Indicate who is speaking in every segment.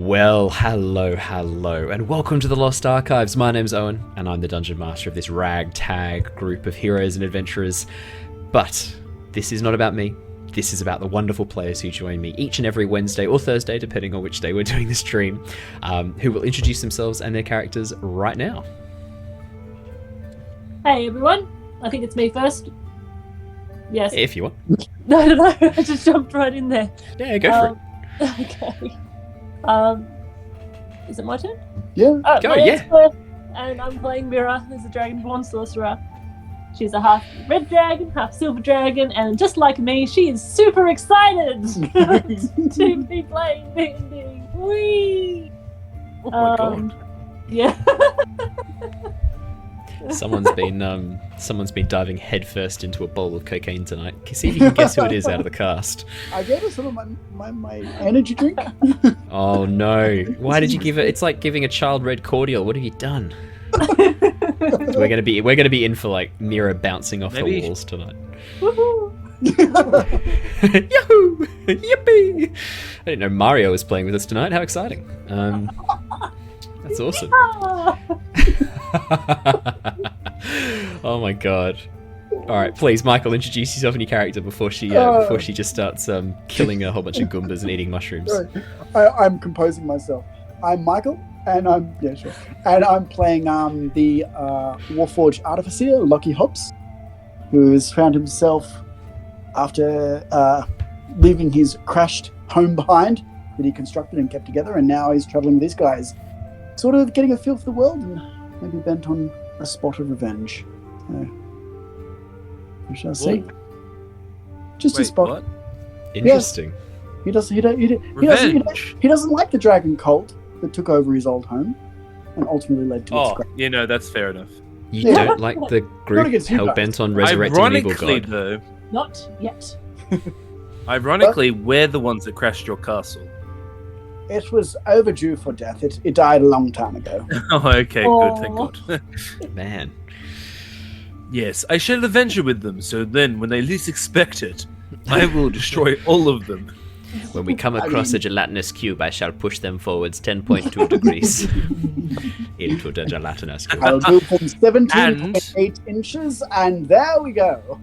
Speaker 1: Well, hello, and welcome to the Lost Archives. My name's Owen, and I'm the Dungeon Master of this ragtag group of heroes and adventurers. But this is not about me. This is about the wonderful players who join me each and every Wednesday or Thursday, depending on which day we're doing the stream, who will introduce themselves and their characters right now.
Speaker 2: Hey everyone, I think it's me first. Yes.
Speaker 1: If you want.
Speaker 2: No, I just jumped right in there.
Speaker 1: Yeah, go for it.
Speaker 2: Okay. Is it my turn?
Speaker 3: Yeah.
Speaker 2: Oh,
Speaker 1: Go,
Speaker 2: my name's
Speaker 1: yeah.
Speaker 2: Claire, and I'm playing Mira as a Dragonborn Sorcerer. She's a half red dragon, half silver dragon, and just like me, she is super excited to be playing D&D. Whee!
Speaker 1: Oh my god.
Speaker 2: Yeah.
Speaker 1: Someone's been diving headfirst into a bowl of cocaine tonight. See if you can guess who it is out of the cast.
Speaker 3: I gave her some of my energy drink.
Speaker 1: Oh no! Why did you give it? It's like giving a child red cordial. What have you done? We're gonna be in for like Mira bouncing off the walls tonight.
Speaker 2: Woohoo!
Speaker 1: Yahoo! Yippee! I didn't know Mario was playing with us tonight. How exciting! That's awesome. Oh my god! All right, please, Michael, introduce yourself and your character before she just starts killing a whole bunch of Goombas and eating mushrooms.
Speaker 3: Sorry. I'm composing myself. I'm Michael, and I'm playing the Warforged Artificer, Lockie, who has found himself after leaving his crashed home behind that he constructed and kept together, and now he's traveling with these guys, sort of getting a feel for the world and maybe bent on a spot of revenge. We shall see. Just a spot.
Speaker 4: What?
Speaker 1: Interesting.
Speaker 3: He doesn't like the dragon cult that took over his old home and ultimately led to its crash.
Speaker 4: That's fair enough.
Speaker 1: You don't like the group hell-bent on resurrecting an evil
Speaker 4: Ironically,
Speaker 1: god?
Speaker 4: though,
Speaker 2: Not yet.
Speaker 4: we're the ones that crashed your castle.
Speaker 3: It was overdue for death. It died a long time ago.
Speaker 4: Oh, okay, good, thank God.
Speaker 1: Man.
Speaker 4: Yes, I shall avenge you with them, so then, when they least expect it, I will destroy all of them.
Speaker 1: When we come across a gelatinous cube, I shall push them forwards 10.2 degrees into the gelatinous cube.
Speaker 3: I'll move from 17.8 inches, and there we go.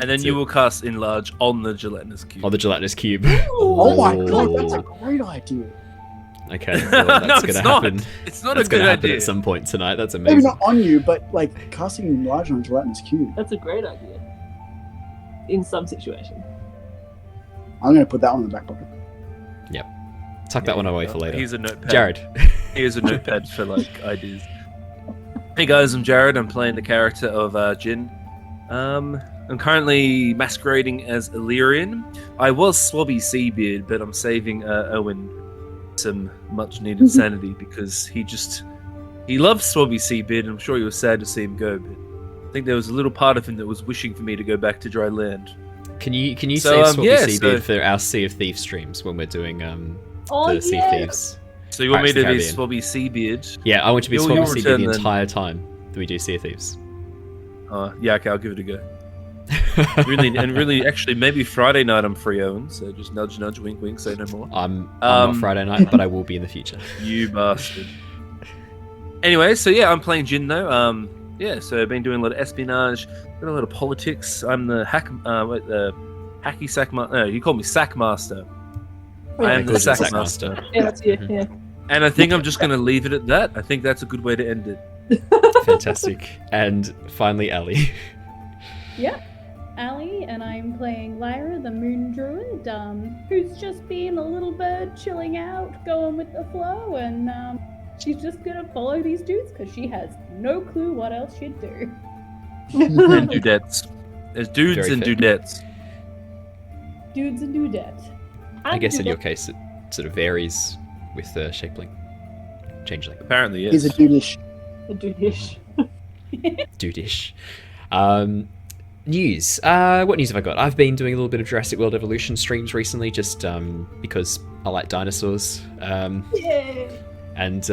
Speaker 4: And then you will cast Enlarge on the gelatinous cube.
Speaker 1: On the gelatinous cube.
Speaker 3: Oh my god, that's a great idea.
Speaker 1: Okay, well, that's going to happen.
Speaker 4: It's not
Speaker 1: That's
Speaker 4: a good
Speaker 1: going to happen
Speaker 4: idea.
Speaker 1: at some point tonight. That's
Speaker 3: Maybe
Speaker 1: amazing.
Speaker 3: not on you, but like casting large on a gelatinous cube.
Speaker 2: That's a great idea. In some situation.
Speaker 3: I'm going to put that one in the back pocket.
Speaker 1: Tuck that one away for later.
Speaker 4: Here's a notepad.
Speaker 1: Jared.
Speaker 4: Here's a notepad for ideas. Hey guys, I'm Jared. I'm playing the character of Jin. I'm currently masquerading as Illyrian. I was Swabby Seabeard, but I'm saving Owen some much needed sanity because he loves Swabby Seabeard, and I'm sure he was sad to see him go, but I think there was a little part of him that was wishing for me to go back to dry land.
Speaker 1: Can you save Swabby Seabeard for our Sea of Thieves streams when we're doing the Sea of Thieves?
Speaker 4: So you want me to be
Speaker 1: Caribbean.
Speaker 4: Swabby Seabeard?
Speaker 1: Yeah, I want you to be
Speaker 4: You'll
Speaker 1: Swabby Seabeard the
Speaker 4: return
Speaker 1: entire time that we do Sea of Thieves.
Speaker 4: Yeah, okay, I'll give it a go. really, actually, maybe Friday night I'm free, Owen, so just nudge, nudge, wink, wink, say no more.
Speaker 1: I'm not Friday night, but I will be in the future.
Speaker 4: You bastard. Anyway, so yeah, I'm playing Jin though. So I've been doing a lot of espionage, a lot of politics. I'm the hacky sack master. No, you call me sack master. I am the sack master.
Speaker 2: Yeah, that's you. Yeah.
Speaker 4: And I think I'm just going to leave it at that. I think that's a good way to end it.
Speaker 1: Fantastic. And finally, Ali.
Speaker 5: Yep, Ali, and I'm playing Lyra, the moon druid, who's just being a little bird, chilling out, going with the flow, and she's just gonna follow these dudes because she has no clue what else she'd do.
Speaker 4: And dudettes. There's dudes
Speaker 1: Very
Speaker 4: and
Speaker 1: fair.
Speaker 4: dudettes.
Speaker 5: Dudes and dudettes.
Speaker 1: I guess in your case, it sort of varies with the Shapeling. Changeling.
Speaker 4: Apparently, yes.
Speaker 3: He's a dudish.
Speaker 2: A dude-ish.
Speaker 1: Dude-ish. News. What news have I got? I've been doing a little bit of Jurassic World Evolution streams recently, just because I like dinosaurs.
Speaker 2: Yay!
Speaker 1: And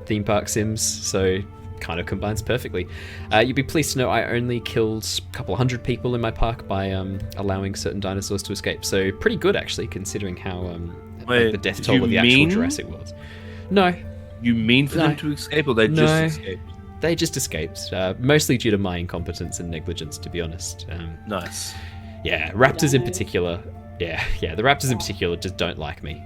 Speaker 1: theme park sims, so kind of combines perfectly. You'd be pleased to know I only killed a couple hundred people in my park by allowing certain dinosaurs to escape. So pretty good, actually, considering how
Speaker 4: Wait,
Speaker 1: the death
Speaker 4: did
Speaker 1: toll
Speaker 4: you
Speaker 1: of the actual
Speaker 4: mean-
Speaker 1: Jurassic worlds. No,
Speaker 4: You mean for
Speaker 1: No.
Speaker 4: them to escape, or they
Speaker 1: No.
Speaker 4: just escaped?
Speaker 1: they just escaped, mostly due to my incompetence and negligence, to be honest.
Speaker 4: Nice.
Speaker 1: Yeah, raptors in
Speaker 2: Nice.
Speaker 1: particular. Yeah, the raptors in particular just don't like me.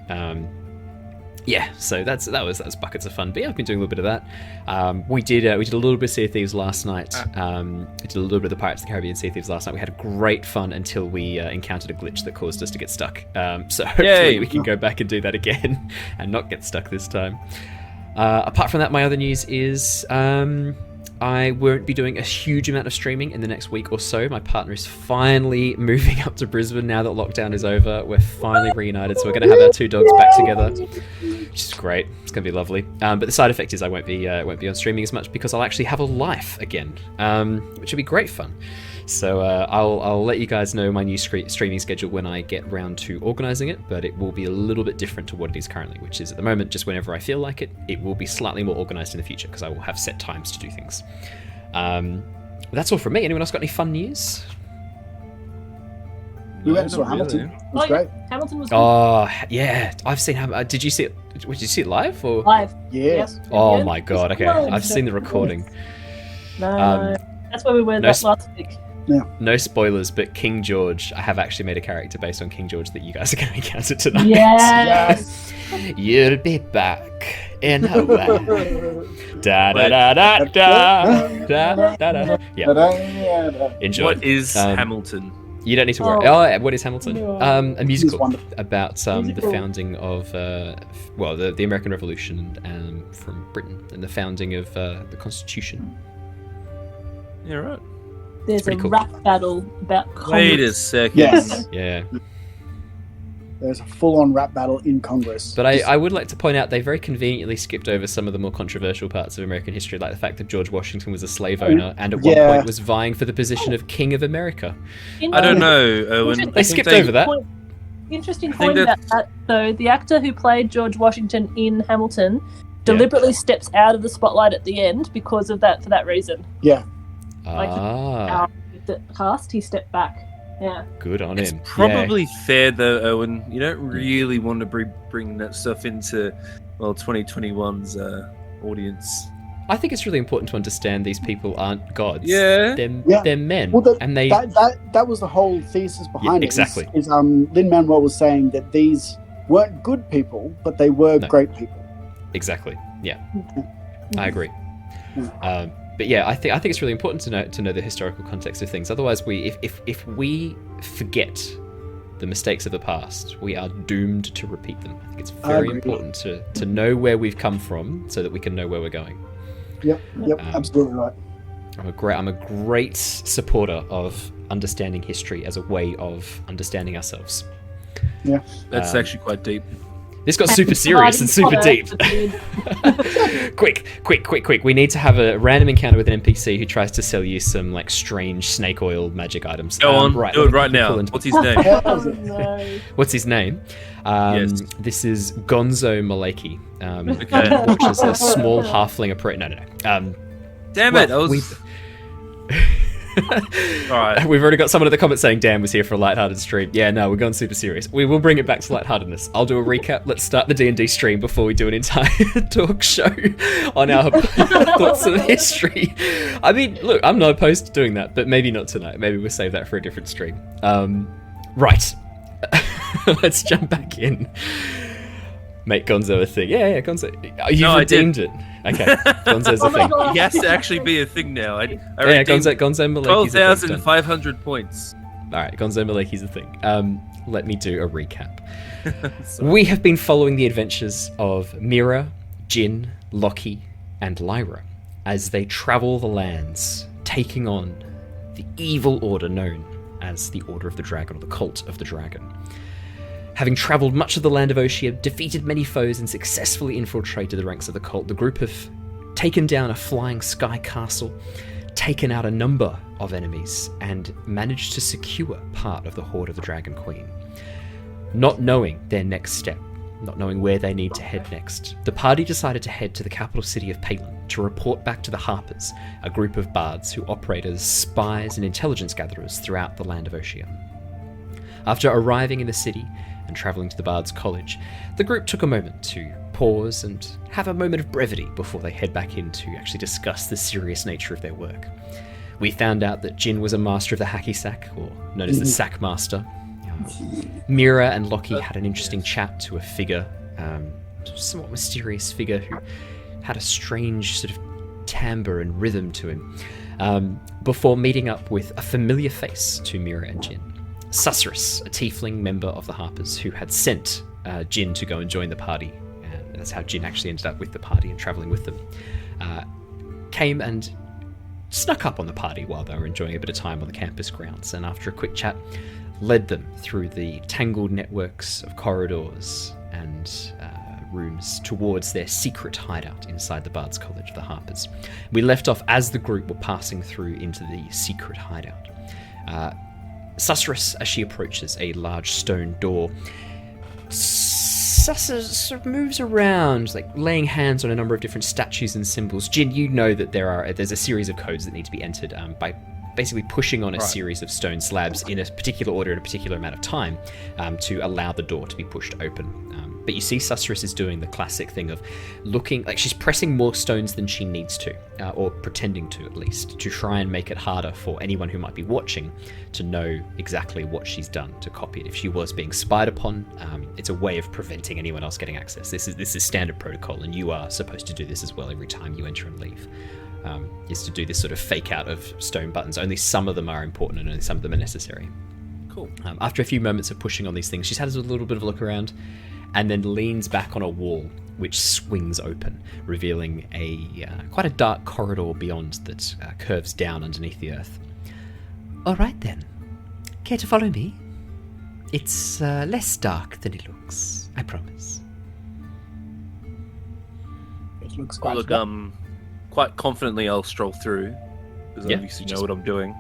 Speaker 1: Yeah, so that was buckets of fun. But yeah, I've been doing a little bit of that. We did a little bit of Sea of Thieves last night. We did a little bit of the Pirates of the Caribbean Sea of Thieves last night. We had great fun until we encountered a glitch that caused us to get stuck. So hopefully
Speaker 4: Yay.
Speaker 1: we can go back and do that again and not get stuck this time. Apart from that, my other news is I won't be doing a huge amount of streaming in the next week or so. My partner is finally moving up to Brisbane now that lockdown is over. We're finally reunited, so we're going to have our 2 dogs back together, which is great. It's going to be lovely. But the side effect is I won't be on streaming as much because I'll actually have a life again, which will be great fun. So I'll let you guys know my new streaming schedule when I get round to organising it, but it will be a little bit different to what it is currently, which is at the moment just whenever I feel like it. It will be slightly more organised in the future because I will have set times to do things. That's all from me. Anyone else got any fun news?
Speaker 3: We went and
Speaker 4: No,
Speaker 3: saw
Speaker 4: not
Speaker 3: Hamilton.
Speaker 4: really.
Speaker 3: It was great.
Speaker 2: Hamilton was good.
Speaker 1: Oh yeah, I've seen. Did you see it? Did you see it live or?
Speaker 2: Live.
Speaker 3: Yes.
Speaker 2: Yep.
Speaker 1: Oh
Speaker 2: Yeah.
Speaker 1: my god. Okay,
Speaker 2: Well,
Speaker 1: I've seen the recording.
Speaker 2: No, that's where we were
Speaker 1: no
Speaker 2: last week.
Speaker 1: No spoilers, but King George. I have actually made a character based on King George that you guys are going to encounter tonight.
Speaker 2: Yes.
Speaker 1: You'll be back in a while. Da da da da da da da da. Yeah. Enjoy.
Speaker 4: What is
Speaker 1: Um,
Speaker 4: Hamilton?
Speaker 1: You don't need to worry.
Speaker 2: Oh.
Speaker 1: Oh, what is Hamilton?
Speaker 2: No.
Speaker 1: A musical
Speaker 3: wonderful.
Speaker 1: about the
Speaker 2: Musical.
Speaker 1: founding of the American Revolution from Britain and the founding of the Constitution.
Speaker 4: Yeah, right.
Speaker 2: There's a
Speaker 1: pretty cool.
Speaker 2: rap battle about
Speaker 4: Wait a
Speaker 2: Congress.
Speaker 4: second.
Speaker 3: Yes.
Speaker 1: Yeah.
Speaker 3: There's a full-on rap battle in Congress.
Speaker 1: But I would like to point out they very conveniently skipped over some of the more controversial parts of American history, like the fact that George Washington was a slave owner and at one
Speaker 3: Yeah.
Speaker 1: point was vying for the position of King of America.
Speaker 4: I don't know, Owen.
Speaker 1: They skipped over that.
Speaker 2: Interesting
Speaker 4: I think
Speaker 2: point about that, though. The actor who played George Washington in Hamilton deliberately steps out of the spotlight at the end because of that. For that reason,
Speaker 1: Ah,
Speaker 2: with the cast, he stepped back. Yeah.
Speaker 1: good on
Speaker 4: It's
Speaker 1: him.
Speaker 4: probably fair though, Owen. You don't really want to bring that stuff into 2021's audience.
Speaker 1: I think it's really important to understand these people aren't gods.
Speaker 4: Yeah.
Speaker 1: They're men,
Speaker 3: Well,
Speaker 1: and they.
Speaker 3: that was the whole thesis behind
Speaker 1: Yeah,
Speaker 3: it.
Speaker 1: exactly.
Speaker 3: Is Lin-Manuel was saying that these weren't good people, but they were
Speaker 1: No.
Speaker 3: great people.
Speaker 1: Exactly. Yeah, I agree. But yeah, I think it's really important to know the historical context of things. Otherwise, if we forget the mistakes of the past, we are doomed to repeat them. I think it's
Speaker 3: I
Speaker 1: very
Speaker 3: agree.
Speaker 1: important to know where we've come from so that we can know where we're going.
Speaker 3: Yep, absolutely right.
Speaker 1: I'm a great supporter of understanding history as a way of understanding ourselves.
Speaker 4: That's actually quite deep.
Speaker 1: This got super serious and super deep. Quick. We need to have a random encounter with an NPC who tries to sell you some like strange snake oil magic items.
Speaker 4: Go on,
Speaker 1: Right,
Speaker 4: do
Speaker 1: let
Speaker 4: it
Speaker 1: me
Speaker 4: right now.
Speaker 1: pull into-
Speaker 4: What's his name?
Speaker 2: Oh, no.
Speaker 1: What's his name?
Speaker 4: Yes.
Speaker 1: This is Gonzo Maleki,
Speaker 4: Okay.
Speaker 1: which is a small halfling approach. No.
Speaker 4: Damn it!
Speaker 1: well,
Speaker 4: All right.
Speaker 1: We've already got someone in the comments saying Dan was here for a lighthearted stream. Yeah, no, we're going super serious. We will bring it back to lightheartedness. I'll do a recap. Let's start the D&D stream before we do an entire talk show on our thoughts of history. I mean, look, I'm not opposed to doing that, but maybe not tonight. Maybe we'll save that for a different stream. Right. Let's jump back in. Make Gonzo a thing. Yeah, Gonzo. You've
Speaker 4: No, I did.
Speaker 1: redeemed it. Okay, Gonzo's
Speaker 2: Oh
Speaker 1: a
Speaker 2: my
Speaker 1: thing.
Speaker 2: God.
Speaker 4: He has to actually be a thing now. I
Speaker 1: Yeah,
Speaker 4: redeemed
Speaker 1: Gonzo Maleki's a thing.
Speaker 4: 12,500 points.
Speaker 1: Alright, Gonzo Maleki's a thing. Let me do a recap. We have been following the adventures of Mira, Jin, Lockie, and Lyra as they travel the lands, taking on the evil order known as the Order of the Dragon, or the Cult of the Dragon. Having travelled much of the land of Oshia, defeated many foes, and successfully infiltrated the ranks of the cult, the group have taken down a flying sky castle, taken out a number of enemies, and managed to secure part of the Horde of the Dragon Queen. Not knowing their next step, not knowing where they need to head next, the party decided to head to the capital city of Palin to report back to the Harpers, a group of bards who operate as spies and intelligence gatherers throughout the land of Oshia. After arriving in the city and travelling to the Bard's College, the group took a moment to pause and have a moment of brevity before they head back in to actually discuss the serious nature of their work. We found out that Jin was a master of the hacky sack, or known as the sack master. Mira and Lockie had an interesting chat to a figure, somewhat mysterious figure who had a strange sort of timbre and rhythm to him, before meeting up with a familiar face to Mira and Jin. Susurrus, a tiefling member of the Harpers who had sent Jin to go and join the party, and that's how Jin actually ended up with the party and travelling with them, came and snuck up on the party while they were enjoying a bit of time on the campus grounds, and after a quick chat, led them through the tangled networks of corridors and rooms towards their secret hideout inside the Bard's College of the Harpers. We left off as the group were passing through into the secret hideout. Susurrus, as she approaches a large stone door, Susurrus sort of moves around, like laying hands on a number of different statues and symbols. Jin, you know that there's a series of codes that need to be entered by basically pushing on a series of stone slabs in a particular order in a particular amount of time to allow the door to be pushed open. But you see Susurrus is doing the classic thing of looking like she's pressing more stones than she needs to, or pretending to at least, to try and make it harder for anyone who might be watching to know exactly what she's done to copy it. If she was being spied upon, it's a way of preventing anyone else getting access. This is standard protocol, and you are supposed to do this as well every time you enter and leave. Is to do this sort of fake out of stone buttons. Only some of them are important and only some of them are necessary.
Speaker 4: Cool.
Speaker 1: After a few moments of pushing on these things, she's had a little bit of a look around and then leans back on a wall which swings open, revealing quite a dark corridor beyond that curves down underneath the earth. All right then. Care to follow me? It's less dark than it looks, I promise.
Speaker 3: It looks quite
Speaker 4: quite confidently I'll stroll through, because I obviously know what I'm doing.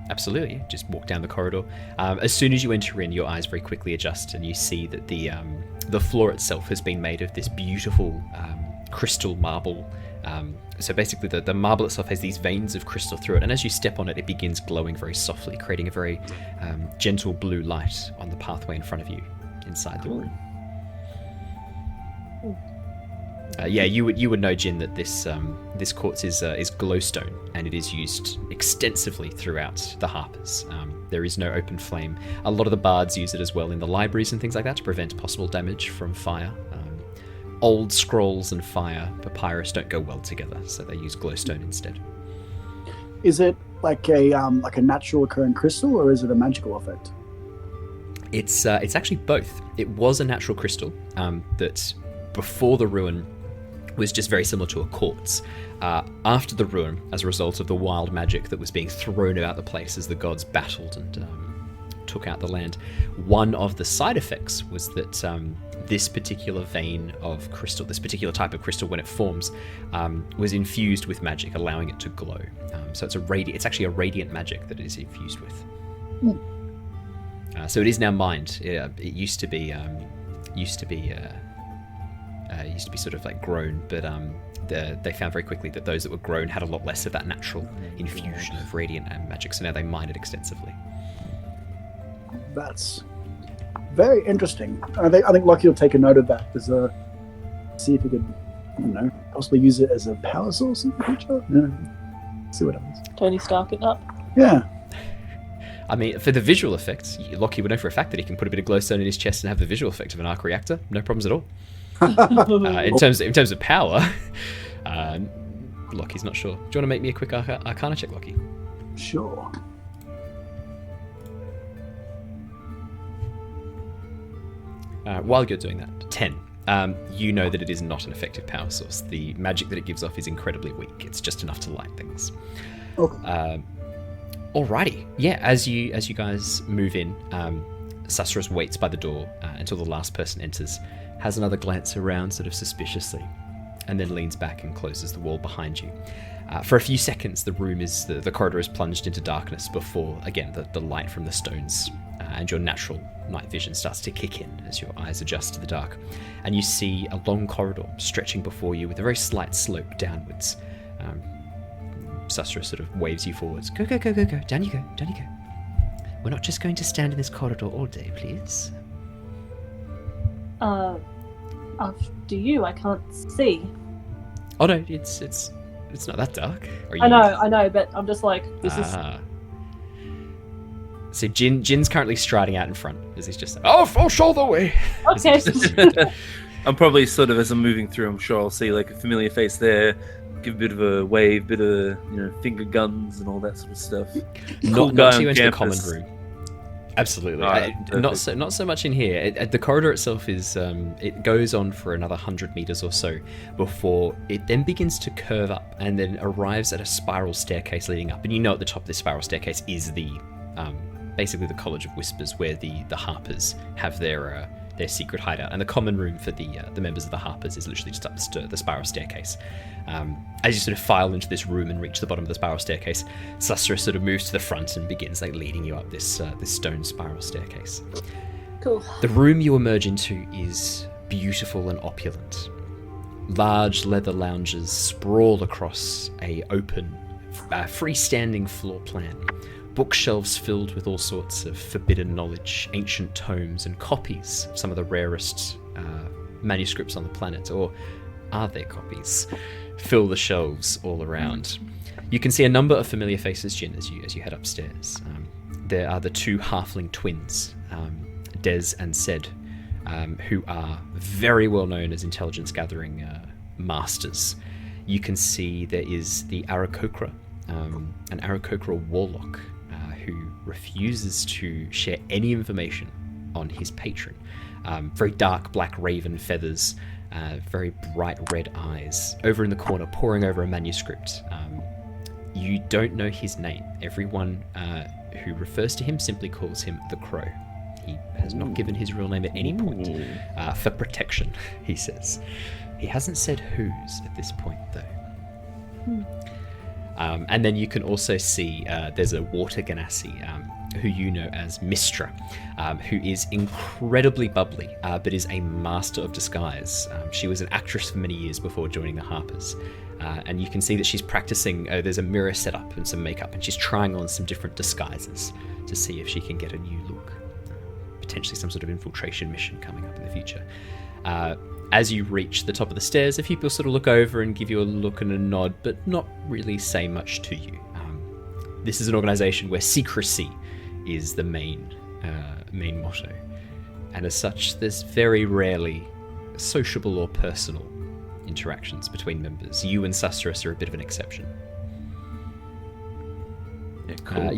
Speaker 1: Absolutely, just walk down the corridor. As soon as you enter in, your eyes very quickly adjust, and you see that the floor itself has been made of this beautiful crystal marble. So basically, the marble itself has these veins of crystal through it, and as you step on it, it begins glowing very softly, creating a very gentle blue light on the pathway in front of you inside the room. You would know, Jin, that this quartz is glowstone, and it is used extensively throughout the Harpers. There is no open flame. A lot of the bards use it as well in the libraries and things like that to prevent possible damage from fire. Old scrolls and fire, papyrus don't go well together, so they use glowstone instead.
Speaker 3: Is it like a natural occurring crystal, or is it a magical effect?
Speaker 1: It's actually both. It was a natural crystal that before the ruin was just very similar to a quartz. After the ruin, as a result of the wild magic that was being thrown about the place as the gods battled and took out the land, one of the side effects was that this particular vein of crystal, this particular type of crystal, when it forms, was infused with magic, allowing it to glow. So it's actually a radiant magic that it is infused with. So it is now mined. It used to be sort of like grown, but they found very quickly that those that were grown had a lot less of that natural infusion of radiant and magic, so now they mine it extensively.
Speaker 3: That's very interesting. I think Lockie will take a note of that, see if he could, I don't know, possibly use it as a power source in the future. Yeah. See what happens.
Speaker 2: Tony Stark it up.
Speaker 3: Yeah.
Speaker 1: I mean, for the visual effects, Lockie would know for a fact that he can put a bit of glowstone in his chest and have the visual effect of an arc reactor. No problems at all. In terms of power, Lockie's not sure. Do you want to make me a quick Arcana check, Lockie?
Speaker 3: Sure.
Speaker 1: While you're doing that, 10. You know that it is not an effective power source. The magic that it gives off is incredibly weak. It's just enough to light things.
Speaker 3: Okay.
Speaker 1: Alrighty. Yeah, as you guys move in, Susurrus waits by the door until the last person enters, has another glance around sort of suspiciously, and then leans back and closes the wall behind you. For a few seconds, the corridor is plunged into darkness before, again, the light from the stones and your natural night vision starts to kick in as your eyes adjust to the dark. And you see a long corridor stretching before you with a very slight slope downwards. Susurrus sort of waves you forwards. Go, go, go, go, go. Down you go, down you go. We're not just going to stand in this corridor all day, please.
Speaker 2: After you, I can't see.
Speaker 1: Oh no, it's not that dark.
Speaker 2: I know, but I'm just like, this is...
Speaker 1: So Jin's currently striding out in front, as he's just like, I'll show the way.
Speaker 2: Okay.
Speaker 4: I'm probably sort of, as I'm moving through, I'm sure I'll see like a familiar face there, give a bit of a wave, bit of, finger guns and all that sort of stuff.
Speaker 1: Not too into the common room. Absolutely.
Speaker 4: Right,
Speaker 1: not so much in here. The corridor itself is it goes on for another 100 meters or so before it then begins to curve up and then arrives at a spiral staircase leading up. And at the top of this spiral staircase is the basically the College of Whispers, where the Harpers have their secret hideout, and the common room for the members of the Harpers is literally just up the spiral staircase. As you sort of file into this room and reach the bottom of the spiral staircase, Sustra sort of moves to the front and begins like leading you up this stone spiral staircase.
Speaker 2: Cool.
Speaker 1: The room you emerge into is beautiful and opulent. Large leather lounges sprawl across a open, freestanding floor plan. Bookshelves filled with all sorts of forbidden knowledge, ancient tomes, and copies of some of the rarest manuscripts on the planet, or are there copies? Fill the shelves all around. You can see a number of familiar faces, Jin, as you head upstairs. There are the two halfling twins, Des and Sed, who are very well known as intelligence gathering masters. You can see there is the Aarakocra, an Aarakocra Warlock, who refuses to share any information on his patron. Very dark black raven feathers, very bright red eyes. Over in the corner, poring over a manuscript. You don't know his name. Everyone who refers to him simply calls him the Crow. He has not given his real name at any point. For protection, he says. He hasn't said whose at this point, though. And then you can also see there's a water ganassi, who you know as Mistra, who is incredibly bubbly, but is a master of disguise. She was an actress for many years before joining the Harpers. And you can see that she's practicing, there's a mirror set up and some makeup, and she's trying on some different disguises to see if she can get a new look. Potentially some sort of infiltration mission coming up in the future. As you reach the top of the stairs, a few people sort of look over and give you a look and a nod, but not really say much to you. This is an organization where secrecy is the main motto. And as such, there's very rarely sociable or personal interactions between members. You and Sustris are a bit of an exception.
Speaker 4: Yeah, cool.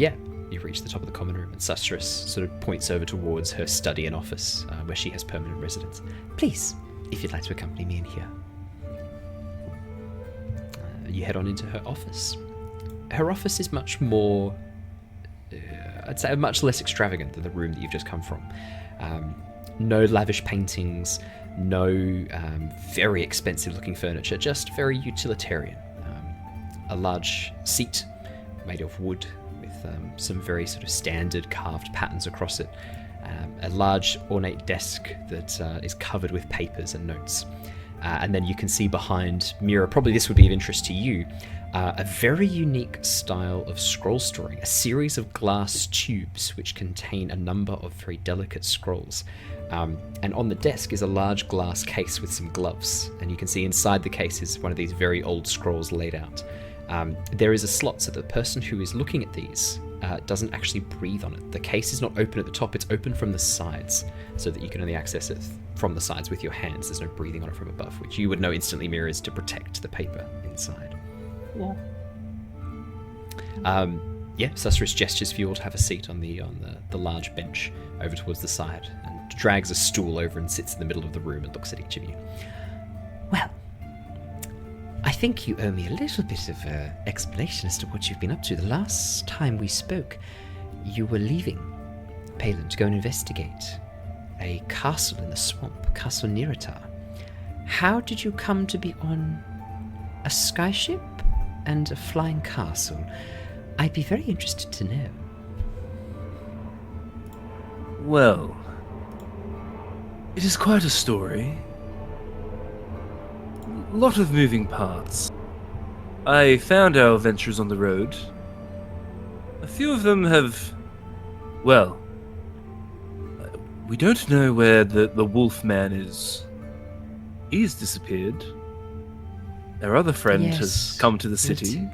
Speaker 1: You've reached the top of the common room, and Sustris sort of points over towards her study and office, where she has permanent residence. Please, if you'd like to accompany me in here. You head on into her office. Her office is much more, I'd say, much less extravagant than the room that you've just come from. No lavish paintings, no very expensive looking furniture, just very utilitarian. A large seat made of wood with some very sort of standard carved patterns across it. A large ornate desk that is covered with papers and notes. And then you can see behind Mira, probably this would be of interest to you, a very unique style of scroll storing, a series of glass tubes which contain a number of very delicate scrolls. And on the desk is a large glass case with some gloves, and you can see inside the case is one of these very old scrolls laid out. There is a slot so the person who is looking at these doesn't actually breathe on it. The case is not open at the top, it's open from the sides, so that you can only access it from the sides with your hands. There's no breathing on it from above, which you would know instantly, Mira, is to protect the paper inside. Sustris gestures for you all to have a seat on the large bench over towards the side, and drags a stool over and sits in the middle of the room and looks at each of you. Well, I think you owe me a little bit of explanation as to what you've been up to. The last time we spoke, you were leaving Palin to go and investigate a castle in the swamp, Castle Niratar. How did you come to be on a skyship and a flying castle? I'd be very interested to know.
Speaker 4: Well, it is quite a story. A lot of moving parts. I found our adventures on the road. A few of them have Well, we don't know where the wolf man is. He's disappeared. Our other friend has come to the city.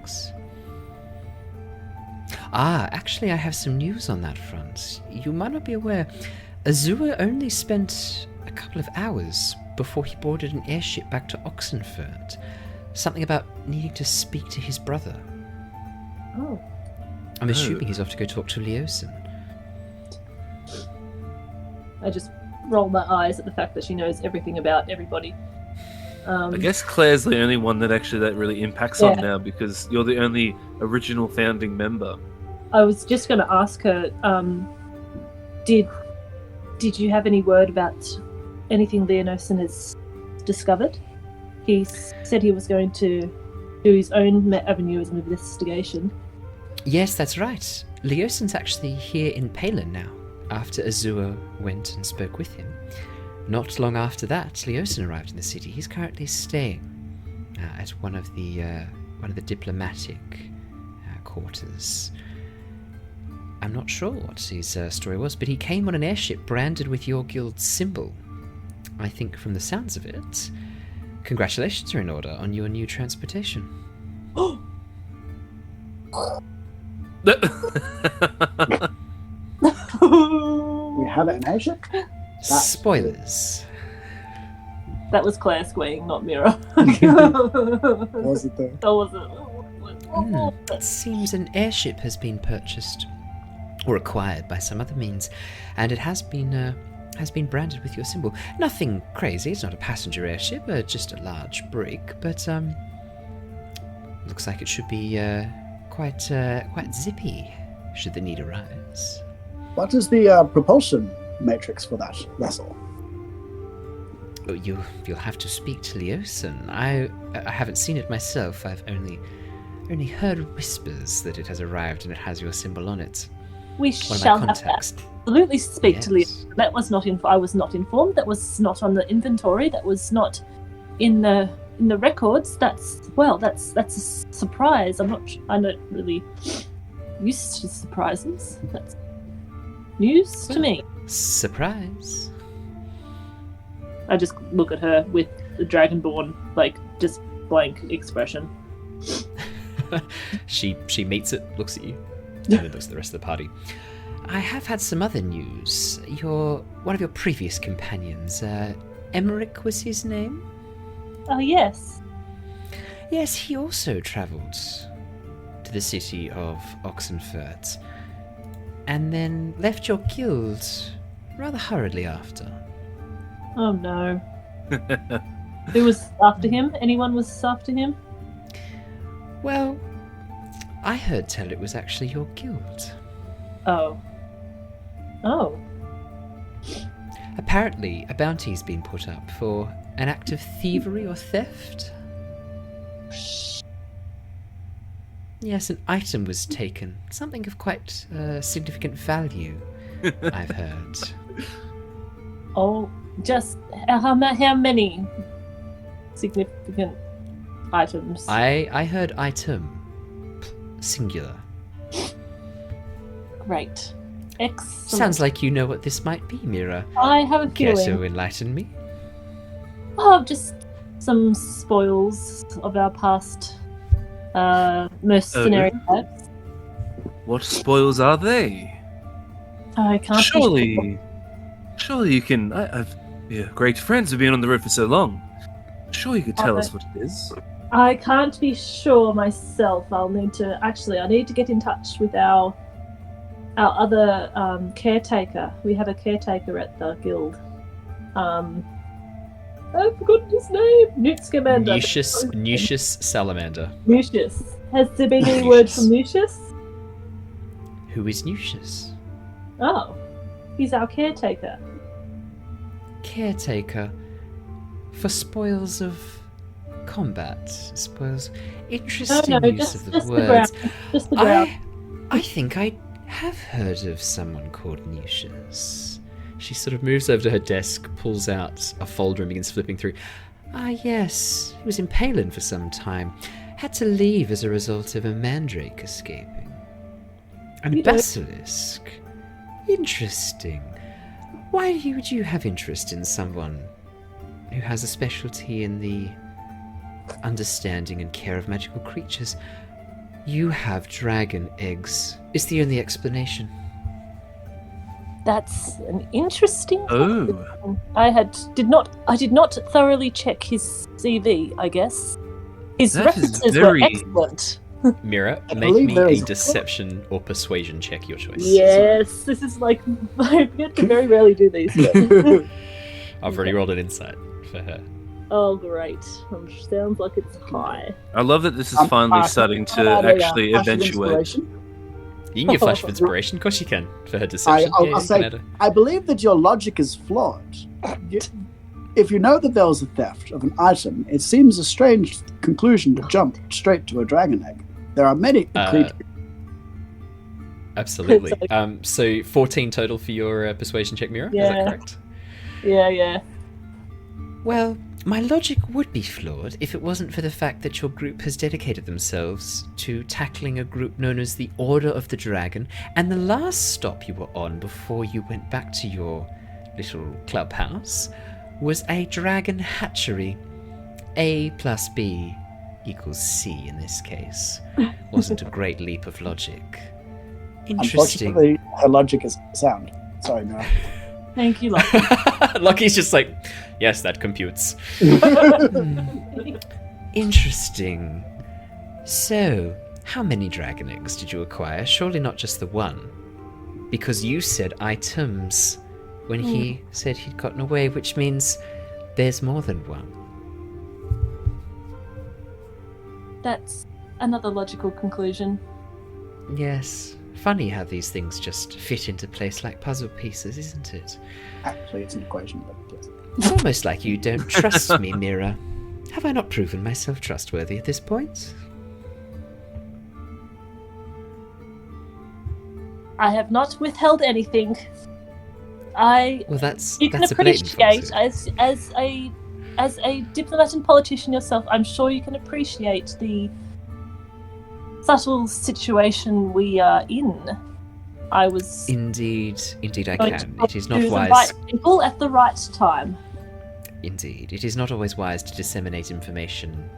Speaker 1: Actually, I have some news on that front. You might not be aware, Azure only spent a couple of hours before he boarded an airship back to Oxenfurt. Something about needing to speak to his brother.
Speaker 2: Oh.
Speaker 1: I'm assuming he's off to go talk to Leosin.
Speaker 2: I just roll my eyes at the fact that she knows everything about everybody.
Speaker 4: I guess Claire's the only one that really impacts on now, because you're the only original founding member.
Speaker 2: I was just going to ask her, did you have any word about anything Leosin has discovered? He said he was going to do his own avenue of investigation.
Speaker 1: Yes, that's right. Leosin's actually here in Palin now, after Azure went and spoke with him. Not long after that, Leosin arrived in the city. He's currently staying at one of the diplomatic quarters. I'm not sure what his story was, but he came on an airship branded with your guild's symbol. I think from the sounds of it, congratulations are in order on your new transportation.
Speaker 3: We have an airship?
Speaker 1: Spoilers.
Speaker 2: That was Claire squeeing, not Mira.
Speaker 3: Was it though?
Speaker 2: That was it.
Speaker 1: It seems an airship has been purchased or acquired by some other means, and it has been branded with your symbol. Nothing crazy. It's not a passenger airship, just a large brig. But looks like it should be quite zippy, should the need arise.
Speaker 3: What is the propulsion matrix for that vessel?
Speaker 1: Oh, you'll have to speak to Leosin. I haven't seen it myself. I've only heard whispers that it has arrived and it has your symbol on it.
Speaker 2: We shall have to absolutely speak to Leosin. That was not I was not informed. That was not on the inventory. That was not in the records. That's a surprise. I'm not really used to surprises. That's news to me.
Speaker 1: Surprise.
Speaker 2: I just look at her with the Dragonborn, just blank expression.
Speaker 1: She meets it, looks at you, and then looks at the rest of the party. I have had some other news. One of your previous companions, Emmerich was his name?
Speaker 2: Oh, yes.
Speaker 1: Yes, he also travelled to the city of Oxenfurt, and then left your guild rather hurriedly after.
Speaker 2: Oh no. Who was after him? Anyone was after him?
Speaker 1: Well, I heard tell it was actually your guild.
Speaker 2: Oh.
Speaker 1: Apparently, a bounty's been put up for an act of thievery or theft. Yes, an item was taken. Something of quite significant value, I've heard.
Speaker 2: Oh, just how many significant items?
Speaker 1: I heard item, singular.
Speaker 2: Great. Excellent.
Speaker 1: Sounds like you know what this might be, Mira.
Speaker 2: I have a
Speaker 1: Care
Speaker 2: feeling.
Speaker 1: to enlighten me?
Speaker 2: Oh, just some spoils of our past mercenary types.
Speaker 4: What spoils are they?
Speaker 2: I can't.
Speaker 4: Surely you can. I've great friends have been on the road for so long. Sure, you could tell us what it is.
Speaker 2: I can't be sure myself. I need to get in touch with our other caretaker. We have a caretaker at the guild. I've forgotten his name. Newt Scamander.
Speaker 1: Nucius Salamander.
Speaker 2: Nucius. Has there been any word from Nucius?
Speaker 1: Who is Nucius?
Speaker 2: Oh, he's our caretaker.
Speaker 1: Caretaker for spoils of combat. Spoils. Interesting use of the words.
Speaker 2: Just the ground.
Speaker 1: I think I have heard of someone called Nucius. She sort of moves over to her desk, pulls out a folder and begins flipping through. Ah, yes. He was in Palin for some time. Had to leave as a result of a mandrake escaping. And a basilisk. Interesting. Why would you have interest in someone who has a specialty in the understanding and care of magical creatures? You have dragon eggs. Is the only explanation.
Speaker 2: That's an interesting.
Speaker 4: Oh.
Speaker 2: I did not thoroughly check his CV, I guess. His
Speaker 4: That is
Speaker 2: references
Speaker 4: very-
Speaker 2: were excellent.
Speaker 1: Mira,
Speaker 3: I
Speaker 1: make
Speaker 3: believe
Speaker 1: me
Speaker 3: there
Speaker 1: a
Speaker 3: is a-
Speaker 1: deception or persuasion check, your choice.
Speaker 2: Yes, this is like I get to very rarely do these. But...
Speaker 1: I've already rolled an insight for her.
Speaker 2: Oh, great! Sounds like it's high.
Speaker 4: I love that this is finally starting to actually eventuate.
Speaker 1: You can get flash of inspiration, of course you can, for her deception.
Speaker 3: I'll
Speaker 1: you can
Speaker 3: say-
Speaker 1: add a-
Speaker 3: I believe that your logic is flawed. If you know that there was a theft of an item, it seems a strange conclusion to jump straight to a dragon egg. There are many creatures.
Speaker 1: Absolutely. So 14 total for your persuasion check, Mira. Is
Speaker 2: Yeah.
Speaker 1: that correct?
Speaker 2: Yeah.
Speaker 1: Well, my logic would be flawed if it wasn't for the fact that your group has dedicated themselves to tackling a group known as the Order of the Dragon, and the last stop you were on before you went back to your little clubhouse was a dragon hatchery. A plus B equals C in this case. Wasn't a great leap of logic. Interesting.
Speaker 3: Unfortunately, her logic is sound. Sorry, Mira.
Speaker 2: Thank you, Lockie.
Speaker 1: Lockie's just like, yes, that computes. Interesting. So, how many dragon eggs did you acquire? Surely not just the one. Because you said items when he said he'd gotten away, which means there's more than one.
Speaker 2: That's another logical conclusion.
Speaker 1: Yes. Funny how these things just fit into place like puzzle pieces, isn't it?
Speaker 3: Actually, it's an equation, but yes.
Speaker 1: It's almost like you don't trust me, Mira. Have I not proven myself trustworthy at this point?
Speaker 2: I have not withheld anything.
Speaker 1: Well, that's
Speaker 2: You can
Speaker 1: a blatant
Speaker 2: appreciate
Speaker 1: falsehood.
Speaker 2: as a diplomat and politician yourself. I'm sure you can appreciate the subtle situation we are in. I was
Speaker 1: Indeed, I
Speaker 2: going
Speaker 1: can.
Speaker 2: to
Speaker 1: It is not
Speaker 2: do the
Speaker 1: wise.
Speaker 2: right people at the right time.
Speaker 1: Indeed, it is not always wise to disseminate information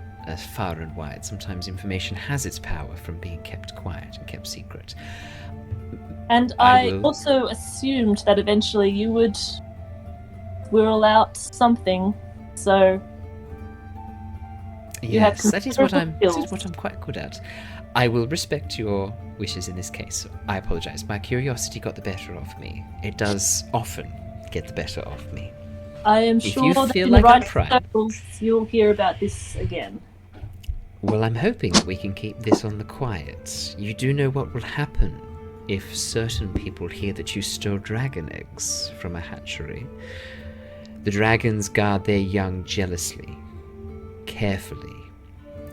Speaker 1: far and wide. Sometimes information has its power from being kept quiet and kept secret.
Speaker 2: And
Speaker 1: I
Speaker 2: I
Speaker 1: will-
Speaker 2: also assumed that eventually you would rule out something. So You have
Speaker 1: Yes, that is what I'm.
Speaker 2: skills.
Speaker 1: That is what I'm quite good at. I will respect your wishes in this case. I apologise. My curiosity got the better of me. It does often get the better of me.
Speaker 2: I am
Speaker 1: If
Speaker 2: sure
Speaker 1: you
Speaker 2: that
Speaker 1: feel
Speaker 2: in
Speaker 1: like
Speaker 2: the
Speaker 1: I'm
Speaker 2: right
Speaker 1: trying.
Speaker 2: circles you'll hear about this again.
Speaker 1: Well, I'm hoping that we can keep this on the quiet. You do know what will happen if certain people hear that you stole dragon eggs from a hatchery. The dragons guard their young jealously, carefully.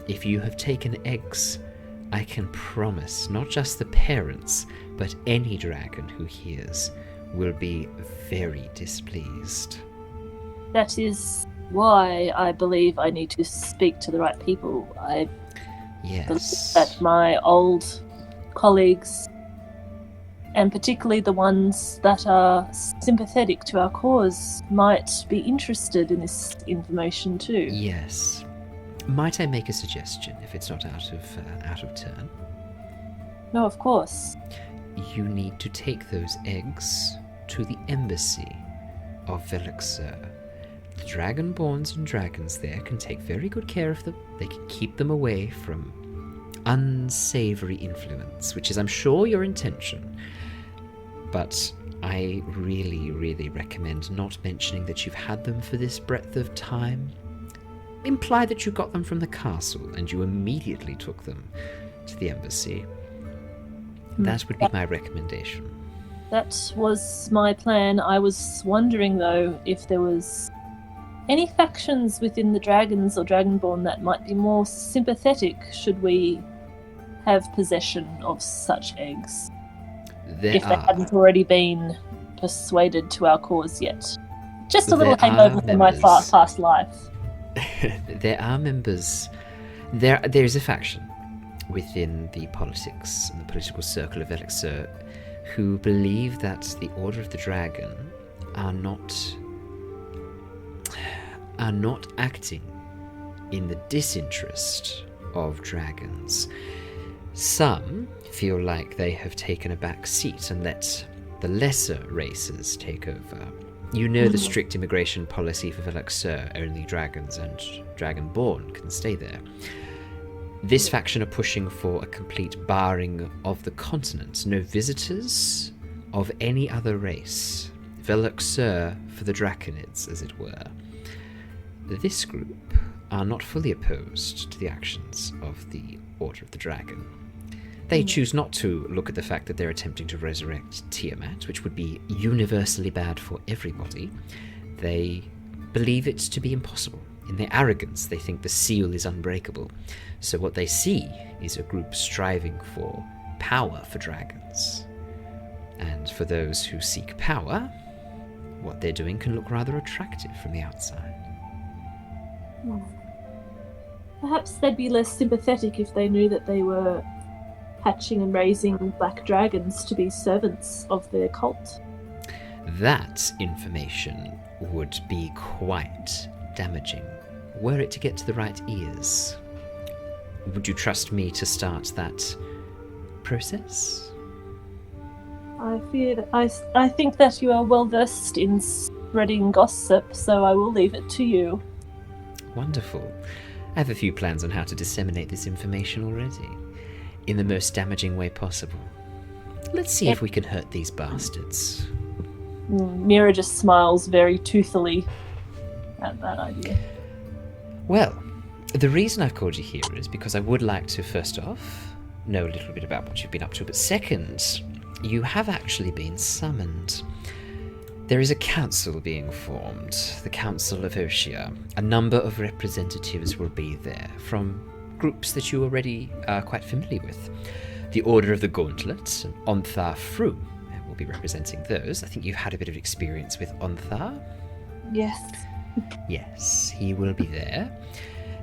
Speaker 1: If you have taken eggs, I can promise not just the parents, but any dragon who hears will be very displeased.
Speaker 2: That is why I believe I need to speak to the right people. I believe
Speaker 1: Yes.
Speaker 2: that my old colleagues, and particularly the ones that are sympathetic to our cause, might be interested in this information too.
Speaker 1: Yes. Might I make a suggestion, if it's not out of turn?
Speaker 2: No, of course.
Speaker 1: You need to take those eggs to the embassy of Velixer. The Dragonborns and dragons there can take very good care of them. They can keep them away from unsavory influence, which is, I'm sure, your intention. But I really, really recommend not mentioning that you've had them for this breadth of time. Imply that you got them from the castle and you immediately took them to the embassy. That would be my recommendation.
Speaker 2: That was my plan. I was wondering, though, if there was any factions within the dragons or Dragonborn that might be more sympathetic should we have possession of such eggs.
Speaker 1: There
Speaker 2: If they
Speaker 1: are.
Speaker 2: hadn't already been persuaded to our cause yet. Just a little
Speaker 1: There
Speaker 2: hangover
Speaker 1: are
Speaker 2: from my
Speaker 1: members.
Speaker 2: past life.
Speaker 1: There are members. There is a faction within the politics and the political circle of Elixir who believe that the Order of the Dragon are not acting in the disinterest of dragons. Some feel like they have taken a back seat and let the lesser races take over. You know the strict immigration policy for Velluxur, only dragons and Dragonborn can stay there. This faction are pushing for a complete barring of the continent. No visitors of any other race. Velluxur for the Draconids, as it were. This group are not fully opposed to the actions of the Order of the Dragon. They choose not to look at the fact that they're attempting to resurrect Tiamat, which would be universally bad for everybody. They believe it to be impossible. In their arrogance, they think the seal is unbreakable. So what they see is a group striving for power for dragons. And for those who seek power, what they're doing can look rather attractive from the outside.
Speaker 2: Perhaps they'd be less sympathetic if they knew that they were hatching and raising black dragons to be servants of their cult.
Speaker 1: That information would be quite damaging, were it to get to the right ears. Would you trust me to start that process?
Speaker 2: I think that you are well versed in spreading gossip, so I will leave it to you.
Speaker 1: Wonderful. I have a few plans on how to disseminate this information already, in the most damaging way possible. Let's see if we can hurt these bastards.
Speaker 2: Mira just smiles very toothily at that idea.
Speaker 1: Well, the reason I've called you here is because I would like to, first off, know a little bit about what you've been up to, but second, you have actually been summoned. There is a council being formed, the Council of Oshia. A number of representatives will be there, from groups that you already are quite familiar with. The Order of the Gauntlet, and Onthar Fru will be representing those. I think you've had a bit of experience with Onthar.
Speaker 2: Yes.
Speaker 1: Yes, he will be there.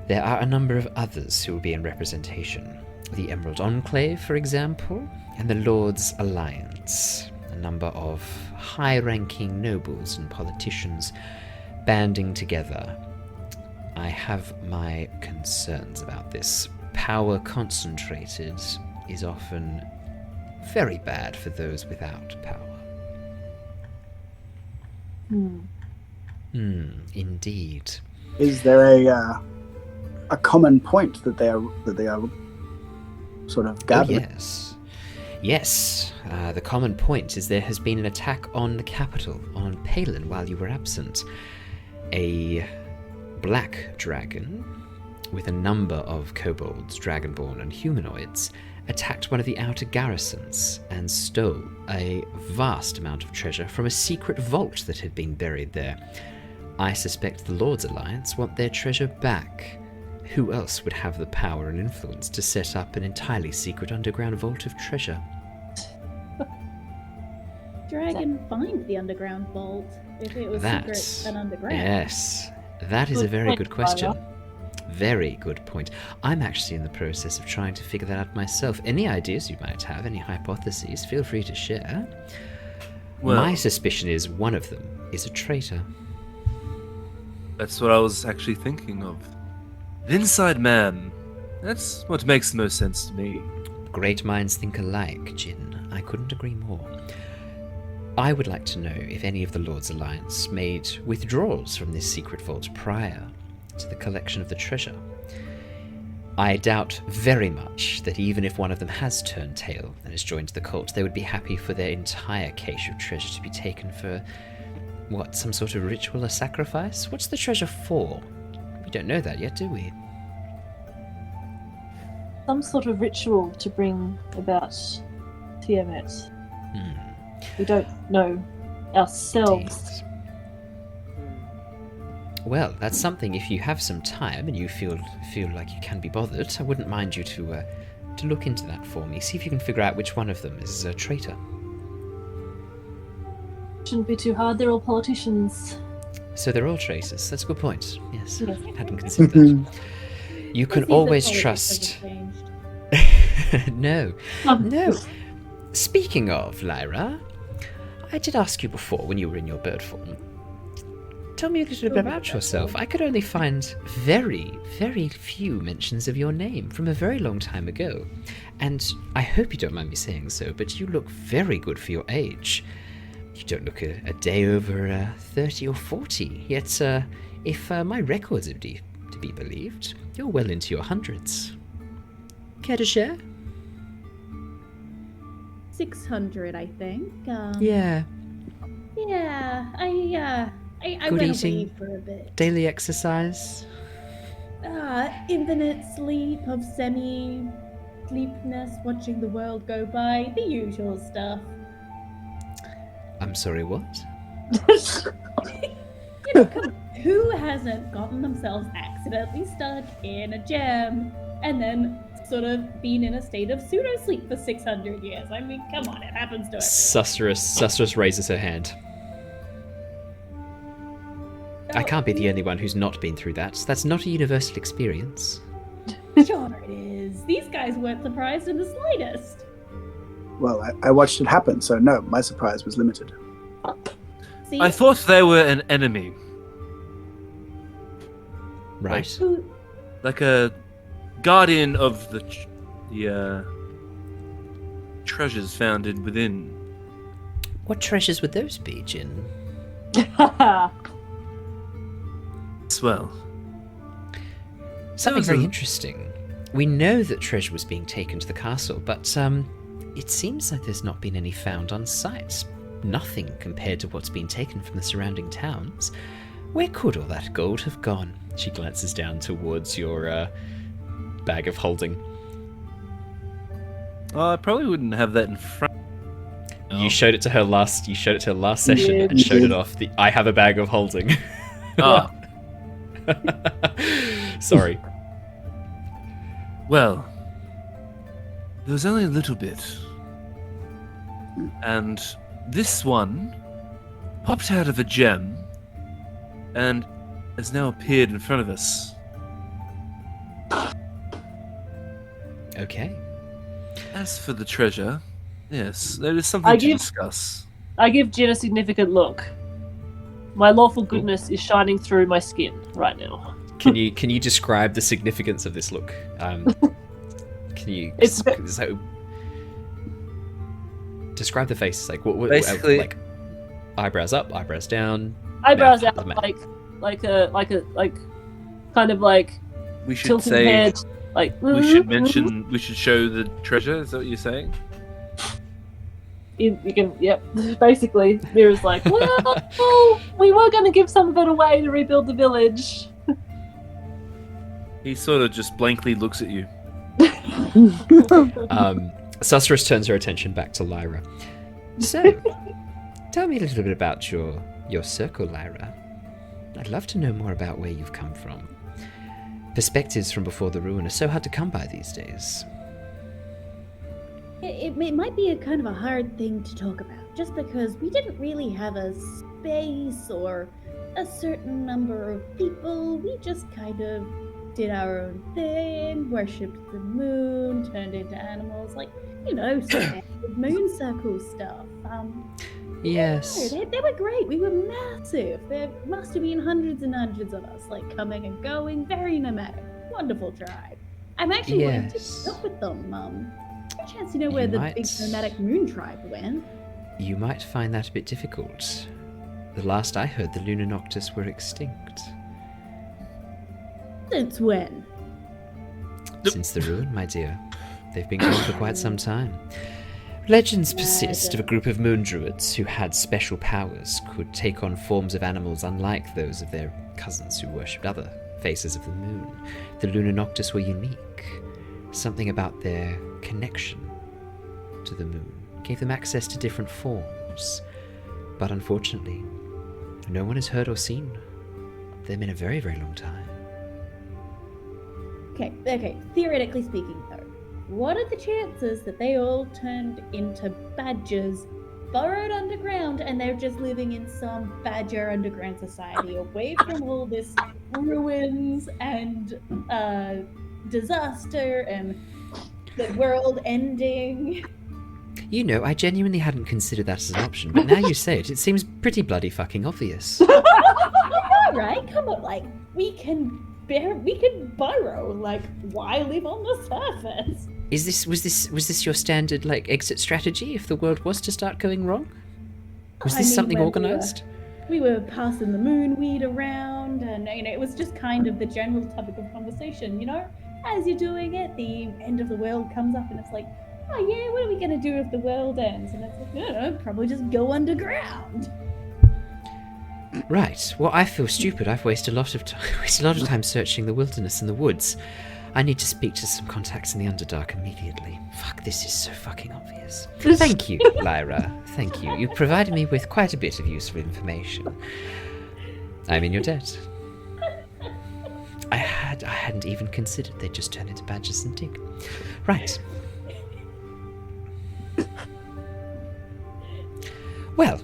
Speaker 1: There are a number of others who will be in representation. The Emerald Enclave, for example, and the Lord's Alliance. A number of high-ranking nobles and politicians banding together. I have my concerns about this. Power concentrated is often very bad for those without power. Indeed.
Speaker 3: Is there a common point that they are sort of gathering?
Speaker 1: Yes. The common point is there has been an attack on the capital, on Palin, while you were absent. A black dragon, with a number of kobolds, dragonborn, and humanoids, attacked one of the outer garrisons and stole a vast amount of treasure from a secret vault that had been buried there. I suspect the Lord's Alliance want their treasure back. Who else would have the power and influence to set up an entirely secret underground vault of treasure?
Speaker 5: Dragon find the underground vault if it was secret and underground.
Speaker 1: Yes, that is a very good question. Very good point. I'm actually in the process of trying to figure that out myself. Any ideas you might have, any hypotheses, feel free to share.
Speaker 4: Well,
Speaker 1: my suspicion is one of them is a traitor.
Speaker 4: That's what I was actually thinking of. The Inside Man. That's what makes the most sense to me.
Speaker 1: Great minds think alike, Jin. I couldn't agree more. I would like to know if any of the Lord's Alliance made withdrawals from this secret vault prior to the collection of the treasure. I doubt very much that even if one of them has turned tail and has joined the cult, they would be happy for their entire cache of treasure to be taken for, some sort of ritual or sacrifice? What's the treasure for? We don't know that yet, do we?
Speaker 2: Some sort of ritual to bring about Tiamat. We don't know ourselves.
Speaker 1: Well, that's something. If you have some time and you feel like you can be bothered, I wouldn't mind you to look into that for me. See if you can figure out which one of them is a traitor.
Speaker 2: Shouldn't be too hard. They're all politicians.
Speaker 1: So they're all traitors. That's a good point. Yes, hadn't considered that. You can always trust. No. Speaking of, Lyra, I did ask you before when you were in your bird form. Tell me a little bit about yourself. I could only find very, very few mentions of your name from a very long time ago. And I hope you don't mind me saying so, but you look very good for your age. You don't look a day over 30 or 40, yet if my records are to be believed, you're well into your hundreds. Care to share?
Speaker 5: 600, I think.
Speaker 1: Yeah.
Speaker 5: Yeah, I
Speaker 1: Good
Speaker 5: went
Speaker 1: eating.
Speaker 5: away for a bit.
Speaker 1: Daily exercise?
Speaker 5: Infinite sleep of semi-sleepness, watching the world go by, the usual stuff.
Speaker 1: I'm sorry, what?
Speaker 5: You know, come on, who hasn't gotten themselves accidentally stuck in a gem and then sort of been in a state of pseudo-sleep for 600 years? I mean, come on, it happens to everyone.
Speaker 1: Susurrus raises her hand. I can't be the only one who's not been through that. That's not a universal experience.
Speaker 5: Sure it is. These guys weren't surprised in the slightest.
Speaker 3: Well, I watched it happen, so no, my surprise was limited.
Speaker 5: See?
Speaker 4: I thought they were an enemy,
Speaker 1: Right.
Speaker 5: Who-
Speaker 4: like a guardian of the treasures found within.
Speaker 1: What treasures would those be, Jin?
Speaker 4: Swell.
Speaker 1: Something
Speaker 4: Those
Speaker 1: very
Speaker 4: are-
Speaker 1: interesting. We know that treasure was being taken to the castle, but it seems like there's not been any found on site. Nothing compared to what's been taken from the surrounding towns. Where could all that gold have gone? She glances down towards your bag of holding.
Speaker 4: I probably wouldn't have that in front.
Speaker 1: You showed it to her last. You showed it to her last session
Speaker 2: Yeah,
Speaker 1: and
Speaker 3: you
Speaker 1: showed
Speaker 3: did.
Speaker 1: it off. I have a bag of holding.
Speaker 4: Ah,
Speaker 1: Sorry.
Speaker 4: well, there was only a little bit, and this one popped out of a gem and has now appeared in front of us.
Speaker 1: Okay.
Speaker 4: As for the treasure, yes, there is something
Speaker 2: I
Speaker 4: to
Speaker 2: give-
Speaker 4: discuss.
Speaker 2: I give Jin a significant look. My lawful goodness is shining through my skin right now.
Speaker 1: Can you describe the significance of this look? Can you
Speaker 2: It's-
Speaker 1: so describe the face? Like what
Speaker 4: Basically-
Speaker 1: like eyebrows up, eyebrows down.
Speaker 2: Eyebrows
Speaker 1: mouth,
Speaker 2: out,
Speaker 1: mouth.
Speaker 2: like kind of like
Speaker 4: We should
Speaker 2: tilted
Speaker 4: say
Speaker 2: head, like
Speaker 4: we should mention we should show the treasure. Is that what you're saying?
Speaker 2: You can, yep. Basically, Mira's like, well, we were going to give some of it away to rebuild the village.
Speaker 4: He sort of just blankly looks at you.
Speaker 1: Susurus turns her attention back to Lyra. So, tell me a little bit about your circle, Lyra. I'd love to know more about where you've come from. Perspectives from before the ruin are so hard to come by these days.
Speaker 5: It might be a kind of a hard thing to talk about, just because we didn't really have a space or a certain number of people. We just kind of did our own thing, worshipped the moon, turned into animals, like, you know, standard moon circle stuff.
Speaker 1: Yes.
Speaker 5: No, they were great. We were massive. There must have been hundreds and hundreds of us, like, coming and going, very nomadic. Wonderful tribe. I'm actually willing to
Speaker 1: Yes.
Speaker 5: meet up with them. Any chance you know where
Speaker 1: You
Speaker 5: the
Speaker 1: might-
Speaker 5: big nomadic moon tribe went?
Speaker 1: You might find that a bit difficult. The last I heard, the Lunar Noctis were extinct.
Speaker 5: Since when?
Speaker 1: Since the ruin, my dear. They've been gone for quite some time. Legends persist of a group of moon druids who had special powers, could take on forms of animals unlike those of their cousins who worshipped other faces of the moon. The Lunar Noctis were unique. Something about their connection to the moon gave them access to different forms. But unfortunately, no one has heard or seen them in a very, very long time.
Speaker 5: Okay. Theoretically speaking, though, what are the chances that they all turned into badgers, burrowed underground, and they're just living in some badger underground society away from all this ruins and disaster and the world ending?
Speaker 1: You know, I genuinely hadn't considered that as an option, but now you say it, it seems pretty bloody fucking obvious.
Speaker 5: Alright, come on, like, we can burrow, like, why live on the surface?
Speaker 1: Was this your standard, like, exit strategy if the world was to start going wrong? Was this something
Speaker 5: when
Speaker 1: organised?
Speaker 5: We were passing the moonweed around, and, you know, it was just kind of the general topic of conversation, you know? As you're doing it, the end of the world comes up, and it's like, oh yeah, what are we gonna do if the world ends? And it's like, I don't know, probably just go underground.
Speaker 1: Right. Well, I feel stupid. I've wasted a lot of time searching the wilderness and the woods. I need to speak to some contacts in the Underdark immediately. Fuck, this is so fucking obvious. Thank you, Lyra. Thank you. You provided me with quite a bit of useful information. I'm in your debt. I hadn't even considered they'd just turn into badgers and dig. Right. Well,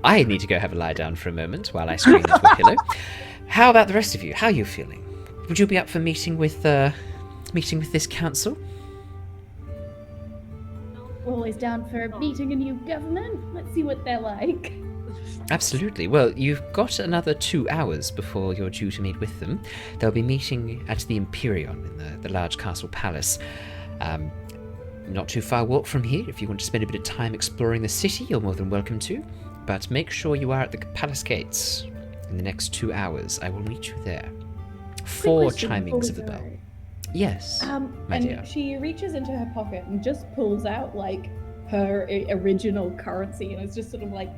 Speaker 1: I need to go have a lie down for a moment while I scream into a pillow. How about the rest of you? How are you feeling? Would you be up for meeting with this council?
Speaker 5: Always down for meeting a new government. Let's see what they're like.
Speaker 1: Absolutely. Well, you've got another 2 hours before you're due to meet with them. They'll be meeting at the Empyreon in the large castle palace. Not too far walk from here. If you want to spend a bit of time exploring the city, you're more than welcome to. But make sure you are at the palace gates in the next 2 hours. I will meet you there. 4 chimings of the bell. Yes, my dear.
Speaker 5: And she reaches into her pocket and just pulls out, like, her original currency, and it's just sort of like,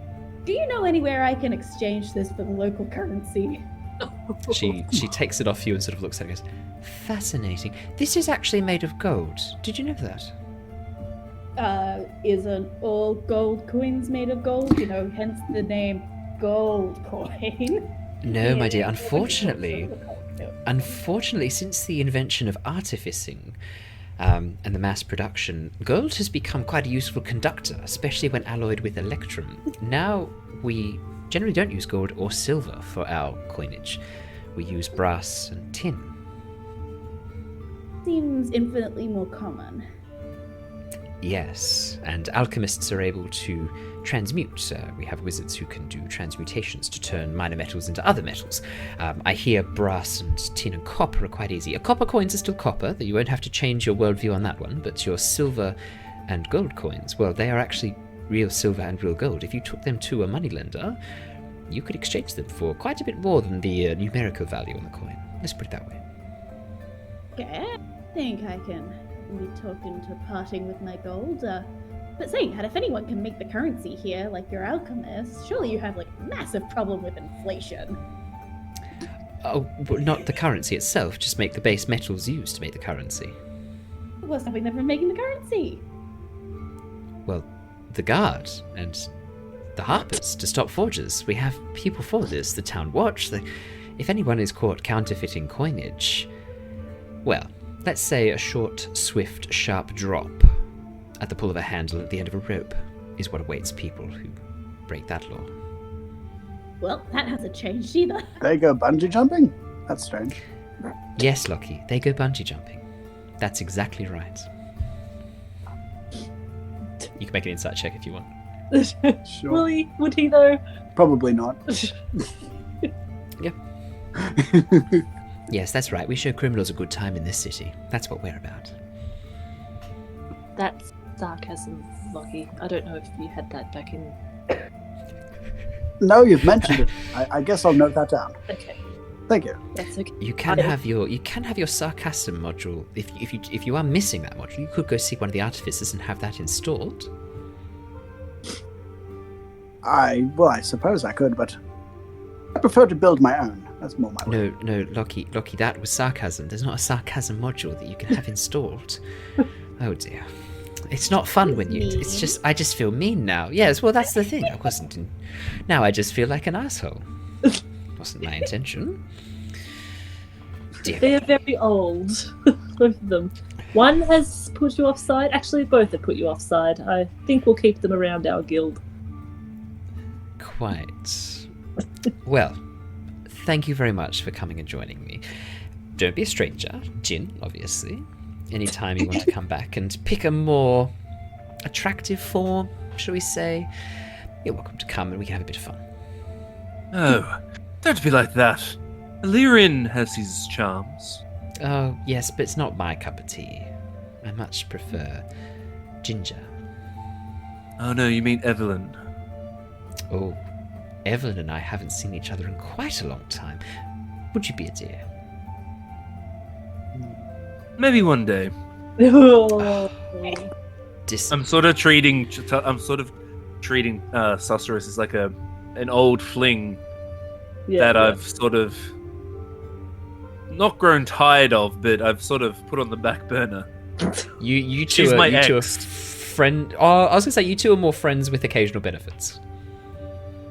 Speaker 5: do you know anywhere I can exchange this for the local currency?
Speaker 1: She takes it off you and sort of looks at it and goes, fascinating. This is actually made of gold. Did you know that?
Speaker 5: Isn't all gold coins made of gold? You know, hence the name gold coin.
Speaker 1: No, my dear, unfortunately, since the invention of artificing and the mass production, gold has become quite a useful conductor, especially when alloyed with electrum. Now, we generally don't use gold or silver for our coinage. We use brass and tin.
Speaker 5: Seems infinitely more common.
Speaker 1: Yes, and alchemists are able to transmute. We have wizards who can do transmutations to turn minor metals into other metals. I hear brass and tin and copper are quite easy. Copper coins are still copper, that you won't have to change your worldview on that one, but your silver and gold coins, well, they are actually real silver and real gold. If you took them to a moneylender, you could exchange them for quite a bit more than the numerical value on the coin. Let's put it that way.
Speaker 5: Okay, I think I can be talked into parting with my gold. But saying that, if anyone can make the currency here, like your alchemist, surely you have, like, a massive problem with inflation.
Speaker 1: Oh, well, not the currency itself, just make the base metals used to make the currency.
Speaker 5: What's stopping them from making the currency?
Speaker 1: Well, the guard and the harpers to stop forgers. We have people for this, the town watch. If anyone is caught counterfeiting coinage, well, let's say a short, swift, sharp drop at the pull of a handle at the end of a rope is what awaits people who break that law.
Speaker 5: Well, that hasn't changed either.
Speaker 3: They go bungee jumping? That's strange.
Speaker 1: Yes, Lockie, they go bungee jumping. That's exactly right. You can make an insight check if you want.
Speaker 3: Sure.
Speaker 2: Would he though?
Speaker 3: Probably not.
Speaker 1: Yeah. Yes, that's right. We show criminals a good time in this city. That's what we're about.
Speaker 2: That's sarcasm, Lockie. I don't know if you had that back in.
Speaker 3: No, you've mentioned it. I guess I'll note that down.
Speaker 2: Okay,
Speaker 3: Thank you.
Speaker 2: that's okay.
Speaker 1: You can have your sarcasm module. If you are missing that module, you could go see one of the artificers and have that installed.
Speaker 3: I suppose I could, but I prefer to build my own. That's more my way.
Speaker 1: No, Lockie, that was sarcasm. There's not a sarcasm module that you can have installed. Oh dear. It's not fun when you... It's just... I just feel mean now. Yes, well, that's the thing. I wasn't... Now I just feel like an asshole. Wasn't my intention. Dear.
Speaker 2: They are very old, both of them. One has put you offside. Actually, both have put you offside. I think we'll keep them around our guild.
Speaker 1: Quite. Well, thank you very much for coming and joining me. Don't be a stranger. Jin, obviously. Anytime you want to come back and pick a more attractive form, shall we say, you're welcome to come and we can have a bit of fun.
Speaker 4: Oh, don't be like that. Illyrian has his charms.
Speaker 1: Oh, yes, but it's not my cup of tea. I much prefer ginger.
Speaker 4: Oh no, you mean Evelyn.
Speaker 1: Oh, Evelyn and I haven't seen each other in quite a long time. Would you be a dear?
Speaker 4: Maybe one day. I'm sort of treating Sorceress as like an old fling that I've sort of not grown tired of, but I've sort of put on the back burner.
Speaker 1: You
Speaker 4: She's
Speaker 1: two
Speaker 4: my
Speaker 1: are
Speaker 4: ex.
Speaker 1: friend. Oh, I was gonna say you two are more friends with occasional benefits.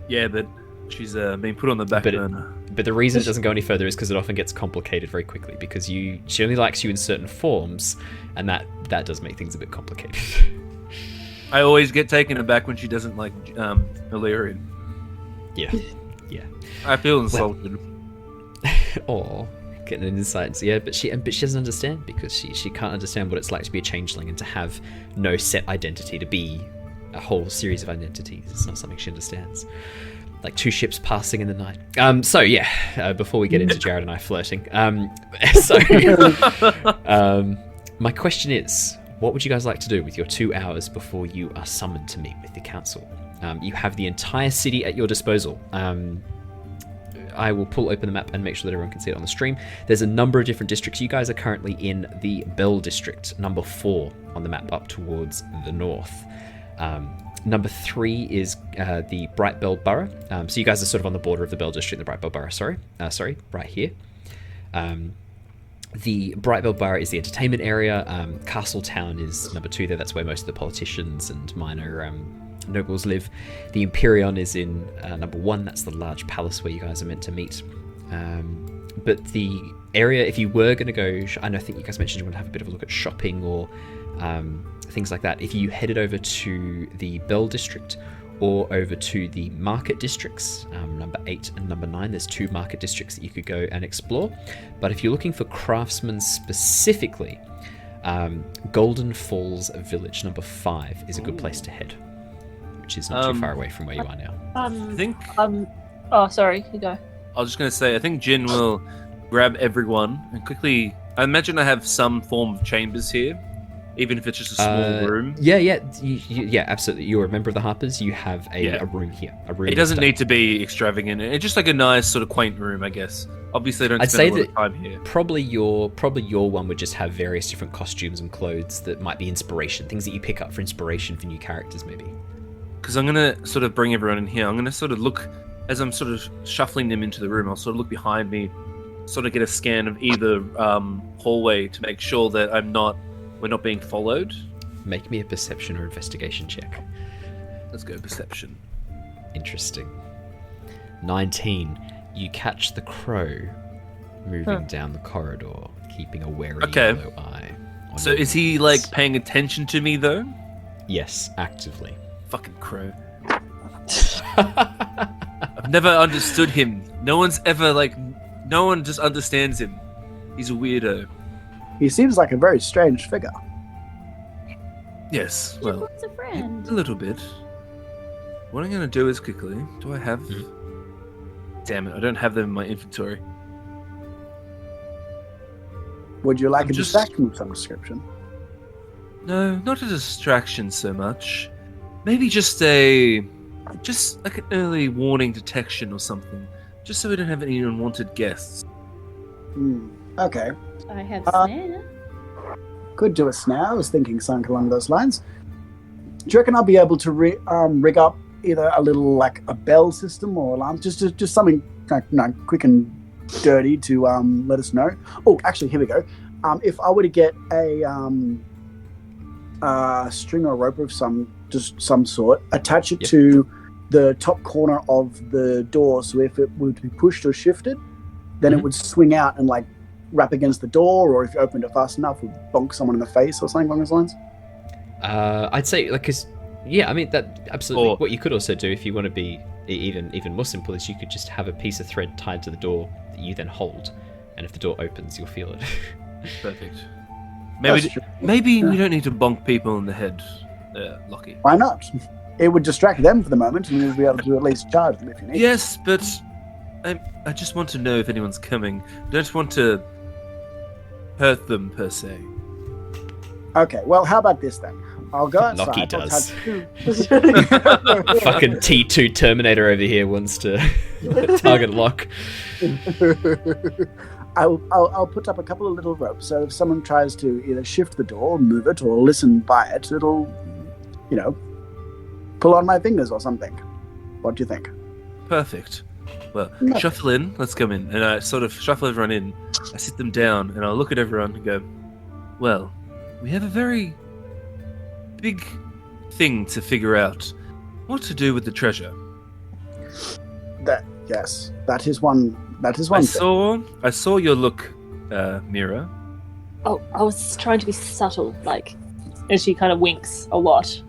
Speaker 4: Yeah, but she's been put on the back burner.
Speaker 1: But the reason it doesn't go any further is because it often gets complicated very quickly. Because she only likes you in certain forms, and that does make things a bit complicated.
Speaker 4: I always get taken aback when she doesn't like Illyrian.
Speaker 1: Yeah.
Speaker 4: I feel insulted.
Speaker 1: Or getting an insight. Yeah, but she doesn't understand because she can't understand what it's like to be a changeling and to have no set identity, to be a whole series of identities. It's not something she understands. Like two ships passing in the night. Before we get into Jared and I flirting. My question is, what would you guys like to do with your 2 hours before you are summoned to meet with the council? You have the entire city at your disposal. I will pull open the map and make sure that everyone can see it on the stream. There's a number of different districts. You guys are currently in the Bell district, number 4 on the map up towards the north. Number 3 is the Bright Bell Borough. So you guys are sort of on the border of the Bell district and the Bright Bell Borough, right here. The Bright Bell Borough is the entertainment area. Castletown is number 2 there. That's where most of the politicians and minor nobles live. The Empyrean is in number 1. That's the large palace where you guys are meant to meet. But the area, if you were going to go, I think you guys mentioned you want to have a bit of a look at shopping or things like that. If you headed over to the Bell district or over to the market districts, number 8 and number 9, there's 2 market districts that you could go and explore. But if you're looking for craftsmen specifically, Golden Falls Village, number 5, is a good place to head, which is not too far away from where you are now.
Speaker 4: I think.
Speaker 2: Oh, sorry. You go.
Speaker 4: I was just going to say, I think Jin will grab everyone and quickly. I imagine I have some form of chambers here, even if it's just a small room.
Speaker 1: Yeah, absolutely. You're a member of the Harpers. You have a room here.
Speaker 4: It doesn't need to be extravagant. It's just like a nice sort of quaint room, I guess. Obviously, I don't spend a lot of time here.
Speaker 1: Probably your one would just have various different costumes and clothes that might be inspiration, things that you pick up for inspiration for new characters, maybe.
Speaker 4: Because I'm going to sort of bring everyone in here. I'm going to sort of look, as I'm sort of shuffling them into the room, I'll sort of look behind me, sort of get a scan of either hallway to make sure that we're not being followed.
Speaker 1: Make me a perception or investigation check.
Speaker 4: Let's go perception.
Speaker 1: Interesting. 19. You catch the crow moving down the corridor, keeping a wary yellow eye.
Speaker 4: So is he like paying attention to me though?
Speaker 1: Yes, actively.
Speaker 4: Fucking crow. I've never understood him. No one just understands him. He's a weirdo.
Speaker 3: He seems like a very strange figure.
Speaker 4: Yes,
Speaker 5: He wants a friend.
Speaker 4: a little bit. What I'm going to do is quickly... Do I have... Damn it, I don't have them in my inventory.
Speaker 3: Would you like a distraction of some description?
Speaker 4: No, not a distraction so much. Maybe just like an early warning detection or something. Just so we don't have any unwanted guests.
Speaker 3: Okay.
Speaker 5: I have snare.
Speaker 3: Could do a snare. I was thinking something along those lines. Do you reckon I'll be able to rig up either a little like a bell system or alarm, just something quick and dirty to let us know? Oh, actually, here we go. If I were to get a string or rope of some sort, attach it to the top corner of the door, so if it were to be pushed or shifted, then it would swing out and like wrap against the door, or if you opened it fast enough, would bonk someone in the face or something along those lines.
Speaker 1: I'd say that absolutely. Or what you could also do, if you want to be even more simple, is you could just have a piece of thread tied to the door that you then hold, and if the door opens, you'll feel it.
Speaker 4: Perfect. Maybe we don't need to bonk people in the head. Lockie.
Speaker 3: Why not? It would distract them for the moment, and you'd be able to at least charge them if you need.
Speaker 4: Yes, but I just want to know if anyone's coming. I don't want to hurt them per se.
Speaker 3: Okay, well, how about this then? I'll go outside.
Speaker 1: Lockie
Speaker 3: I'll
Speaker 1: does.
Speaker 3: touch-
Speaker 1: Fucking T2 Terminator over here wants to target Lock.
Speaker 3: I'll put up a couple of little ropes, so if someone tries to either shift the door, move it, or listen by it, it'll, pull on my fingers or something. What do you think?
Speaker 4: Perfect. Well,
Speaker 3: No.
Speaker 4: shuffle in. Let's come in. And I sort of shuffle everyone in. I sit them down, and I'll look at everyone and go, well, we have a very big thing to figure out. What to do with the treasure.
Speaker 3: Yes, that is one thing.
Speaker 4: I saw your look, Mira.
Speaker 2: Oh, I was trying to be subtle, and she kind of winks a lot.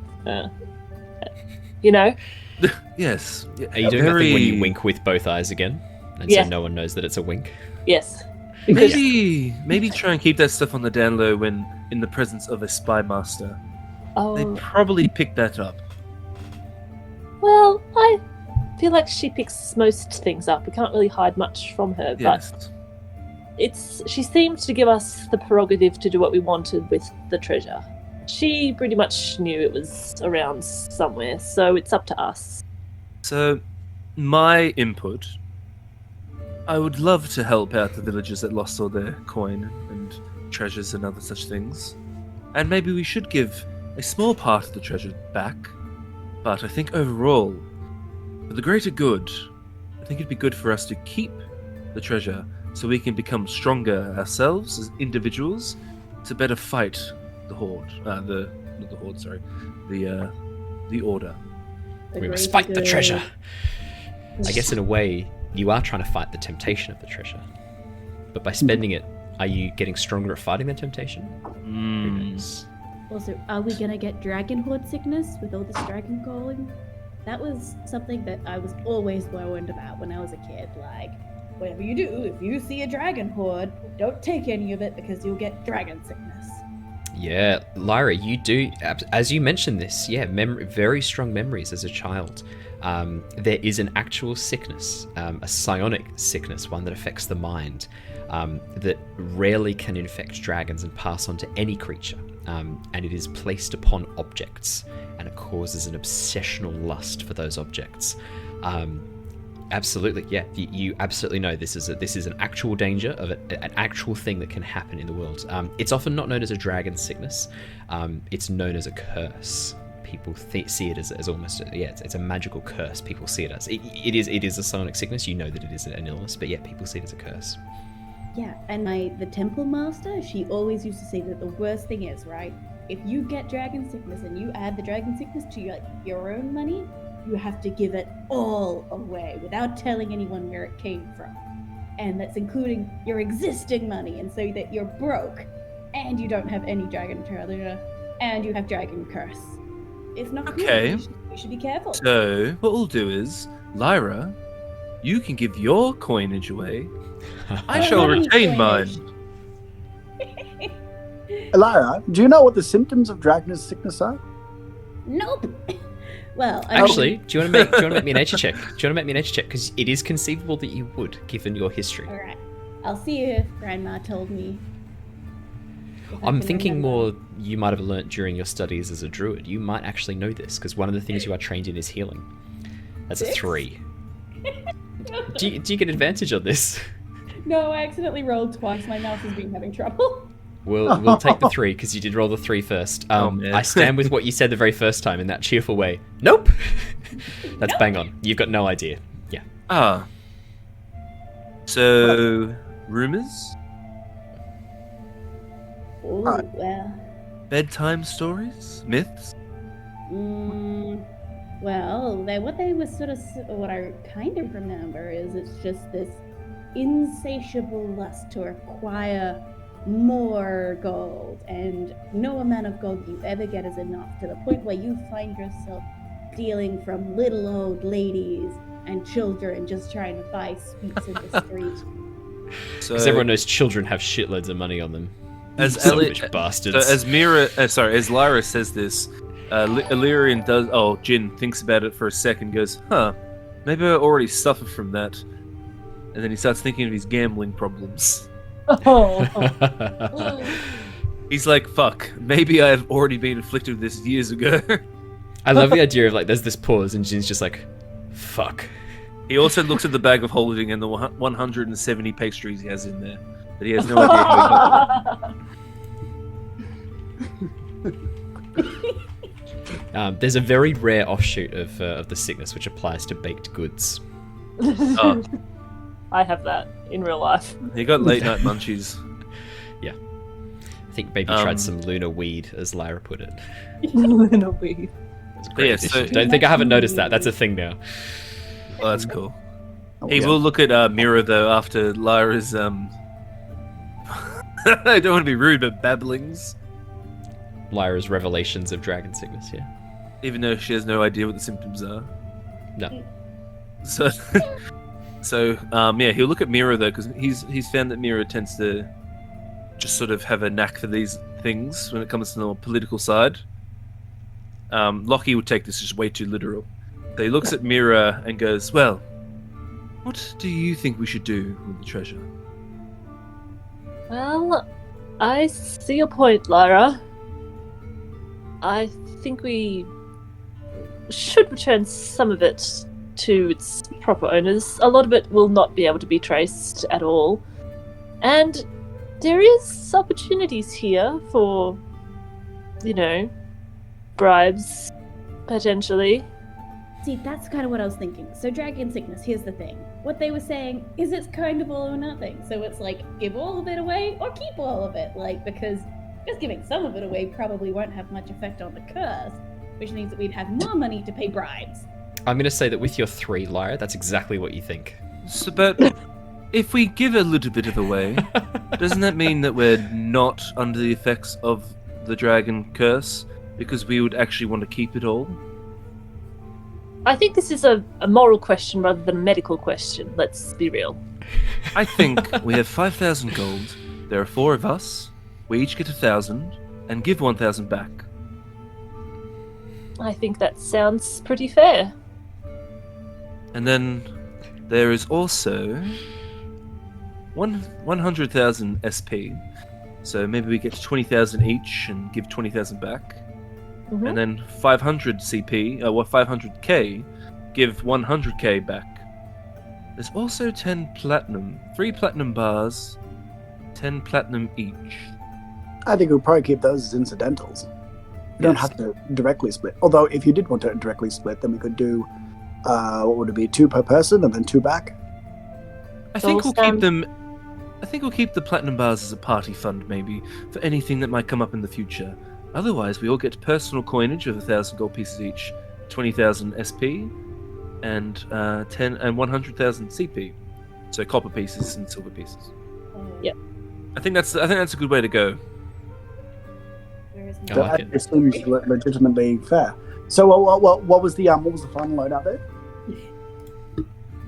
Speaker 4: Yes.
Speaker 1: Are you doing that thing when you wink with both eyes again? And
Speaker 2: Yeah.
Speaker 1: so no one knows that it's a wink?
Speaker 2: Yes.
Speaker 4: Maybe try and keep that stuff on the down low when in the presence of a spy master. They
Speaker 2: Oh,
Speaker 4: probably pick that up.
Speaker 2: well, I feel like she picks most things up. We can't really hide much from her,
Speaker 4: Yes.
Speaker 2: but she seemed to give us the prerogative to do what we wanted with the treasure. She pretty much knew it was around somewhere, so it's up to us.
Speaker 4: So, my input, I would love to help out the villagers that lost all their coin and treasures and other such things. And maybe we should give a small part of the treasure back. But I think overall, for the greater good, I think it'd be good for us to keep the treasure so we can become stronger ourselves as individuals to better fight the Horde. The Order.
Speaker 1: We must fight the treasure. I guess in a way, you are trying to fight the temptation of the treasure. But by spending it, are you getting stronger at fighting the temptation? Who knows?
Speaker 5: Also, are we gonna get dragon horde sickness with all this dragon calling? That was something that I was always worried about when I was a kid. Like, whatever you do, if you see a dragon horde, don't take any of it because you'll get dragon sickness.
Speaker 1: Yeah, Lyra, you do, as you mentioned this, very strong memories as a child. There is an actual sickness, a psionic sickness, one that affects the mind, that rarely can infect dragons and pass on to any creature. And it is placed upon objects, and it causes an obsessional lust for those objects. Absolutely, yeah. You absolutely know this is an actual danger of an actual thing that can happen in the world. It's often not known as a dragon sickness. It's known as a curse. People see it as almost it's a magical curse. People see it as it is a psionic sickness. You know that it is an illness, but yeah, people see it as a curse.
Speaker 5: Yeah, and the temple master, she always used to say that the worst thing is, right, if you get dragon sickness and you add the dragon sickness to your own money, you have to give it all away without telling anyone where it came from. And that's including your existing money, and so that you're broke, and you don't have any dragon treasure, and you have dragon curse. It's not
Speaker 4: Okay.
Speaker 5: good. You should be careful.
Speaker 4: So, what we'll do is, Lyra, you can give your coinage away. I shall retain mine.
Speaker 3: Lyra, do you know what the symptoms of dragon sickness are?
Speaker 5: Nope. Well,
Speaker 1: Actually, do you want to make me a nature check? Do you want to make me a nature check? Because it is conceivable that you would, given your history.
Speaker 5: all right. I'll see if Grandma told me. If I
Speaker 1: I'm
Speaker 5: can
Speaker 1: thinking
Speaker 5: remember.
Speaker 1: more you might have learnt during your studies as a druid. You might actually know this, because one of the things you are trained in is healing. That's a 3. Do you get advantage on this?
Speaker 5: No, I accidentally rolled twice. My mouse has been having trouble.
Speaker 1: We'll take the 3, because you did roll the 3 first.
Speaker 4: Man.
Speaker 1: I stand with what you said the very first time in that cheerful way. Nope! That's
Speaker 5: Nope.
Speaker 1: bang on. You've got no idea. Yeah.
Speaker 4: Ah. So, rumors?
Speaker 5: Oh, well.
Speaker 4: Bedtime stories? Myths?
Speaker 5: What I kind of remember is it's just this insatiable lust to acquire more gold, and no amount of gold you ever get is enough, to the point where you find yourself stealing from little old ladies and children just trying to buy sweets in the street.
Speaker 4: So,
Speaker 1: Because everyone knows children have shitloads of money on them.
Speaker 4: as
Speaker 1: Selfish bastards.
Speaker 4: So as Lyra says this, Illyrian does. Oh, Jin thinks about it for a second. Goes, huh? Maybe I already suffer from that. And then he starts thinking of his gambling problems.
Speaker 2: Oh.
Speaker 4: He's like, fuck. Maybe I've already been afflicted with this years ago.
Speaker 1: I love the idea of like there's this pause and Jin's just like, fuck.
Speaker 4: He also looks at the bag of holding and the 170 pastries he has in there. But he has no idea how he got them.
Speaker 1: There's a very rare offshoot of the sickness which applies to baked goods.
Speaker 4: Oh,
Speaker 2: I have that in real life.
Speaker 4: he got late night munchies.
Speaker 1: I think maybe tried some lunar weed, as Lyra put it.
Speaker 2: Lunar weed.
Speaker 1: It's a great
Speaker 4: Yeah,
Speaker 1: addition.
Speaker 4: so-
Speaker 1: Don't think I haven't noticed that. That's a thing now.
Speaker 4: Oh, that's cool.
Speaker 3: Oh,
Speaker 4: He
Speaker 3: yeah.
Speaker 4: will look at Mira though after Lyra's I don't want to be rude, but babblings.
Speaker 1: Lyra's revelations of dragon sickness, yeah.
Speaker 4: Even though she has no idea what the symptoms are.
Speaker 1: No.
Speaker 4: So, yeah, he'll look at Mira though, because he's found that Mira tends to just sort of have a knack for these things when it comes to the more political side. Lockie would take this just way too literal. So he looks at Mira and goes, "Well, what do you think we should do with the treasure?"
Speaker 2: Well, I see your point, Lyra. I think we should return some of it to its proper owners. A lot of it will not be able to be traced at all. And there is opportunities here for, bribes, potentially.
Speaker 5: See, that's kind of what I was thinking. So dragon sickness, here's the thing. What they were saying is it's kind of all or nothing. So it's like, give all of it away or keep all of it. Like, because just giving some of it away probably won't have much effect on the curse, which means that we'd have more money to pay bribes.
Speaker 1: I'm going to say that with your 3, Lyra, that's exactly what you think.
Speaker 4: So, but if we give a little bit of away, doesn't that mean that we're not under the effects of the dragon curse? Because we would actually want to keep it all?
Speaker 2: I think this is a moral question rather than a medical question, let's be real.
Speaker 4: I think we have 5,000 gold. There are 4 of us. We each get 1,000 and give 1,000 back.
Speaker 2: I think that sounds pretty fair.
Speaker 4: And then there is also 100,000 SP. So maybe we get 20,000 each and give 20,000 back.
Speaker 2: Mhm.
Speaker 4: And then 500 CP, 500k, give 100k back. There's also 10 platinum, 3 platinum bars, 10 platinum each.
Speaker 3: I think we'll probably keep those as incidentals. We don't
Speaker 4: Yes.
Speaker 3: have to directly split. Although, if you did want to directly split, then we could do, what would it be, 2 per person and then 2 back?
Speaker 4: I think we'll
Speaker 2: Those,
Speaker 4: keep them. I think we'll keep the platinum bars as a party fund, maybe, for anything that might come up in the future. Otherwise, we all get personal coinage of 1,000 gold pieces each, 20,000 SP, and 10 and 100,000 CP. So copper pieces and silver pieces.
Speaker 2: Yep.
Speaker 4: I think that's a good way to go.
Speaker 5: Where is
Speaker 1: I
Speaker 5: my...
Speaker 1: like it.
Speaker 3: That seems legitimately fair. So, what was the final loadout there?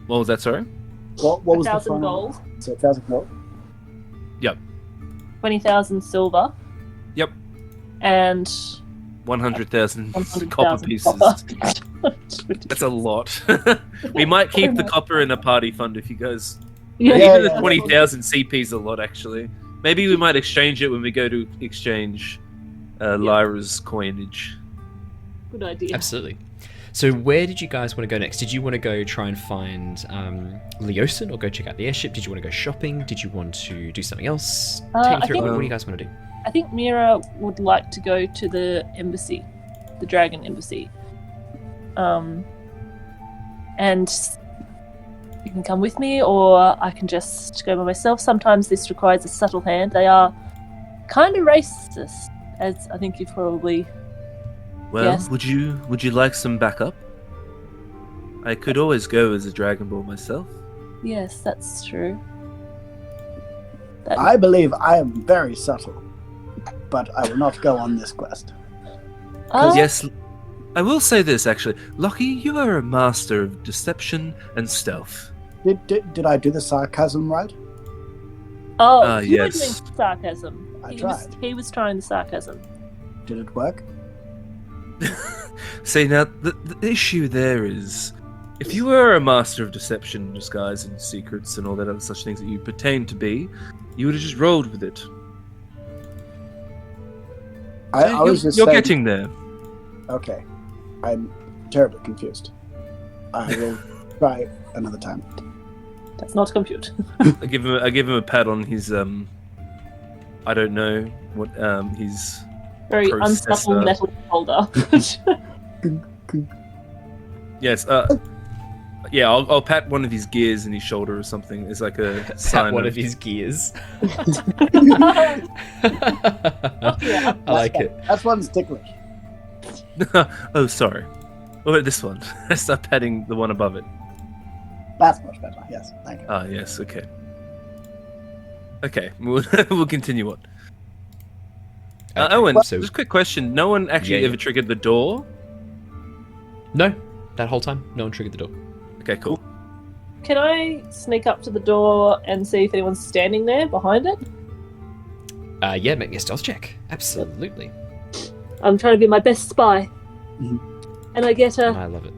Speaker 4: What was that? Sorry.
Speaker 3: What was the
Speaker 2: 1,000
Speaker 3: final?
Speaker 2: gold,
Speaker 3: So 1,000 gold.
Speaker 2: 20,000 silver.
Speaker 4: Yep.
Speaker 2: And
Speaker 4: 100,000
Speaker 2: 100,000
Speaker 4: copper pieces.
Speaker 2: copper.
Speaker 4: That's a lot. We might keep the copper in a party fund if you guys.
Speaker 2: Yeah.
Speaker 4: Even
Speaker 3: yeah.
Speaker 4: the 20,000 CP is a lot, actually. Maybe we might exchange it when we go to exchange Lyra's coinage.
Speaker 2: Good idea.
Speaker 1: Absolutely. So where did you guys want to go next? Did you want to go try and find Leosin or go check out the airship? Did you want to go shopping? Did you want to do something else? Take me
Speaker 2: I
Speaker 1: through
Speaker 2: think-
Speaker 1: it. What do you guys want to do?
Speaker 2: I think Mira would like to go to the embassy, the dragon embassy. And you can come with me, or I can just go by myself. Sometimes this requires a subtle hand. They are kind of racist, as I think you've probably.
Speaker 4: Well,
Speaker 2: Yes.
Speaker 4: would you like some backup? I could always go as a Dragonborn myself.
Speaker 2: Yes, that's true. That-
Speaker 3: I believe I am very subtle, but I will not go on this quest.
Speaker 4: Yes, I will say this actually, Lockie, you are a master of deception and stealth.
Speaker 3: Did I do the sarcasm right?
Speaker 2: Oh, you
Speaker 4: yes.
Speaker 2: were doing sarcasm.
Speaker 3: I
Speaker 2: He
Speaker 3: tried.
Speaker 2: was trying the sarcasm.
Speaker 3: Did it work?
Speaker 4: See, now, the issue there is, if you were a master of deception, disguise, and secrets, and all that other such things that you pertain to be, you would have just rolled with it.
Speaker 3: I was just
Speaker 4: You're
Speaker 3: saying,
Speaker 4: getting there.
Speaker 3: Okay, I'm terribly confused. I will try another time.
Speaker 2: That's not compute.
Speaker 4: I give him a pat on his I don't know what his
Speaker 2: Very
Speaker 4: processor.
Speaker 2: unsubtle metal holder.
Speaker 4: Yes. Yeah, I'll pat one of his gears in his shoulder or something. It's like a sign
Speaker 1: Pat one of his gears.
Speaker 2: Yeah.
Speaker 1: I like it.
Speaker 3: That's one's ticklish.
Speaker 4: Oh, sorry. What about this one? I start patting the one above it.
Speaker 3: That's much better. Yes, thank you.
Speaker 4: Ah, yes. Okay. Okay, we'll continue on.
Speaker 1: Okay,
Speaker 4: Owen,
Speaker 1: so-
Speaker 4: just a quick question. No one actually
Speaker 1: Yeah.
Speaker 4: ever triggered the door?
Speaker 1: No, that whole time, no one triggered the door.
Speaker 4: Okay, cool.
Speaker 2: Can I sneak up to the door and see if anyone's standing there behind it?
Speaker 1: Yeah, make me a stealth check. Absolutely.
Speaker 2: I'm trying to be my best spy.
Speaker 3: Mhm.
Speaker 2: And I get a
Speaker 1: I love it.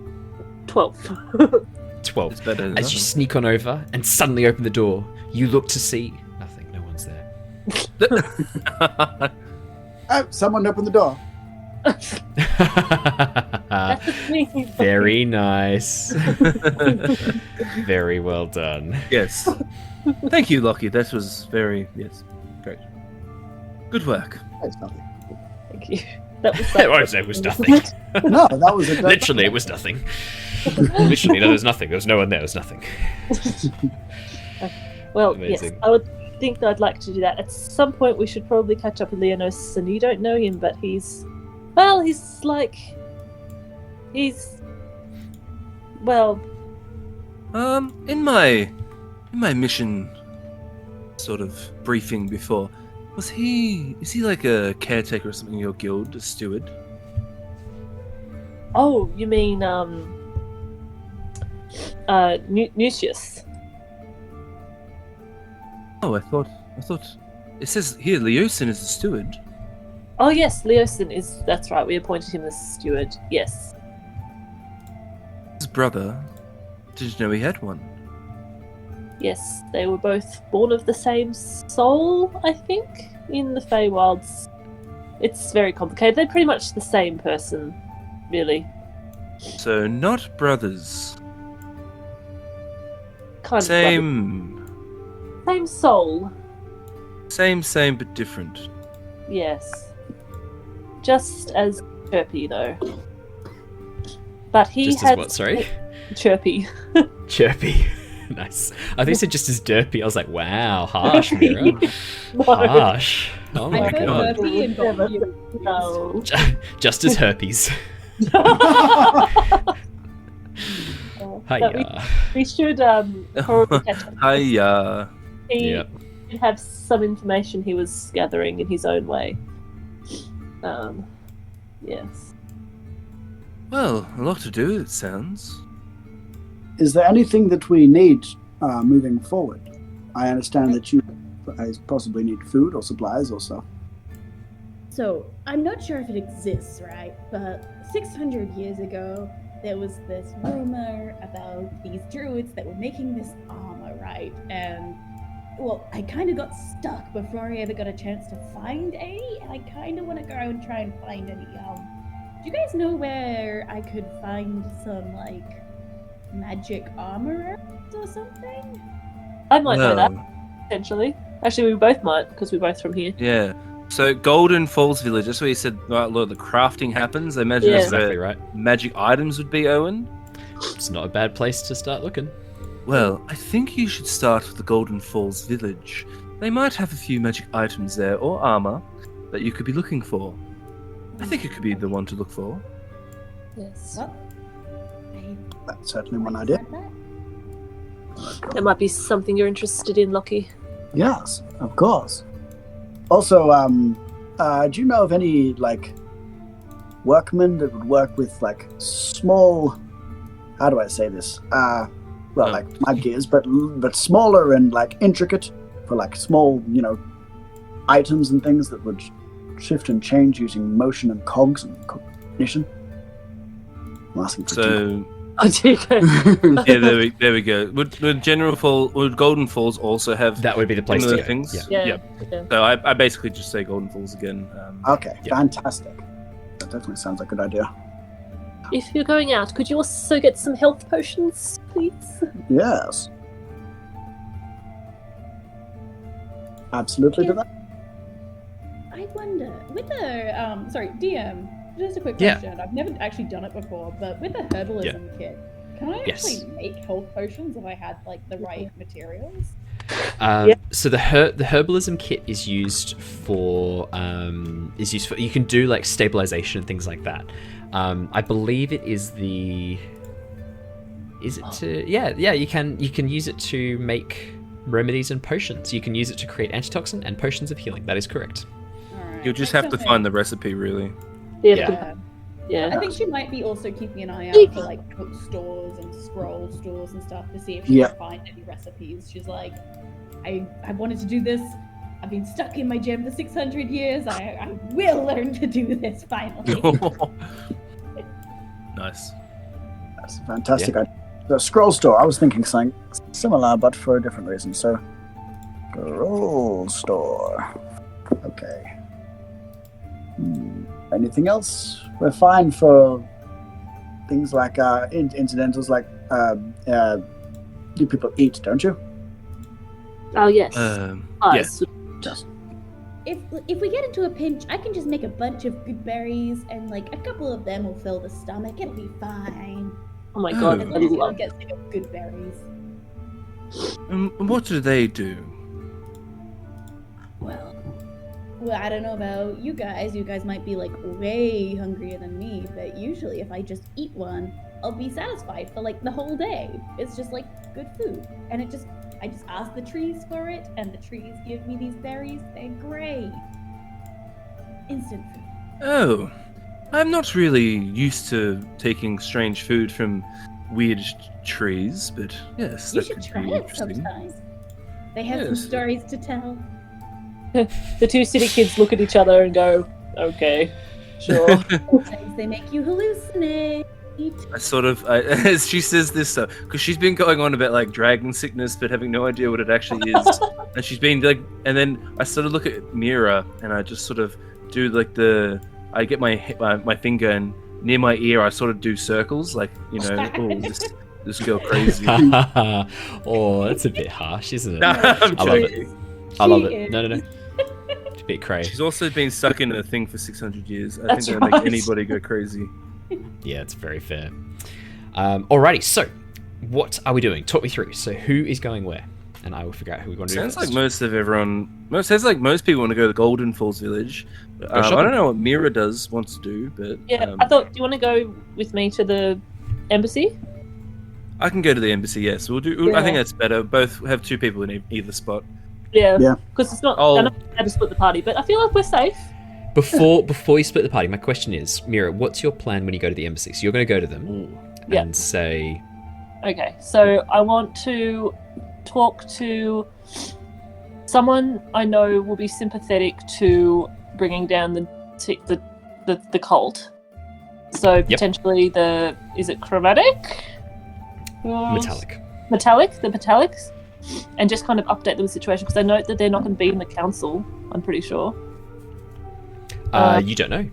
Speaker 2: 12.
Speaker 1: 12.
Speaker 4: It's better than
Speaker 1: As you
Speaker 4: nothing.
Speaker 1: sneak on over and suddenly open the door, you look to see nothing. No one's there.
Speaker 3: Oh, someone opened the door.
Speaker 2: That's me.
Speaker 1: Very nice. Very well done.
Speaker 4: Yes. Thank you, Lockie. That was very... Yes. Great. Good work.
Speaker 3: It's nothing.
Speaker 2: Thank you. That was
Speaker 1: It was nothing.
Speaker 3: No, that was a
Speaker 1: Literally, it was nothing. Literally, no, there was nothing. There was no one there. It was nothing.
Speaker 2: Well,
Speaker 1: Amazing.
Speaker 2: yes, I would think that I'd like to do that. At some point, we should probably catch up with Leonos, and you don't know him, but he's well,
Speaker 4: In my mission sort of briefing before, is he like a caretaker or something in your guild, a steward?
Speaker 2: oh, you mean Nucius?
Speaker 4: Oh, I thought it says here Leosin is the steward.
Speaker 2: Oh yes, Leosin is. That's right. We appointed him as steward. Yes.
Speaker 4: His brother. Did you know he had one?
Speaker 2: Yes, they were both born of the same soul, I think, in the Feywilds. It's very complicated. They're pretty much the same person, really.
Speaker 4: So not brothers.
Speaker 2: Kind of
Speaker 4: Same
Speaker 2: soul.
Speaker 4: same but different.
Speaker 2: Yes. Just as chirpy, though. But he
Speaker 1: Just as
Speaker 2: had
Speaker 1: what, sorry?
Speaker 2: chirpy.
Speaker 1: Chirpy. Nice. I think you said just as derpy. I was like, wow, harsh, Mira.
Speaker 2: No.
Speaker 1: Harsh. Oh
Speaker 5: I
Speaker 1: my
Speaker 5: heard
Speaker 1: god.
Speaker 5: Murphy and got you.
Speaker 2: No.
Speaker 1: Just as herpes.
Speaker 2: But
Speaker 1: Hiya.
Speaker 2: we should probably catch up.
Speaker 4: Hiya.
Speaker 2: He
Speaker 1: Yep.
Speaker 2: did have some information he was gathering in his own way. Yes.
Speaker 4: Well, a lot to do, it sounds.
Speaker 3: Is there anything that we need moving forward? I understand that you possibly need food or supplies or stuff.
Speaker 5: So, I'm not sure if it exists, right? But 600 years ago, there was this rumor about these druids that were making this armor, right? And, well, I kind of got stuck before I ever got a chance to find any, and I kind of want to go and try and find any. Do you guys know where I could find some, like, magic armor or something?
Speaker 2: I might know that,
Speaker 4: Well,
Speaker 2: potentially. Actually, we both might, because we're both from here.
Speaker 4: yeah. So Golden Falls Village, that's where you said a lot of the crafting happens. I imagine
Speaker 2: Yeah.
Speaker 4: that's
Speaker 1: Exactly
Speaker 4: where
Speaker 1: right.
Speaker 4: magic items would be, Owen.
Speaker 1: It's not a bad place to start looking.
Speaker 4: Well, I think you should start with the Golden Falls Village. They might have a few magic items there, or armor, that you could be looking for. I think it could be the one to look for.
Speaker 2: Yes.
Speaker 5: Well, I
Speaker 3: That's certainly one idea.
Speaker 5: said that.
Speaker 2: That might be something you're interested in, Lockie.
Speaker 3: Yes, of course. Also, do you know of any like workmen that would work with like small? How do I say this? Like mud gears, but smaller and like intricate for like small, items and things that would shift and change using motion and cogs and recognition. I'm asking for
Speaker 4: So
Speaker 2: Oh, dear God.
Speaker 4: yeah, there we go. Would Golden Falls also have
Speaker 1: That would be the place to
Speaker 4: similar
Speaker 1: go.
Speaker 4: things?
Speaker 1: Yeah.
Speaker 2: Yeah.
Speaker 4: So I basically just say Golden Falls again.
Speaker 3: Okay,
Speaker 1: Yeah.
Speaker 3: fantastic. That definitely sounds like a good idea.
Speaker 2: If you're going out, could you also get some health potions, please?
Speaker 3: Yes. Absolutely
Speaker 5: Yeah.
Speaker 3: do that.
Speaker 5: I wonder, with the sorry, DM, just a quick
Speaker 1: Yeah.
Speaker 5: question. I've never actually done it before, but with the herbalism kit, can I
Speaker 1: Yes.
Speaker 5: actually make health potions if I had like the right materials?
Speaker 1: So the herbalism kit is used for you can do like stabilization and things like that. I believe it is you can use it to make remedies and potions. You can use it to create antitoxin and potions of healing. That is correct.
Speaker 5: Alright.
Speaker 4: You'll just have to find the recipe, really.
Speaker 1: Yeah.
Speaker 2: Yeah.
Speaker 5: I think she might be also keeping an eye out for like bookstores and scroll stores and stuff to see if she can find any recipes. She's like, I wanted to do this. I've been stuck in my gem for 600 years. I will learn to do this finally.
Speaker 4: Nice.
Speaker 3: That's a fantastic idea. The scroll store, I was thinking something similar, but for a different reason. So, scroll store. Okay. Anything else? We're fine for things like incidentals, like you people eat, don't you?
Speaker 2: Oh, yes.
Speaker 4: Yeah.
Speaker 3: Just
Speaker 5: If we get into a pinch, I can just make a bunch of good berries, and like a couple of them will fill the stomach. It'll be fine.
Speaker 2: Oh my god,
Speaker 5: As
Speaker 2: I
Speaker 5: long as we
Speaker 2: love
Speaker 5: don't get sick of good berries.
Speaker 4: What do they do?
Speaker 5: Well, I don't know about you guys. You guys might be like way hungrier than me, but usually if I just eat one, I'll be satisfied for like the whole day. It's just like good food, and I just ask the trees for it, and the trees give me these berries. They're great. Instant food.
Speaker 4: Oh, I'm not really used to taking strange food from weird trees, but yes,
Speaker 5: You
Speaker 4: that
Speaker 5: should
Speaker 4: could
Speaker 5: try
Speaker 4: be
Speaker 5: it
Speaker 4: interesting.
Speaker 5: sometimes. They have some
Speaker 4: Yes.
Speaker 5: stories to tell.
Speaker 2: The two city kids look at each other and go, okay, sure.
Speaker 5: Sometimes they make you hallucinate.
Speaker 4: I sort of, as she says this, because she's been going on about like dragon sickness, but having no idea what it actually is, and she's been like, and then I sort of look at Mira, and I just sort of do like I get my finger and near my ear, I sort of do circles, like oh, this girl crazy.
Speaker 1: Oh, that's a bit harsh, isn't it?
Speaker 4: No, I'm
Speaker 1: I love
Speaker 4: joking.
Speaker 1: it. I love it. No. It's a bit crazy.
Speaker 4: She's also been stuck in a thing for 600 years. I
Speaker 2: That's
Speaker 4: think that'll
Speaker 2: right.
Speaker 4: make anybody go crazy.
Speaker 1: Yeah, it's very fair. Alrighty, so what are we doing? Talk me through. So who is going where? And I will figure out who we want to do
Speaker 4: Sounds
Speaker 1: first.
Speaker 4: like most people want to go to the Golden Falls village. I
Speaker 1: shopping.
Speaker 4: don't know what Mira wants to do, but
Speaker 2: Yeah, I thought, do you want to go with me to the embassy?
Speaker 4: I can go to the embassy. Yes, we'll do. I
Speaker 2: Yeah.
Speaker 4: think that's better. Both have two people in either spot.
Speaker 2: Yeah.
Speaker 3: Yeah.
Speaker 2: Because it's not,
Speaker 4: Oh.
Speaker 2: I know we had to split the party, but I feel like we're safe.
Speaker 1: Before you split the party, my question is, Mira, what's your plan when you go to the embassy? So you're going to go to them
Speaker 2: Yeah.
Speaker 1: and say,
Speaker 2: Okay, so I want to talk to someone I know will be sympathetic to bringing down the cult. So potentially is it chromatic? Who else? The metallics, and just kind of update them with the situation because I know that they're not going to be in the council. I'm pretty sure.
Speaker 1: you don't know.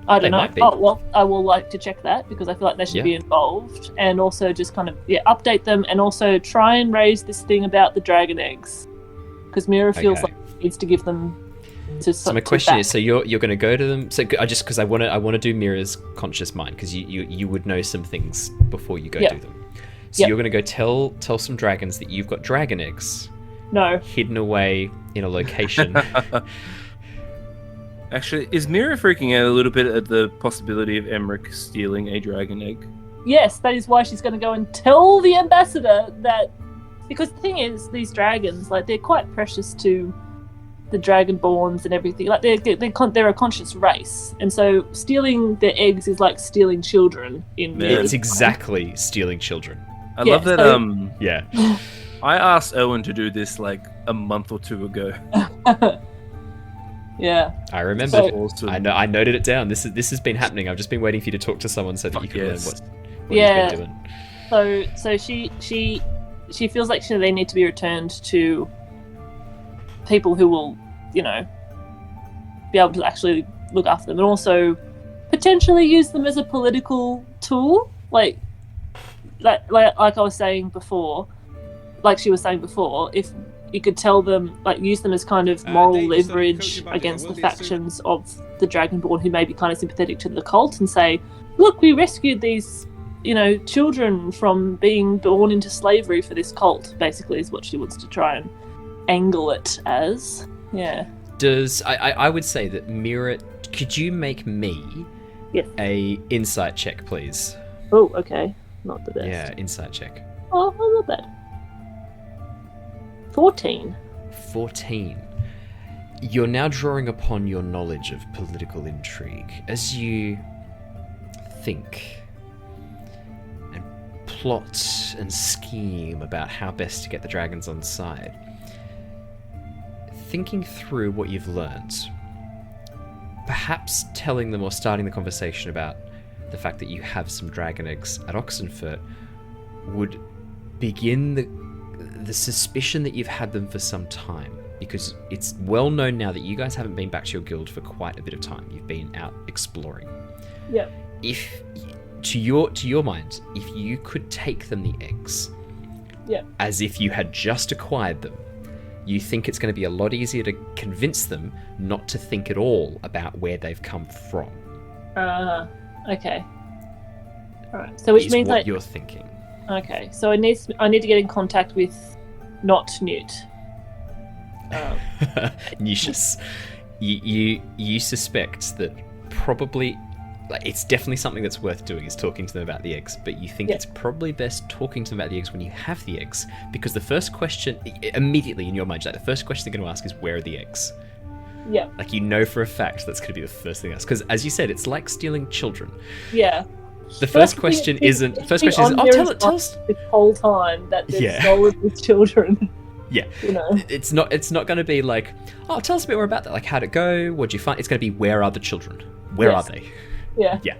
Speaker 2: I
Speaker 1: They
Speaker 2: don't know.
Speaker 1: might be.
Speaker 2: Oh well, I will like to check that because I feel like they should be involved, and also just kind of update them, and also try and raise this thing about the dragon eggs because Mira feels
Speaker 1: Okay.
Speaker 2: like she needs to give them to.
Speaker 1: So my question is, so you're going to go to them? So because I want to do Mira's conscious mind because you would know some things before you go do them. So you're going to go tell some dragons that you've got dragon eggs
Speaker 2: no.
Speaker 1: hidden away in a location.
Speaker 4: Actually, is Mira freaking out a little bit at the possibility of Emmerich stealing a dragon egg?
Speaker 2: Yes, that is why she's going to go and tell the ambassador that, because the thing is, these dragons, like, they're quite precious to the Dragonborns and everything. Like, they're a conscious race, and so stealing their eggs is like stealing children in.
Speaker 4: Yeah,
Speaker 1: It's exactly stealing children.
Speaker 4: I love that.
Speaker 2: so-
Speaker 1: Yeah.
Speaker 4: I asked Owen to do this like a month or two ago.
Speaker 2: Yeah.
Speaker 1: I remembered.
Speaker 2: So-
Speaker 4: Awesome.
Speaker 1: I noted it down. This has been happening. I've just been waiting for you to talk to someone so that you
Speaker 4: Fuck
Speaker 1: can
Speaker 4: yes.
Speaker 1: learn what
Speaker 2: Yeah.
Speaker 1: you've been doing.
Speaker 2: So she feels like they need to be returned to people who will, you know, be able to actually look after them, and also potentially use them as a political tool, like I was saying before, like she was saying before, if you could tell them, like, use them as kind of moral leverage against the factions of the Dragonborn who may be kind of sympathetic to the cult, and say, look, we rescued these, you know, children from being born into slavery for this cult, basically, is what she wants to try and angle it as. Yeah.
Speaker 1: I would say that Mira, could you make me
Speaker 2: Yes.
Speaker 1: a insight check, please?
Speaker 2: Oh, okay. Not the best.
Speaker 1: Yeah, insight check.
Speaker 2: Oh, not bad. 14.
Speaker 1: 14. You're now drawing upon your knowledge of political intrigue as you think and plot and scheme about how best to get the dragons on side. Thinking through what you've learned, perhaps telling them or starting the conversation about the fact that you have some dragon eggs at Oxenfurt would begin the suspicion that you've had them for some time, because it's well known now that you guys haven't been back to your guild for quite a bit of time. You've been out exploring.
Speaker 2: Yep.
Speaker 1: If to your mind, if you could take them the eggs,
Speaker 2: Yep.
Speaker 1: as if you had just acquired them, you think it's going to be a lot easier to convince them not to think at all about where they've come from.
Speaker 2: Okay. Alright. So which
Speaker 1: is
Speaker 2: means
Speaker 1: what
Speaker 2: like,
Speaker 1: you're thinking.
Speaker 2: okay, so I need to get in contact with not Newt.
Speaker 1: Nicious. You suspect that probably, like, it's definitely something that's worth doing, is talking to them about the eggs, but you think
Speaker 2: Yeah.
Speaker 1: it's probably best talking to them about the eggs when you have the eggs, because the first question immediately in your mind, like, the first question they're going to ask is, where are the eggs?
Speaker 2: Yeah.
Speaker 1: Like, you know for a fact that's going to be the first thing that's, because as you said, it's like stealing children.
Speaker 2: Yeah.
Speaker 1: The first question isn't, oh, tell us.
Speaker 2: This whole time that they've
Speaker 1: Yeah.
Speaker 2: stolen these children.
Speaker 1: Yeah.
Speaker 2: You know.
Speaker 1: It's not going to be like, oh, tell us a bit more about that. Like, how'd it go? What'd you find? It's going to be, where are the children? Where
Speaker 2: Yes.
Speaker 1: are they?
Speaker 2: Yeah.
Speaker 1: Yeah.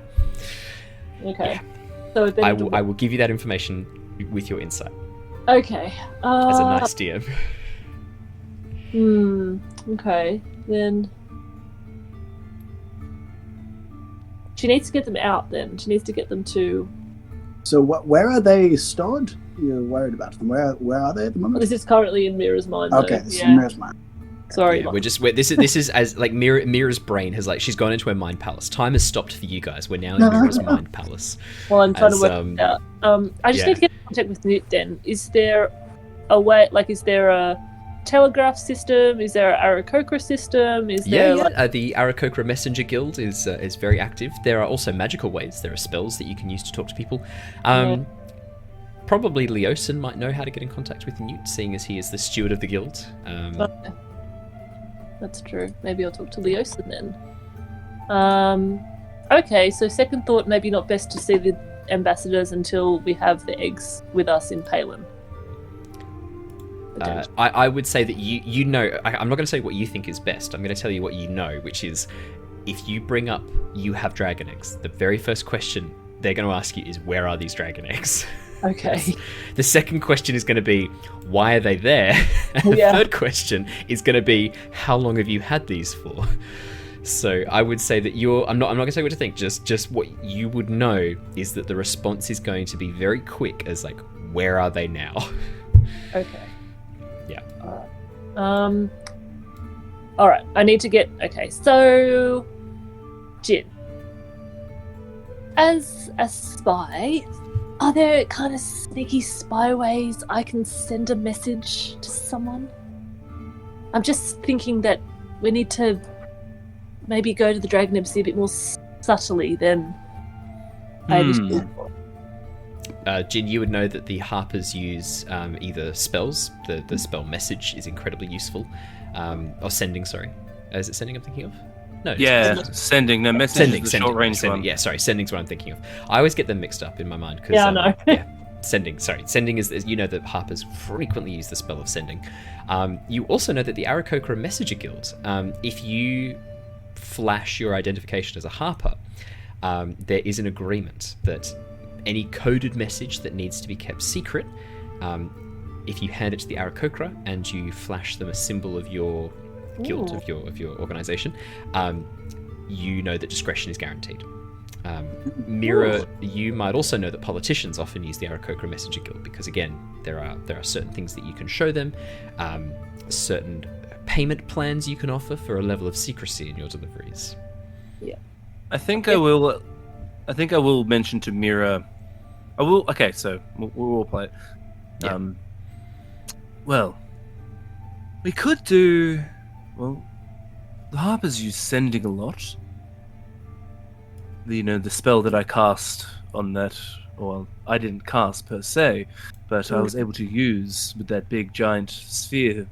Speaker 2: Okay. So then
Speaker 1: I will give you that information with your insight
Speaker 2: Okay.
Speaker 1: as a nice DM.
Speaker 2: Okay. Then she needs to get them out. Then she needs to get them to.
Speaker 3: So where are they stored? You're worried about them. Where are they at the moment?
Speaker 2: This is currently in Mira's mind.
Speaker 3: Okay,
Speaker 2: Though.
Speaker 3: this is
Speaker 2: Yeah.
Speaker 3: Mira's mind.
Speaker 2: Sorry.
Speaker 1: Yeah, this is as like Mira's brain has, like, she's gone into her mind palace. Time has stopped for you guys. We're now in Mira's mind palace.
Speaker 2: Well, I'm trying
Speaker 1: as,
Speaker 2: to work it out. I just
Speaker 1: yeah.
Speaker 2: need to get in contact with Newt. Then is there a way? Like, is there a telegraph system? Is there an Aarakocra system? Is there
Speaker 1: The Aarakocra Messenger Guild is very active. There are also magical ways. There are spells that you can use to talk to people. Probably Leosin might know how to get in contact with Newt, seeing as he is the steward of the guild.
Speaker 2: That's true. Maybe I'll talk to Leosin then. Okay, so second thought, maybe not best to see the ambassadors until we have the eggs with us in Palin.
Speaker 1: I would say that you know, I'm not going to say what you think is best. I'm going to tell you what you know, which is, if you bring up you have dragon eggs, the very first question they're going to ask you is, where are these dragon eggs?
Speaker 2: Okay.
Speaker 1: The second question is going to be, why are they there? And the third question is going to be, how long have you had these for? So I would say that I'm not going to say what to think. Just what you would know is that the response is going to be very quick, as like, where are they now?
Speaker 2: Okay.
Speaker 1: Yeah.
Speaker 2: All right. I need to get. Okay. So, Jin, as a spy, are there kind of sneaky spy ways I can send a message to someone? I'm just thinking that we need to maybe go to the Dragon Embassy a bit more subtly than I initially thought.
Speaker 1: Jin, you would know that the Harpers use either spells. The spell message is incredibly useful. Or sending, sorry. Is it sending I'm thinking of? No.
Speaker 4: Yeah, sending. No, message is the short range
Speaker 1: sending.
Speaker 4: one.
Speaker 1: Yeah, sorry, sending's what I'm thinking of. I always get them mixed up in my mind. 'Cause,
Speaker 2: Yeah, I know.
Speaker 1: Yeah. Sending. Sending is, you know that harpers frequently use the spell of sending. You also know that the Aarakocra Messenger Guild, if you flash your identification as a harper, there is an agreement that any coded message that needs to be kept secret, if you hand it to the Aarakocra and you flash them a symbol of your guild, of your organization, you know that discretion is guaranteed. Mira, you might also know that politicians often use the Aarakocra Messenger Guild because, again, there are certain things that you can show them, certain payment plans you can offer for a level of secrecy in your deliveries.
Speaker 2: Yeah.
Speaker 4: I think I will mention to Mira. I will. Okay, so we'll play it.
Speaker 1: Yeah.
Speaker 4: Well, we could do. Well, the harpers use sending a lot. The spell that I cast on that, well, I didn't cast per se, but I was able to use with that big giant sphere.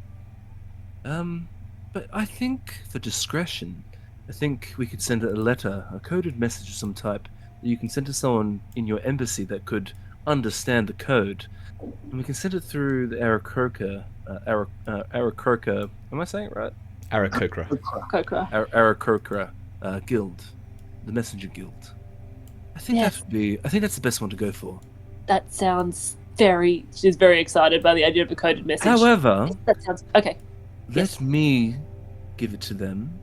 Speaker 4: But I think for discretion, I think we could send a letter, a coded message of some type that you can send to someone in your embassy that could understand the code, and we can send it through the Aarakocra. Aarakocra. Am I saying it right?
Speaker 1: Aarakocra.
Speaker 2: Kokra.
Speaker 4: Aarakocra guild. The Messenger Guild. I think that's the best one to go for.
Speaker 2: That sounds she's very excited by the idea of a coded message.
Speaker 4: However,
Speaker 2: that sounds okay.
Speaker 4: Let me give it to them.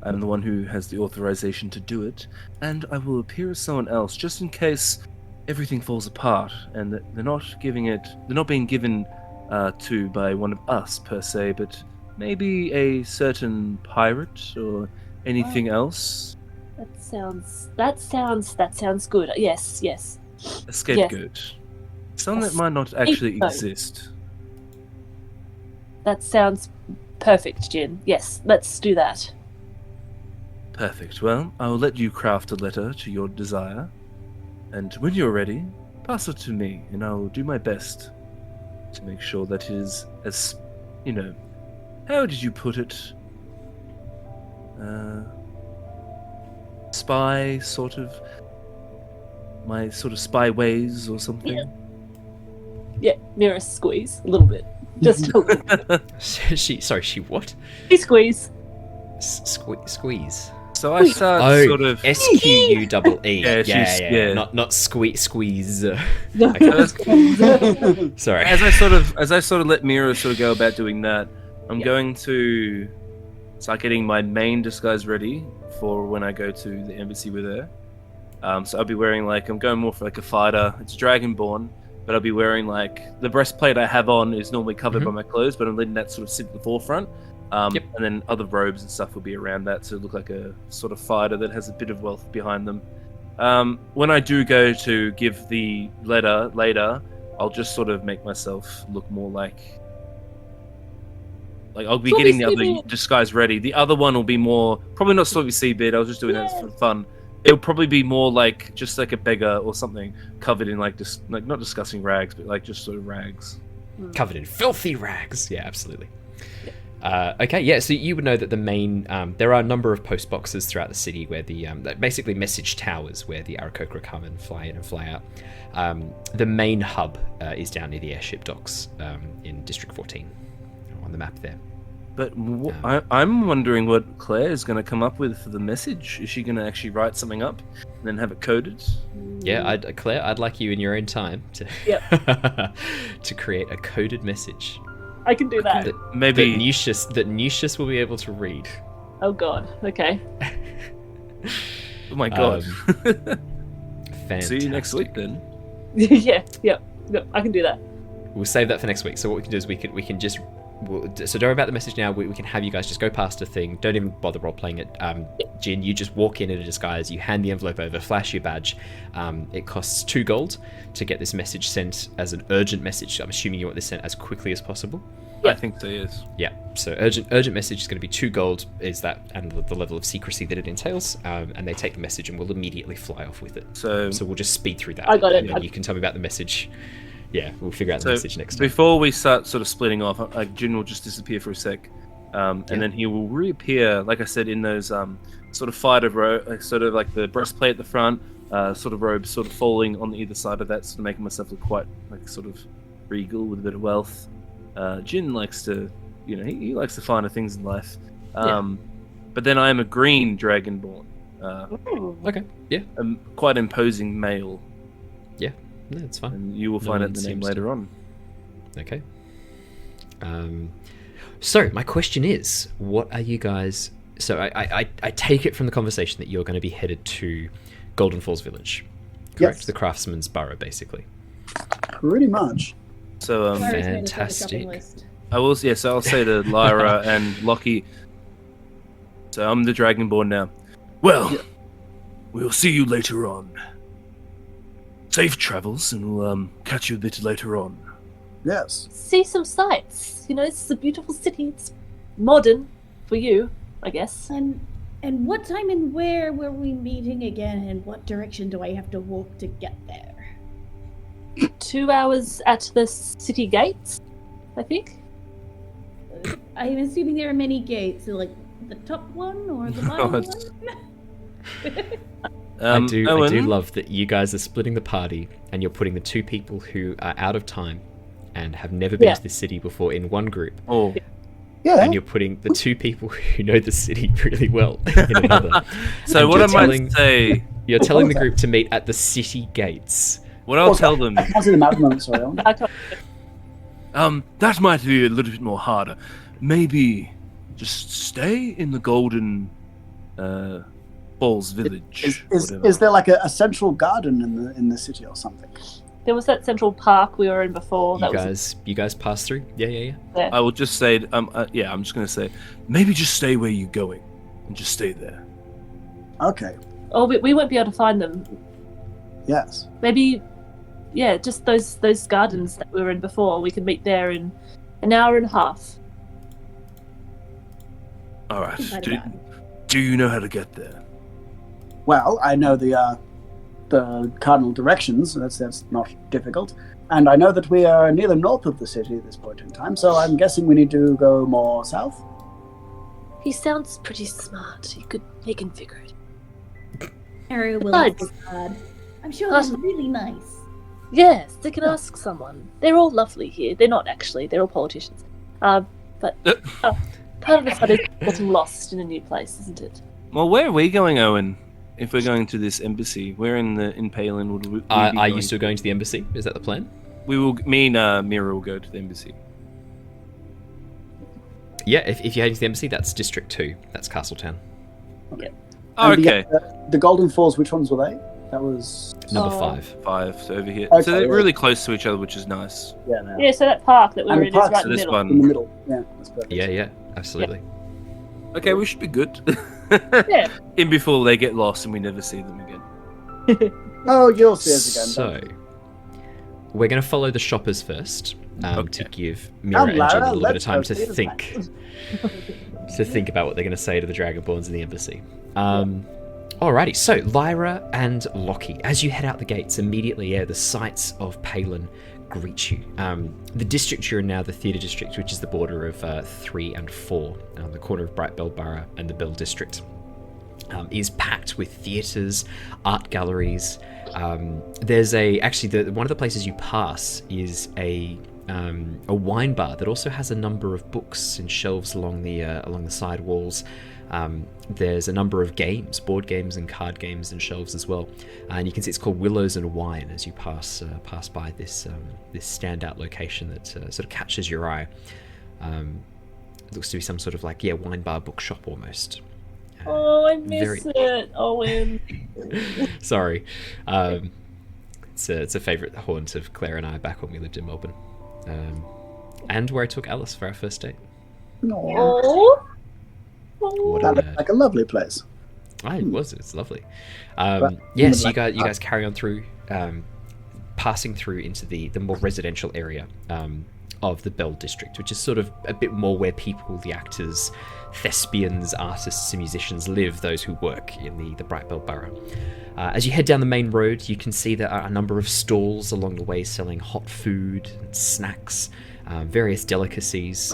Speaker 4: I'm the one who has the authorization to do it, and I will appear as someone else just in case everything falls apart and that they're not being given to by one of us per se, but maybe a certain pirate or anything else.
Speaker 2: That sounds good. Yes.
Speaker 4: A scapegoat. Someone that might not actually exist.
Speaker 2: That sounds perfect, Jin. Yes, let's do that.
Speaker 4: Perfect. Well, I will let you craft a letter to your desire, and when you're ready, pass it to me, and I will do my best to make sure that it is as, how did you put it? Spy, my spy ways or something.
Speaker 2: Yeah, Mira squeeze a little bit. Just a little.
Speaker 1: She what?
Speaker 2: She squeeze.
Speaker 1: Squeeze.
Speaker 4: So I start sort of
Speaker 1: SQUEE.
Speaker 4: Yeah.
Speaker 1: Not squeeze.
Speaker 2: No.
Speaker 1: Okay. Sorry.
Speaker 4: As I sort of let Mira sort of go about doing that, I'm going to start getting my main disguise ready for when I go to the embassy with her. So I'll be wearing I'm going more for a fighter. It's Dragonborn, but I'll be wearing the breastplate I have on is normally covered by my clothes, but I'm letting that sort of sit at the forefront. And then other robes and stuff will be around that to look like a sort of fighter that has a bit of wealth behind them. When I do go to give the letter later, I'll just sort of make myself look more like I'll be getting the other disguise ready. The other one will be more, probably not Sloppy Seabed, I was just doing that for fun. It'll probably be more just like a beggar or something, covered in not disgusting rags, but just sort of rags.
Speaker 1: Covered in filthy rags. Yeah, absolutely. Okay, yeah, so you would know that the main, there are a number of post boxes throughout the city where basically message towers where the Aarakocra come and fly in and fly out. The main hub is down near the airship docks in District 14 on the map there.
Speaker 4: But I'm wondering what Claire is going to come up with for the message. Is she going to actually write something up and then have it coded?
Speaker 1: Yeah, Claire, I'd like you in your own time to to create a coded message.
Speaker 2: I can do that.
Speaker 4: Maybe
Speaker 1: that Nucius will be able to read.
Speaker 2: Oh god. Okay.
Speaker 4: Oh my god.
Speaker 1: Fantastic.
Speaker 4: See you next week then.
Speaker 2: Yeah. I can do that.
Speaker 1: We'll save that for next week. So what we can do is we can just. So don't worry about the message now. We can have you guys just go past a thing. Don't even bother role playing it. Jin, you just walk in a disguise. You hand the envelope over, flash your badge. It costs 2 gold to get this message sent as an urgent message. I'm assuming you want this sent as quickly as possible.
Speaker 4: I think so, yes.
Speaker 1: Yeah. So urgent message is going to be 2 gold. Is that and the level of secrecy that it entails? And they take the message and will immediately fly off with it. So we'll just speed through that.
Speaker 2: I got it.
Speaker 1: And then you can tell me about the message. Yeah, we'll figure out the message next time.
Speaker 4: Before we start sort of splitting off, Jin will just disappear for a sec, and then he will reappear, like I said, in those sort of fighter sort of like the breastplate at the front, sort of robes sort of falling on either side of that, sort of making myself look quite like sort of regal with a bit of wealth. Jin likes to, he likes the finer things in life. But then I am a green dragonborn.
Speaker 1: Okay, yeah.
Speaker 4: Quite imposing male.
Speaker 1: Yeah, no, it's fine.
Speaker 4: And you will find out the name later on.
Speaker 1: Okay. So my question is, what are you guys... So I take it from the conversation that you're going to be headed to Golden Falls Village, correct?
Speaker 3: Yes.
Speaker 1: The craftsman's borough, basically.
Speaker 3: Pretty much.
Speaker 4: So
Speaker 5: Lyra's made us make a
Speaker 1: fantastic.
Speaker 5: shopping list.
Speaker 4: So I'll say to Lyra and Lockie. So I'm the Dragonborn now. Well, we'll see you later on. Safe travels, and we'll catch you a bit later on.
Speaker 3: Yes.
Speaker 2: See some sights. This is a beautiful city. It's modern for you, I guess.
Speaker 5: And what time and where were we meeting again, and what direction do I have to walk to get there?
Speaker 2: 2 hours at the city gates, I think.
Speaker 5: I'm assuming there are many gates, so like the top one or the bottom one?
Speaker 1: I do
Speaker 4: Owen?
Speaker 1: love that you guys are splitting the party and you're putting the two people who are out of time and have never been to this city before in one group.
Speaker 4: Oh,
Speaker 3: Yeah.
Speaker 1: And you're putting the two people who know the city really well in another.
Speaker 4: so
Speaker 1: And
Speaker 4: what I
Speaker 1: you're
Speaker 4: might
Speaker 1: telling-
Speaker 4: say,
Speaker 1: You're telling the group to meet at the city gates.
Speaker 4: what I'll tell them,
Speaker 3: I can't see the map at the moment, sorry. Owen.
Speaker 2: I can't-
Speaker 4: that might be a little bit more harder. Maybe just stay in the Golden Falls Village.
Speaker 3: Is there like a central garden in the city or something?
Speaker 2: There was that central park we were in before.
Speaker 1: You guys pass through? Yeah.
Speaker 2: there.
Speaker 4: I will just say, I'm just going to say, maybe just stay where you're going, and just stay there.
Speaker 3: Okay.
Speaker 2: Oh, we won't be able to find them.
Speaker 3: Yes.
Speaker 2: Maybe, just those gardens that we were in before. We could meet there in an hour and a half.
Speaker 4: All right.
Speaker 5: By the
Speaker 4: Do,
Speaker 5: garden.
Speaker 4: do you know how to get there?
Speaker 3: Well, I know the cardinal directions. That's not difficult, and I know that we are near the north of the city at this point in time. So I'm guessing we need to go more south.
Speaker 2: He sounds pretty smart. He can figure it.
Speaker 5: Harry will
Speaker 2: Besides-
Speaker 5: be hard. I'm sure
Speaker 2: Us-
Speaker 5: that's really nice.
Speaker 2: Yes, they can ask someone. They're all lovely here. They're not actually. They're all politicians. But part of the fun is getting lost in a new place, isn't it?
Speaker 4: Well, where are we going, Owen? If we're going to this embassy, where in Palin would we be
Speaker 1: Are you
Speaker 4: going?
Speaker 1: still going to the embassy? Is that the plan?
Speaker 4: Me and Mira will go to the embassy.
Speaker 1: Yeah, if you're heading to the embassy, that's District 2. That's Castletown.
Speaker 4: Oh,
Speaker 3: And
Speaker 4: okay.
Speaker 3: The Golden Falls. Which ones were they? That was
Speaker 1: Number
Speaker 2: Oh.
Speaker 1: 5.
Speaker 4: 5 so over here.
Speaker 3: Okay,
Speaker 4: So they're
Speaker 3: yeah.
Speaker 4: really close to each other, which is nice.
Speaker 2: Yeah, so that park that we
Speaker 3: And
Speaker 2: were
Speaker 3: the
Speaker 2: in is
Speaker 3: park's
Speaker 2: right in the
Speaker 4: this
Speaker 2: middle.
Speaker 4: one.
Speaker 3: in the middle. Yeah, that's perfect.
Speaker 1: Yeah, absolutely.
Speaker 4: Okay, we should be good.
Speaker 2: Yeah.
Speaker 4: In before they get lost and we never see them again.
Speaker 3: Oh, you'll see us again.
Speaker 1: So, we're going to follow the shoppers first to
Speaker 4: Okay.
Speaker 1: give Mira
Speaker 3: Come,
Speaker 1: and Jin
Speaker 3: Lyra,
Speaker 1: a little bit of
Speaker 3: let's
Speaker 1: time
Speaker 3: go
Speaker 1: to
Speaker 3: see the
Speaker 1: think.
Speaker 3: sights.
Speaker 1: To think about what they're going to say to the Dragonborns in the embassy. Alrighty, so Lyra and Lockie, as you head out the gates, immediately, the sights of Palin greet you. The district you're in now, the Theatre District, which is the border of 3 and 4, the corner of Brightbell Borough and the Bell District, is packed with theatres, art galleries. There's one of the places you pass is a wine bar that also has a number of books and shelves along the side walls. There's a number of games, board games and card games and shelves as well. And you can see it's called Willows and Wine as you pass by this standout location that sort of catches your eye. It looks to be some sort of wine bar bookshop almost.
Speaker 2: Oh, I miss it, Owen.
Speaker 1: Sorry. It's a favourite haunt of Claire and I back when we lived in Melbourne. And where I took Alice for our first date.
Speaker 2: Oh.
Speaker 1: What
Speaker 3: That
Speaker 1: a
Speaker 3: looked like a lovely place.
Speaker 1: it's lovely.
Speaker 3: But
Speaker 1: Yes,
Speaker 3: in
Speaker 1: you
Speaker 3: the
Speaker 1: guys carry on through, passing through into the more residential area of the Bell District, which is sort of a bit more where people, the actors, thespians, artists and musicians live, those who work in the Brightbell Borough. As you head down the main road, you can see there are a number of stalls along the way selling hot food and snacks, various delicacies,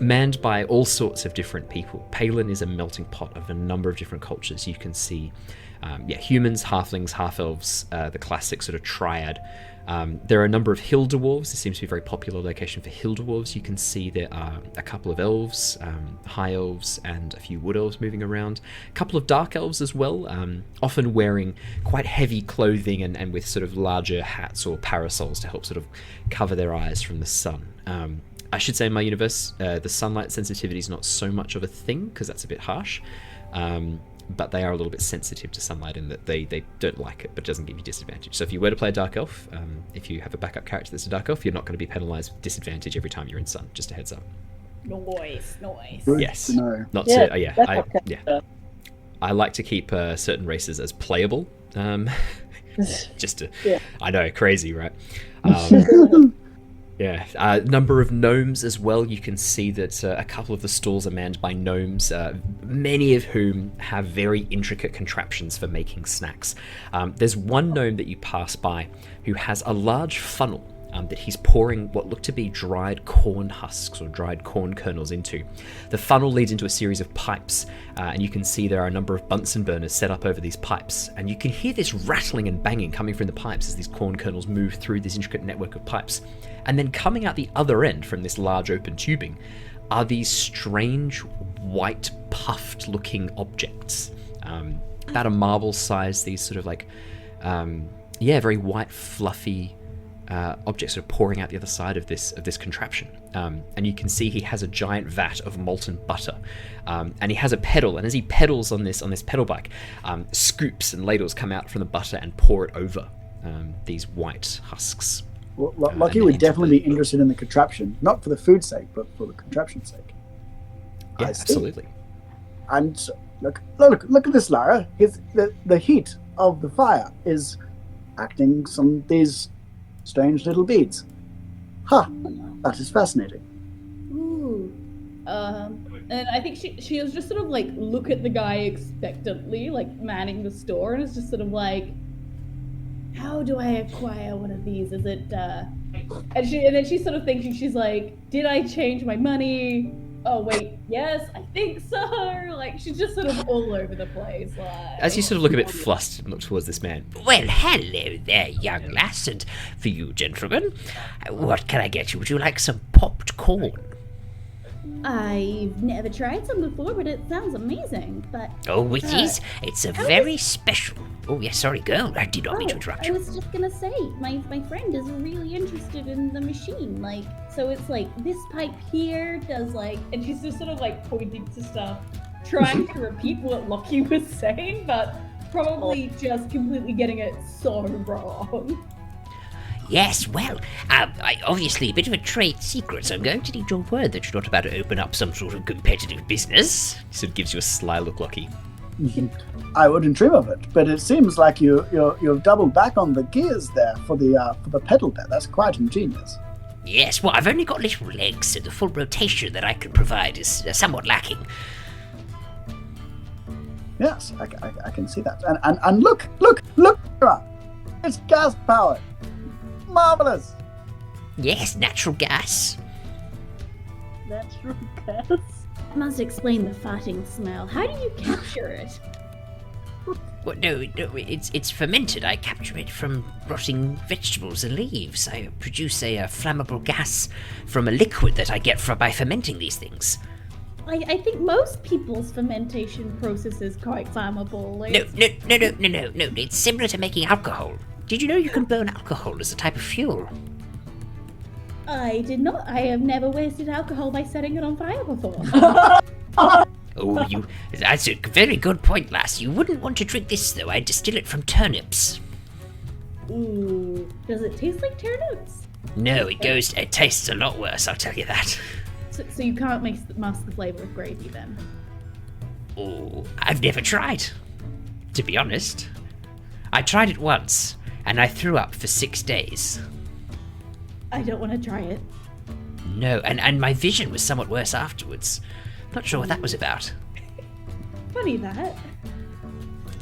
Speaker 1: manned by all sorts of different people. Palin is a melting pot of a number of different cultures. You can see humans, halflings, half-elves, the classic sort of triad. There are a number of hill dwarves. This seems to be a very popular location for hill dwarves. You can see there are a couple of elves, high elves, and a few wood elves moving around. A couple of dark elves as well, often wearing quite heavy clothing and with sort of larger hats or parasols to help sort of cover their eyes from the sun. I should say in my universe, the sunlight sensitivity is not so much of a thing, because that's a bit harsh. But they are a little bit sensitive to sunlight in that they don't like it, but it doesn't give you disadvantage. So if you were to play a Dark Elf, if you have a backup character that's a Dark Elf, you're not going to be penalised with disadvantage every time you're in sun, just a heads up.
Speaker 5: Nice.
Speaker 3: Good
Speaker 1: Yes.
Speaker 3: to know.
Speaker 1: Not
Speaker 2: Yeah,
Speaker 1: to, yeah,
Speaker 2: that's
Speaker 1: I,
Speaker 2: okay.
Speaker 1: yeah. I like to keep certain races as playable. Just to,
Speaker 2: Yeah.
Speaker 1: I know, crazy, right? Yeah, number of gnomes as well. You can see that a couple of the stalls are manned by gnomes, many of whom have very intricate contraptions for making snacks. There's one gnome that you pass by who has a large funnel that he's pouring what look to be dried corn husks or dried corn kernels into. The funnel leads into a series of pipes, and you can see there are a number of Bunsen burners set up over these pipes, and you can hear this rattling and banging coming from the pipes as these corn kernels move through this intricate network of pipes. And then coming out the other end from this large open tubing are these strange white puffed looking objects, about a marble size, these sort of like very white fluffy objects sort of pouring out the other side of this contraption. And you can see he has a giant vat of molten butter, and he has a pedal, and as he pedals on this pedal bike, scoops and ladles come out from the butter and pour it over these white husks.
Speaker 3: Well, Lockie would definitely be interested in the contraption, not for the food's sake, but for the contraption's sake.
Speaker 1: Yeah,
Speaker 3: I see.
Speaker 1: absolutely.
Speaker 3: And look at this, Lyra. The heat of the fire is acting some of these strange little beads. That is fascinating.
Speaker 5: Ooh. And I think she was just sort of like look at the guy expectantly, like manning the store, and it's just sort of like, how do I acquire one of these? Is it and then she's sort of thinking, she's like, did I change my money? Oh wait, yes, I think so. Like she's just sort of all over the place. Like,
Speaker 1: As you sort of look a bit flustered and look towards this man.
Speaker 6: Well, hello there, young lass, and for you gentlemen, what can I get you? Would you like some popped corn?
Speaker 5: I've never tried some before, but it sounds amazing. But
Speaker 6: Oh, it is. It's a very special. Oh, yes, sorry, girl. I did not mean to interrupt
Speaker 5: I
Speaker 6: you.
Speaker 5: was just gonna say, my friend is really interested in the machine. Like, so it's like this pipe here does like, and she's just sort of like pointing to stuff, trying to repeat what Lockie was saying, but probably just completely getting it so wrong.
Speaker 6: Yes, well, obviously a bit of a trade secret, so I'm going to need your word that you're not about to open up some sort of competitive business.
Speaker 1: He sort of gives you a sly look, Lockie.
Speaker 3: I wouldn't dream of it, but it seems like you've doubled back on the gears there for the pedal there. That's quite ingenious.
Speaker 6: Yes, well, I've only got little legs, so the full rotation that I can provide is somewhat lacking.
Speaker 3: Yes, I can see that. And look! Lyra! It's gas powered. Marvelous.
Speaker 6: Yes, natural gas.
Speaker 2: Natural gas.
Speaker 5: I must explain the farting smell. How do you capture it?
Speaker 6: Well, no, it's fermented. I capture it from rotting vegetables and leaves. I produce a flammable gas from a liquid that I get by fermenting these things.
Speaker 5: I think most people's fermentation process is quite flammable. Like,
Speaker 6: No. It's similar to making alcohol. Did you know you can burn alcohol as a type of fuel?
Speaker 5: I did not. I have never wasted alcohol by setting it on fire before.
Speaker 6: Oh, that's a very good point, lass. You wouldn't want to drink this, though. I distill it from turnips.
Speaker 5: Ooh. Does it taste like turnips?
Speaker 6: No, it tastes a lot worse, I'll tell you that.
Speaker 5: So you can't mask the flavor of gravy then?
Speaker 6: Oh, I've never tried, to be honest. I tried it once, and I threw up for 6 days.
Speaker 5: I don't want to try it.
Speaker 6: No, and my vision was somewhat worse afterwards. Not sure what that was about.
Speaker 5: Funny that.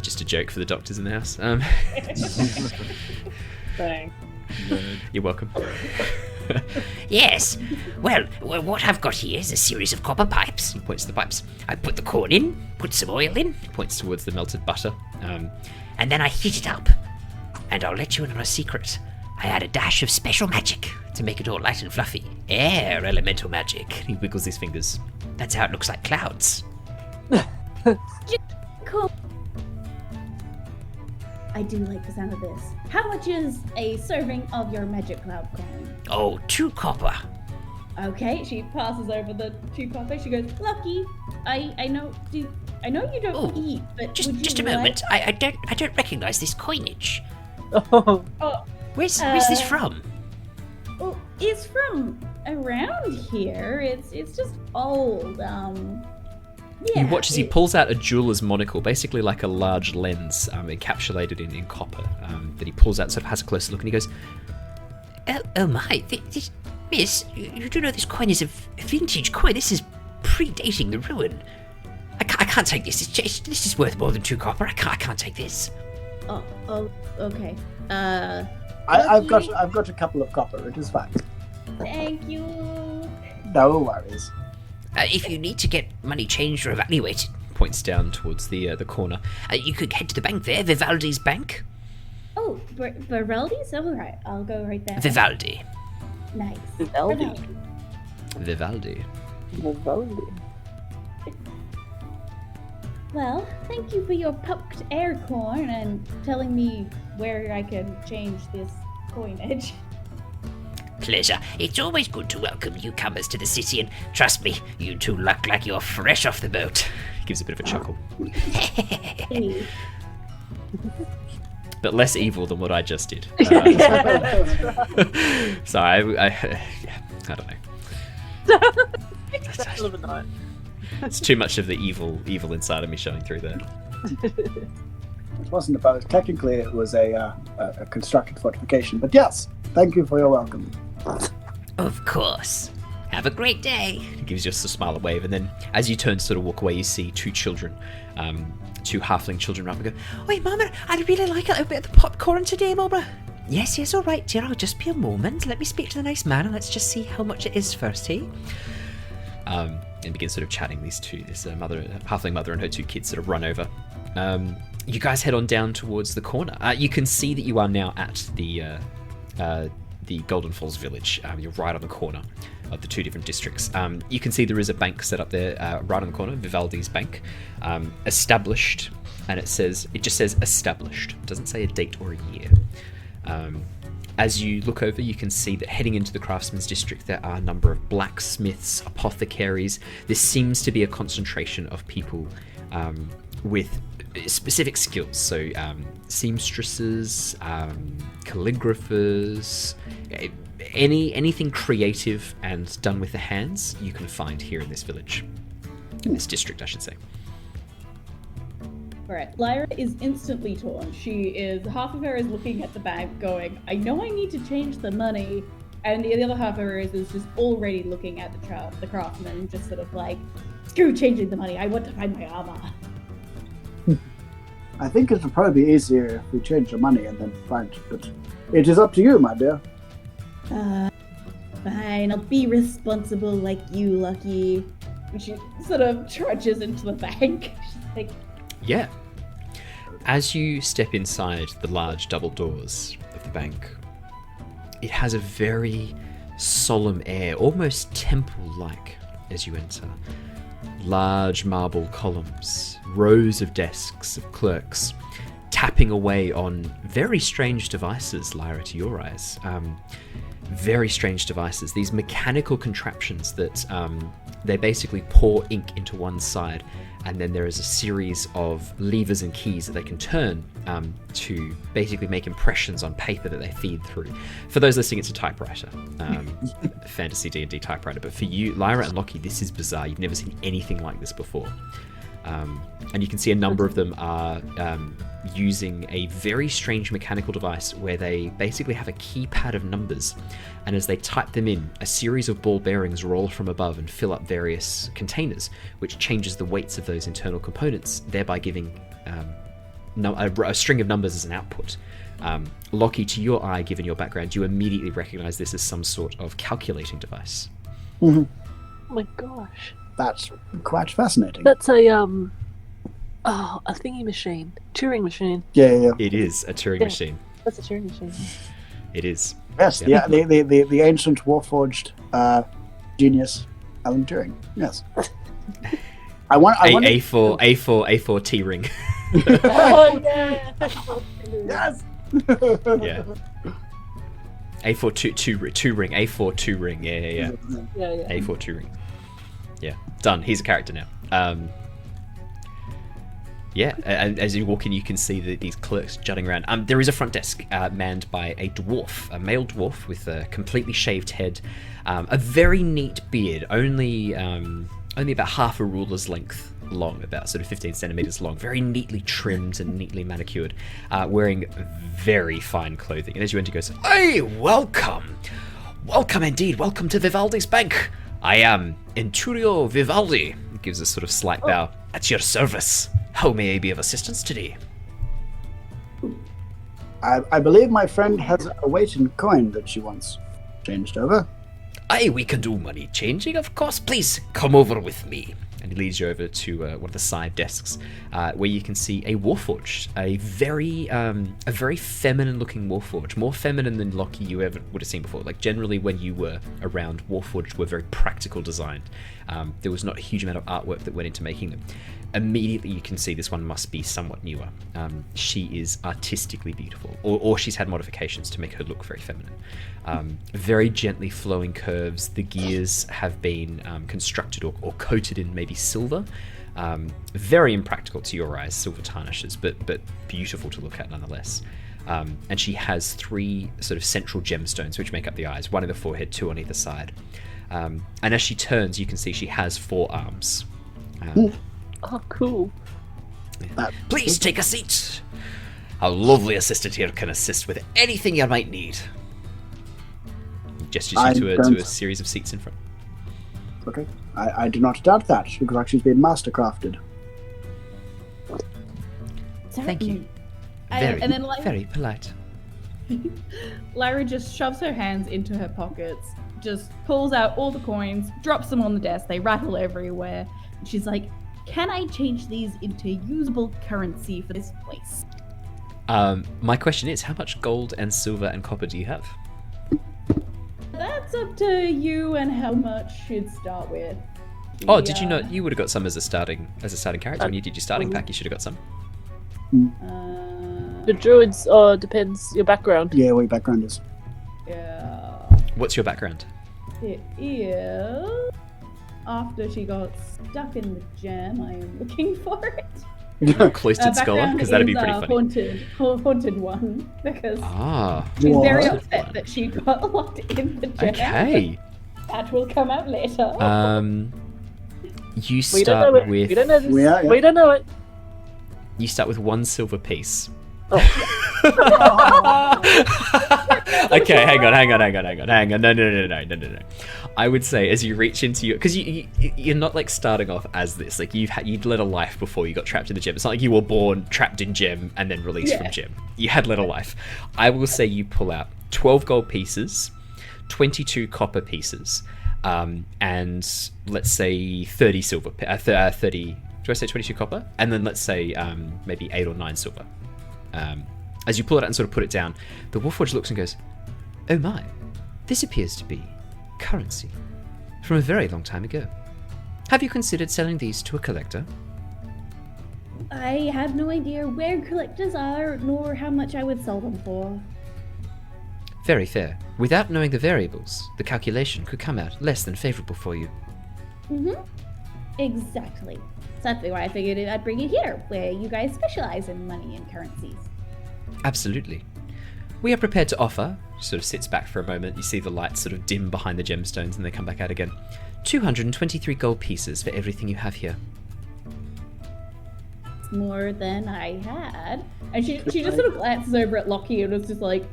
Speaker 1: Just a joke for the doctors in the house.
Speaker 2: Thanks.
Speaker 1: You're welcome.
Speaker 6: Yes. Well, what I've got here is a series of copper pipes.
Speaker 1: He points to the pipes.
Speaker 6: I put the corn in, put some oil in.
Speaker 1: Points towards the melted butter.
Speaker 6: And then I heat it up. And I'll let you in on a secret. I add a dash of special magic to make it all light and fluffy. Air elemental magic.
Speaker 1: He wiggles his fingers.
Speaker 6: That's how it looks like clouds.
Speaker 5: Cool. I do like the sound of this. How much is a serving of your magic cloud coin?
Speaker 6: Oh, 2 copper.
Speaker 5: Okay, she passes over the 2 copper. She goes, Lucky, I know you don't eat, but
Speaker 6: Just a moment. I don't recognize this coinage.
Speaker 2: Oh,
Speaker 6: Where's this from?
Speaker 5: Oh, it's from around here. It's just old. Yeah.
Speaker 1: You watch as he pulls out a jeweler's monocle, basically like a large lens encapsulated in copper, that he pulls out, sort of has a closer look, and he goes,
Speaker 6: Oh my, this, miss, you do know this coin is a vintage coin. This is predating the ruin. I can't take this. This is worth more than 2 copper. I can't take this.
Speaker 5: Oh, okay.
Speaker 3: I've got a couple of copper. It is fine.
Speaker 5: Thank you.
Speaker 3: No worries.
Speaker 6: If you need to get money changed or evaluated,
Speaker 1: points down towards the corner.
Speaker 6: you could head to the bank there, Vivaldi's bank.
Speaker 5: Oh, Vivaldi's? All right, I'll go right there.
Speaker 6: Vivaldi.
Speaker 5: Nice.
Speaker 2: Vivaldi.
Speaker 1: Vivaldi.
Speaker 5: Well, thank you for your pumped aircorn and telling me where I can change this coinage.
Speaker 6: Pleasure. It's always good to welcome newcomers to the city, and trust me, you two look like you're fresh off the boat.
Speaker 1: He gives a bit of a chuckle.
Speaker 5: Hey.
Speaker 1: But less evil than what I just did. So I don't know.
Speaker 2: Hell of a night.
Speaker 1: It's too much of the evil inside of me showing through there.
Speaker 3: It wasn't a boat. Technically, it was a constructed fortification. But yes, thank you for your welcome.
Speaker 6: Of course. Have a great day.
Speaker 1: He gives you just a smile, a wave, and then as you turn to sort of walk away, you see 2 children, 2 halfling children run up and go,
Speaker 6: Wait, Mama, I'd really like a little bit of the popcorn today, Mama. Yes, all right, dear. I'll just be a moment. Let me speak to the nice man and let's just see how much it is first, eh? And begin sort of chatting. This halfling mother and her 2 kids sort of run over. You guys head on down towards the corner. You can see that you are now at the Golden Falls village. You're right on the corner of the 2 different districts. You can see there is a bank set up there, right on the corner, Vivaldi's bank, established, and it just says established. It doesn't say a date or a year. As you look over, you can see that heading into the craftsman's district, there are a number of blacksmiths, apothecaries. This seems to be a concentration of people with specific skills. So seamstresses, calligraphers, anything creative and done with the hands, you can find here in this village. In this district, I should say.
Speaker 5: Alright, Lyra is instantly torn. Half of her is looking at the bank going, I know I need to change the money. And the other half of her is just already looking at the craftsman, just sort of like, screw changing the money, I want to find my armor.
Speaker 3: I think it would probably be easier if we change the money and then find it. But it is up to you, my dear.
Speaker 5: Fine, I'll be responsible like you, Lucky. And she sort of trudges into the bank. She's like,
Speaker 1: yeah. As you step inside the large double doors of the bank, it has a very solemn air, almost temple-like as you enter. Large marble columns, rows of desks of clerks, tapping away on very strange devices, Lyra, to your eyes. Very strange devices. These mechanical contraptions that they basically pour ink into one side, and then there is a series of levers and keys that they can turn to basically make impressions on paper that they feed through. For those listening, it's a typewriter, fantasy D&D typewriter. But for you, Lyra and Lockie, this is bizarre. You've never seen anything like this before. And you can see a number of them are using a very strange mechanical device where they basically have a keypad of numbers, and as they type them in, a series of ball bearings roll from above and fill up various containers, which changes the weights of those internal components, thereby giving a string of numbers as an output. Lockie, to your eye, given your background, you immediately recognize this as some sort of calculating device.
Speaker 3: Mm-hmm.
Speaker 2: Oh my gosh.
Speaker 3: That's quite fascinating.
Speaker 2: That's a Oh, a thingy machine. Turing machine.
Speaker 3: Yeah.
Speaker 1: It is a Turing
Speaker 2: Yeah.
Speaker 1: machine.
Speaker 2: That's a Turing machine.
Speaker 1: It is.
Speaker 3: Yes,
Speaker 1: Yeah.
Speaker 3: the ancient Warforged genius, Alan Turing. Yes. I want
Speaker 1: A4 T ring.
Speaker 2: Oh, yeah!
Speaker 3: Yes.
Speaker 1: Yeah. A4 two ring. A4 2 ring. Yeah.
Speaker 2: Yeah.
Speaker 1: A4 2 ring. Yeah. Done. He's a character now. Yeah, and as you walk in, you can see these clerks jutting around. There is a front desk manned by a dwarf, a male dwarf with a completely shaved head, a very neat beard, only about half a ruler's length long, about sort of 15 centimeters long, very neatly trimmed and neatly manicured, wearing very fine clothing. And as you enter, he goes, "Hey, welcome! Welcome indeed, welcome to Vivaldi's Bank. I am Inturio Vivaldi." He gives a sort of slight bow. "At your service. How may I be of assistance today?"
Speaker 3: I believe my friend has a weight in coin that she wants changed over.
Speaker 6: Aye, we can do money changing, of course. Please come over with me.
Speaker 1: And he leads you over to one of the side desks, where you can see a Warforged, a very feminine-looking Warforged, more feminine than Lockie you ever would have seen before. Like generally, when you were around, Warforged were very practical designed. There was not a huge amount of artwork that went into making them. Immediately, you can see this one must be somewhat newer. She is artistically beautiful, or she's had modifications to make her look very feminine. Very gently flowing curves. The gears have been constructed or coated in maybe silver. Very impractical to your eyes, silver tarnishes, but beautiful to look at nonetheless. And she has 3 sort of central gemstones which make up the eyes, 1 in the forehead, 2 on either side. And as she turns, you can see she has 4 arms.
Speaker 2: Oh, cool.
Speaker 6: Please take a seat.
Speaker 1: Our lovely assistant here can assist with anything you might need. Gestures you to a series of seats in front.
Speaker 3: Okay. I do not doubt that. She looks like she's been mastercrafted.
Speaker 6: Thank you.
Speaker 5: And then
Speaker 6: very polite.
Speaker 5: Lyra just shoves her hands into her pockets, just pulls out all the coins, drops them on the desk. They rattle everywhere. And she's like, "Can I change these into usable currency for this place?"
Speaker 1: My question is, how much gold and silver and copper do you have?
Speaker 5: That's up to you and how much you'd start with.
Speaker 1: Oh, did you not? You would have got some as a starting character. When you did your starting pack, you should have got some.
Speaker 2: The druids, depends your background.
Speaker 3: Yeah, what your background is.
Speaker 5: Yeah.
Speaker 1: What's your background?
Speaker 5: It is. After she got stuck in the gem, I am looking for it.
Speaker 1: Cloistered scholar, because that'd be pretty funny.
Speaker 5: Haunted one, because she's
Speaker 3: What?
Speaker 5: very upset that she got locked in the gem.
Speaker 1: Okay.
Speaker 5: That will come out later.
Speaker 1: You
Speaker 2: We don't
Speaker 1: start
Speaker 2: know it.
Speaker 1: with
Speaker 2: We don't know this.
Speaker 3: Yeah.
Speaker 2: We don't know it.
Speaker 1: you start with 1 silver piece.
Speaker 2: Oh.
Speaker 1: Okay, hang on. No. I would say as you reach into your, because you're not like starting off as this. Like you'd led a life before you got trapped in the gem. It's not like you were born trapped in gem and then released from gem. You had led a life. I will say you pull out 12 gold pieces, 22 copper pieces, and let's say 30 silver. 30. Do I say 22 copper? And then let's say maybe 8 or 9 silver. As you pull it out and sort of put it down, the Warforged looks and goes, "Oh my, this appears to be currency from a very long time ago. Have you considered selling these to a collector?"
Speaker 5: I have no idea where collectors are, nor how much I would sell them for.
Speaker 6: Very fair. Without knowing the variables, the calculation could come out less than favorable for you.
Speaker 5: Exactly. So that's why I figured I'd bring it here, where you guys specialize in money and currencies.
Speaker 6: Absolutely.
Speaker 1: We are prepared to offer. Sort of sits back for a moment. You see the lights sort of dim behind the gemstones and they come back out again. 223 gold pieces for everything you have here.
Speaker 5: It's more than I had. And she just sort of glances over at Lockie and was just like,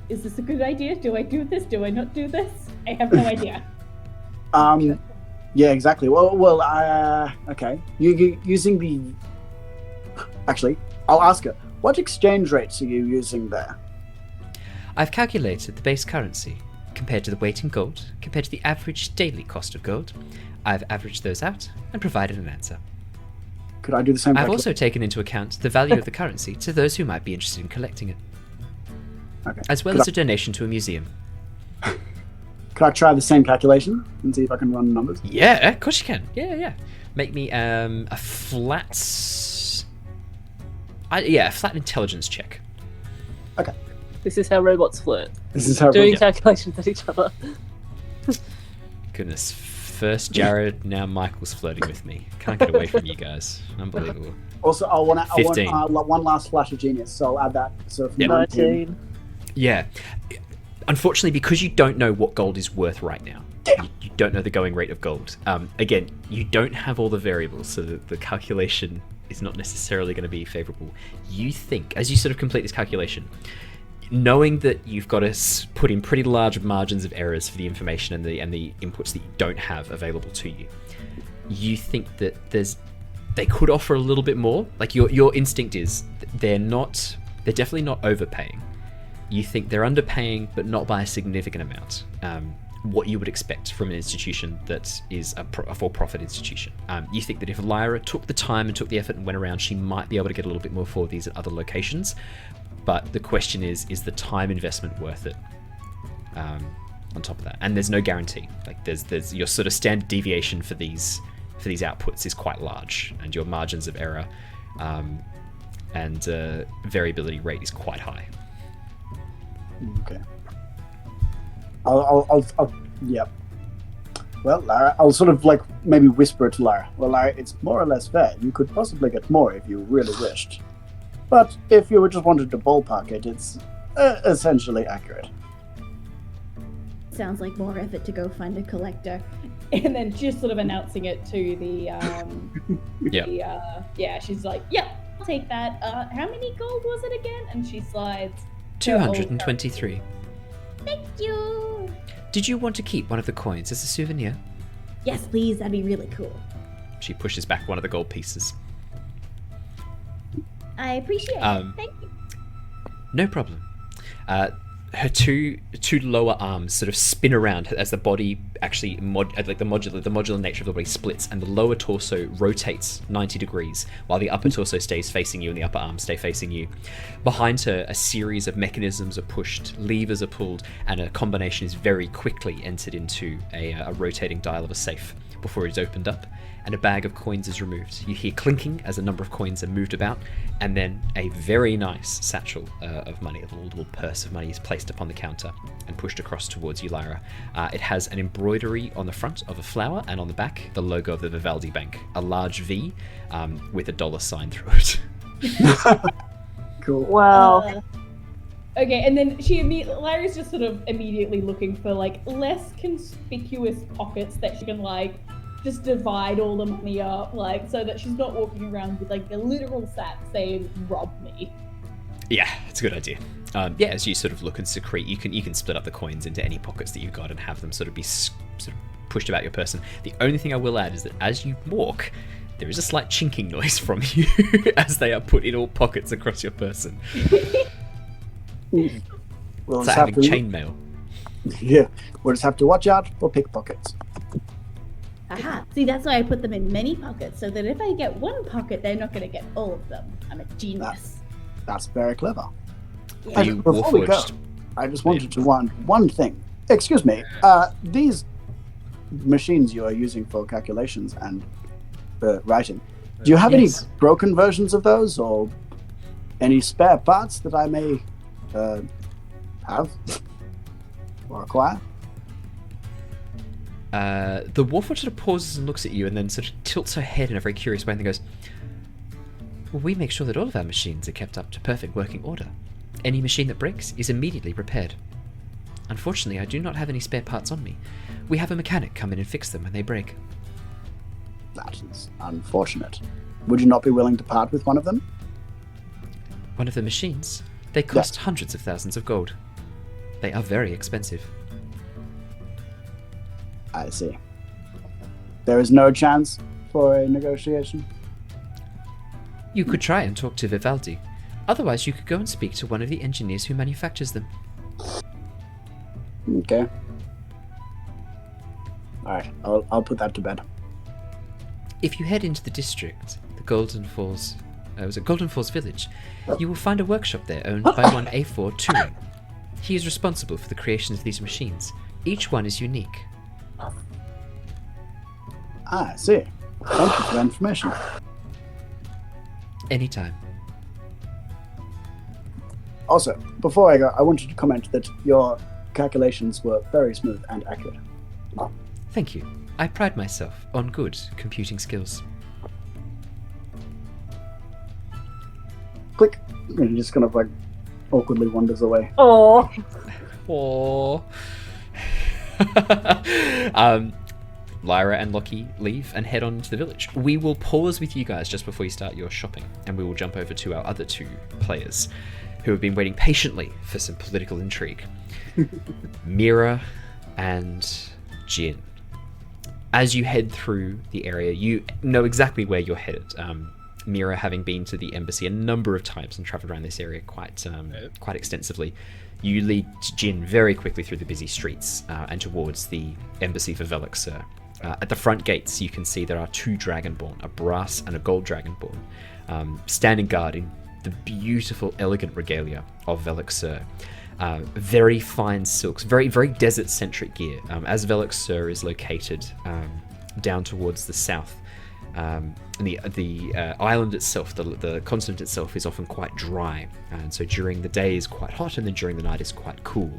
Speaker 5: "Is this a good idea? Do I do this? Do I not do this? I have no idea."
Speaker 3: Yeah, exactly. Well, okay. You using the... Actually, I'll ask her. What exchange rates are you using there?
Speaker 6: I've calculated the base currency, compared to the weight in gold, compared to the average daily cost of gold. I've averaged those out and provided an answer.
Speaker 3: Could I do the same?
Speaker 1: I've
Speaker 3: calculation?
Speaker 1: also taken into account the value of the currency to those who might be interested in collecting it,
Speaker 3: Okay.
Speaker 1: as well
Speaker 3: Could
Speaker 1: as a donation to a museum.
Speaker 3: Could I try the same calculation and see if I can run the numbers?
Speaker 1: Yeah, of course you can. Yeah. Make me a flat... a flat intelligence check.
Speaker 3: Okay.
Speaker 2: This is how robots flirt.
Speaker 3: This is how.
Speaker 2: Doing calculations at each other.
Speaker 1: Goodness. First Jared, now Michael's flirting with me. Can't get away from you guys. Unbelievable.
Speaker 3: Also, I want
Speaker 1: 15.
Speaker 3: one last flash of genius, so I'll add that. So from
Speaker 1: Yeah.
Speaker 2: 19.
Speaker 1: Yeah. Unfortunately, because you don't know what gold is worth right now, you don't know the going rate of gold. Again, you don't have all the variables, so the calculation is not necessarily going to be favourable. You think, as you sort of complete this calculation, knowing that you've got to put in pretty large margins of errors for the information and the inputs that you don't have available to you, you think that they could offer a little bit more. Like your instinct is they're definitely not overpaying. You think they're underpaying, but not by a significant amount. What you would expect from an institution that is a for-profit institution. You think that if Lyra took the time and took the effort and went around, she might be able to get a little bit more for these at other locations. But the question is the time investment worth it? On top of that, and there's no guarantee. Like there's your sort of standard deviation for these outputs is quite large, and your margins of error and variability rate is quite high.
Speaker 3: Okay. I'll yeah. Well, Lyra, I'll sort of like maybe whisper to Lyra. Well, Lyra, it's more or less fair. You could possibly get more if you really wished. But if you just wanted to ballpark it, it's essentially accurate.
Speaker 5: Sounds like more effort to go find a collector. And then just sort of announcing it to the, she's like, I'll take that. How many gold was it again? And she slides
Speaker 1: 223.
Speaker 5: Thank you.
Speaker 1: Did you want to keep one of the coins as a souvenir?
Speaker 5: Yes, please. That'd be really cool.
Speaker 1: She pushes back one of the gold pieces.
Speaker 5: I appreciate it. Thank you.
Speaker 1: No problem. Her two lower arms sort of spin around as the body actually the modular nature of the body splits, and the lower torso rotates 90 degrees while the upper torso stays facing you and the upper arms stay facing you. Behind her, a series of mechanisms are pushed, levers are pulled, and a combination is very quickly entered into a rotating dial of a safe before it is opened up, and a bag of coins is removed. You hear clinking as a number of coins are moved about, and then a very nice satchel of money, a little purse of money, is placed upon the counter and pushed across towards you, Lyra. It has an embroidery on the front of a flower, and on the back, the logo of the Vivaldi Bank, a large V with a dollar sign through it.
Speaker 3: Cool.
Speaker 2: Wow.
Speaker 5: Okay, and then Lyra's just sort of immediately looking for like less conspicuous pockets that she can like just divide all the money up, like so that she's not walking around with like a literal sack saying "rob me."
Speaker 1: Yeah, it's a good idea. As you sort of look and secrete, you can split up the coins into any pockets that you've got and have them sort of be sort of pushed about your person. The only thing I will add is that as you walk, there is a slight chinking noise from you as they are put in all pockets across your person.
Speaker 3: We'll
Speaker 1: It's like
Speaker 3: just
Speaker 1: having
Speaker 3: have to,
Speaker 1: chainmail.
Speaker 3: Yeah, we'll just have to watch out for pickpockets.
Speaker 5: Aha. See, that's why I put them in many pockets, so that if I get one pocket, they're not going to get all of them. I'm a genius.
Speaker 3: That's very clever.
Speaker 5: Yeah.
Speaker 1: Are you
Speaker 3: Before we go,
Speaker 1: Warforged?
Speaker 3: I just wanted to want one thing. Excuse me. These machines you are using for calculations and writing, do you have
Speaker 1: Yes.
Speaker 3: any broken versions of those, or any spare parts that I may have or acquire?
Speaker 1: The Warforged sort of pauses and looks at you and then sort of tilts her head in a very curious way and then goes, well, we make sure that all of our machines are kept up to perfect working order. Any machine that breaks is immediately repaired. Unfortunately, I do not have any spare parts on me. We have a mechanic come in and fix them when they break.
Speaker 3: That is unfortunate. Would you not be willing to part with one of them?
Speaker 1: One of the machines? They cost hundreds of thousands of gold. They are very expensive.
Speaker 3: I see. There is no chance for a negotiation?
Speaker 1: You could try and talk to Vivaldi. Otherwise, you could go and speak to one of the engineers who manufactures them.
Speaker 3: Okay. Alright, I'll put that to bed.
Speaker 1: If you head into the district, the Golden Falls. It was at Golden Falls Village. You will find a workshop there owned by one A4 Turing. He is responsible for the creation of these machines. Each one is unique.
Speaker 3: I see. Thank you for that information.
Speaker 1: Anytime.
Speaker 3: Also, before I go, I wanted to comment that your calculations were very smooth and accurate.
Speaker 1: Thank you. I pride myself on good computing skills.
Speaker 3: Click. And he just kind of like awkwardly wanders away.
Speaker 2: Oh,
Speaker 1: Aww. Lyra and Lockie leave and head on to the village. We will pause with you guys just before you start your shopping, and we will jump over to our other two players who have been waiting patiently for some political intrigue. Mira and Jin. As you head through the area, you know exactly where you're headed. Mira, having been to the embassy a number of times and travelled around this area quite extensively, you lead Jin very quickly through the busy streets and towards the embassy for Velixer. At the front gates, you can see there are two Dragonborn, a brass and a gold Dragonborn, standing guard in the beautiful, elegant regalia of Velixer. Very fine silks, very, very desert-centric gear. As Velixer is located down towards the south, the island itself, the continent itself, is often quite dry, and so during the day is quite hot, and then during the night is quite cool.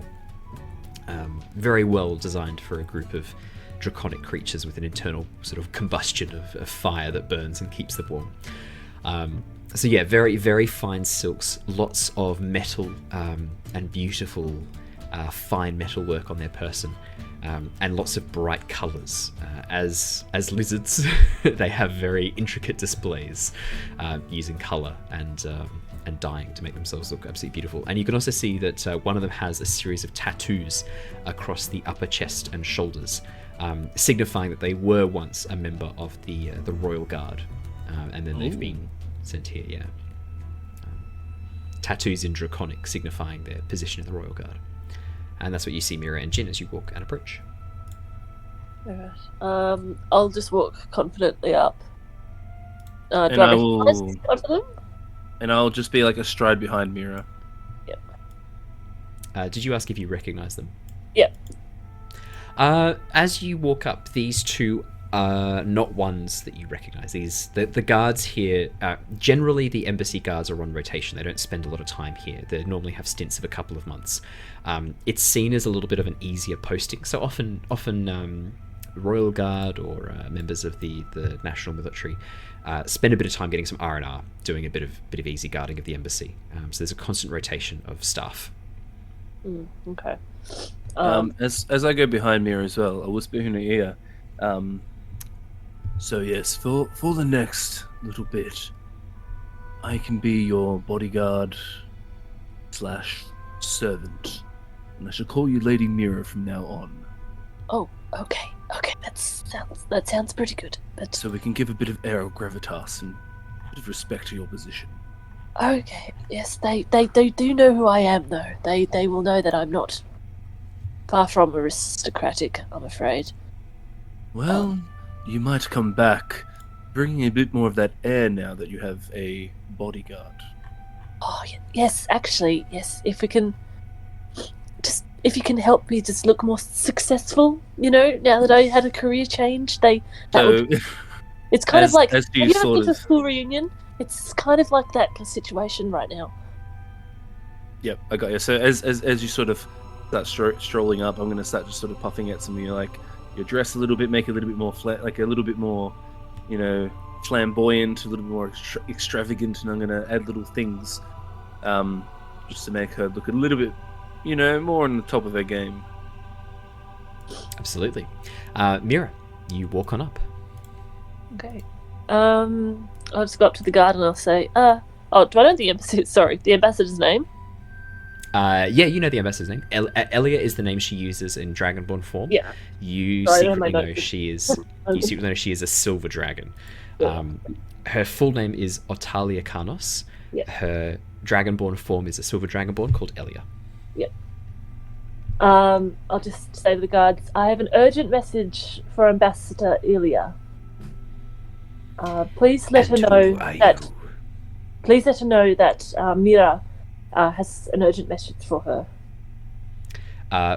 Speaker 1: Very well designed for a group of draconic creatures with an internal sort of combustion of fire that burns and keeps them warm. So yeah, very, very fine silks, lots of metal and beautiful fine metal work on their person, and lots of bright colours. As lizards, they have very intricate displays using colour and dyeing to make themselves look absolutely beautiful. And you can also see that one of them has a series of tattoos across the upper chest and shoulders, signifying that they were once a member of the Royal Guard, and then they've been sent here. Yeah, tattoos in Draconic signifying their position in the Royal Guard. And that's what you see, Mira and Jin, as you walk and approach.
Speaker 2: alright. I'll just walk confidently up. Do
Speaker 4: And
Speaker 2: I
Speaker 4: I will-
Speaker 2: recognize one of them?
Speaker 4: And I'll just be like a stride behind Mira.
Speaker 1: Did you ask if you recognize them?
Speaker 2: Yep.
Speaker 1: As you walk up, these two are not ones that you recognize. The guards here, generally the embassy guards are on rotation. They don't spend a lot of time here. They normally have stints of a couple of months. It's seen as a little bit of an easier posting. So often Royal Guard or members of the national military spend a bit of time getting some R&R, doing a bit of easy guarding of the embassy. So there's a constant rotation of staff.
Speaker 2: Okay.
Speaker 4: As I go behind Mira as well, I whisper in her ear. So yes, for the next little bit, I can be your bodyguard / servant, and I shall call you Lady Mira from now on.
Speaker 2: Oh, okay. That sounds pretty good. But
Speaker 4: So we can give a bit of air of gravitas and a bit of respect to your position.
Speaker 2: okay, yes, they do know who I am, though. They will know that I'm not far from aristocratic, I'm afraid.
Speaker 4: Well, you might come back, bringing a bit more of that air now that you have a bodyguard.
Speaker 2: Oh, yes, actually, yes. If you can help me just look more successful, now that I had a career change, it's kind of like,
Speaker 4: as
Speaker 2: have
Speaker 4: you
Speaker 2: you ever
Speaker 4: sort
Speaker 2: been to a
Speaker 4: of-
Speaker 2: school reunion? It's kind of like that situation right now.
Speaker 4: Yep, I got you. So as you sort of start strolling up, I'm going to start just sort of puffing at some of your dress a little bit, make it a little bit more flat, like a little bit more, flamboyant, a little bit more extravagant, and I'm going to add little things, just to make her look a little bit, more on the top of her game.
Speaker 1: Absolutely. Mira, you walk on up.
Speaker 2: Okay. I'll just go up to the guard and I'll say, do I know the ambassador's name?
Speaker 1: Yeah, you know the ambassador's name. Elia is the name she uses in Dragonborn form.
Speaker 2: Yeah.
Speaker 1: You
Speaker 2: Sorry, I don't have
Speaker 1: secretly
Speaker 2: my
Speaker 1: know
Speaker 2: notes.
Speaker 1: she is. You secretly know she is a silver dragon.
Speaker 2: Yeah.
Speaker 1: Her full name is Otalia Karnos.
Speaker 2: Yeah.
Speaker 1: Her Dragonborn form is a silver dragonborn called Elia.
Speaker 2: I'll just say to the guards, I have an urgent message for Ambassador Elia. Please let her
Speaker 6: And
Speaker 2: know
Speaker 6: who are
Speaker 2: that.
Speaker 6: you?
Speaker 2: Please let her know that Mira has an urgent message for her.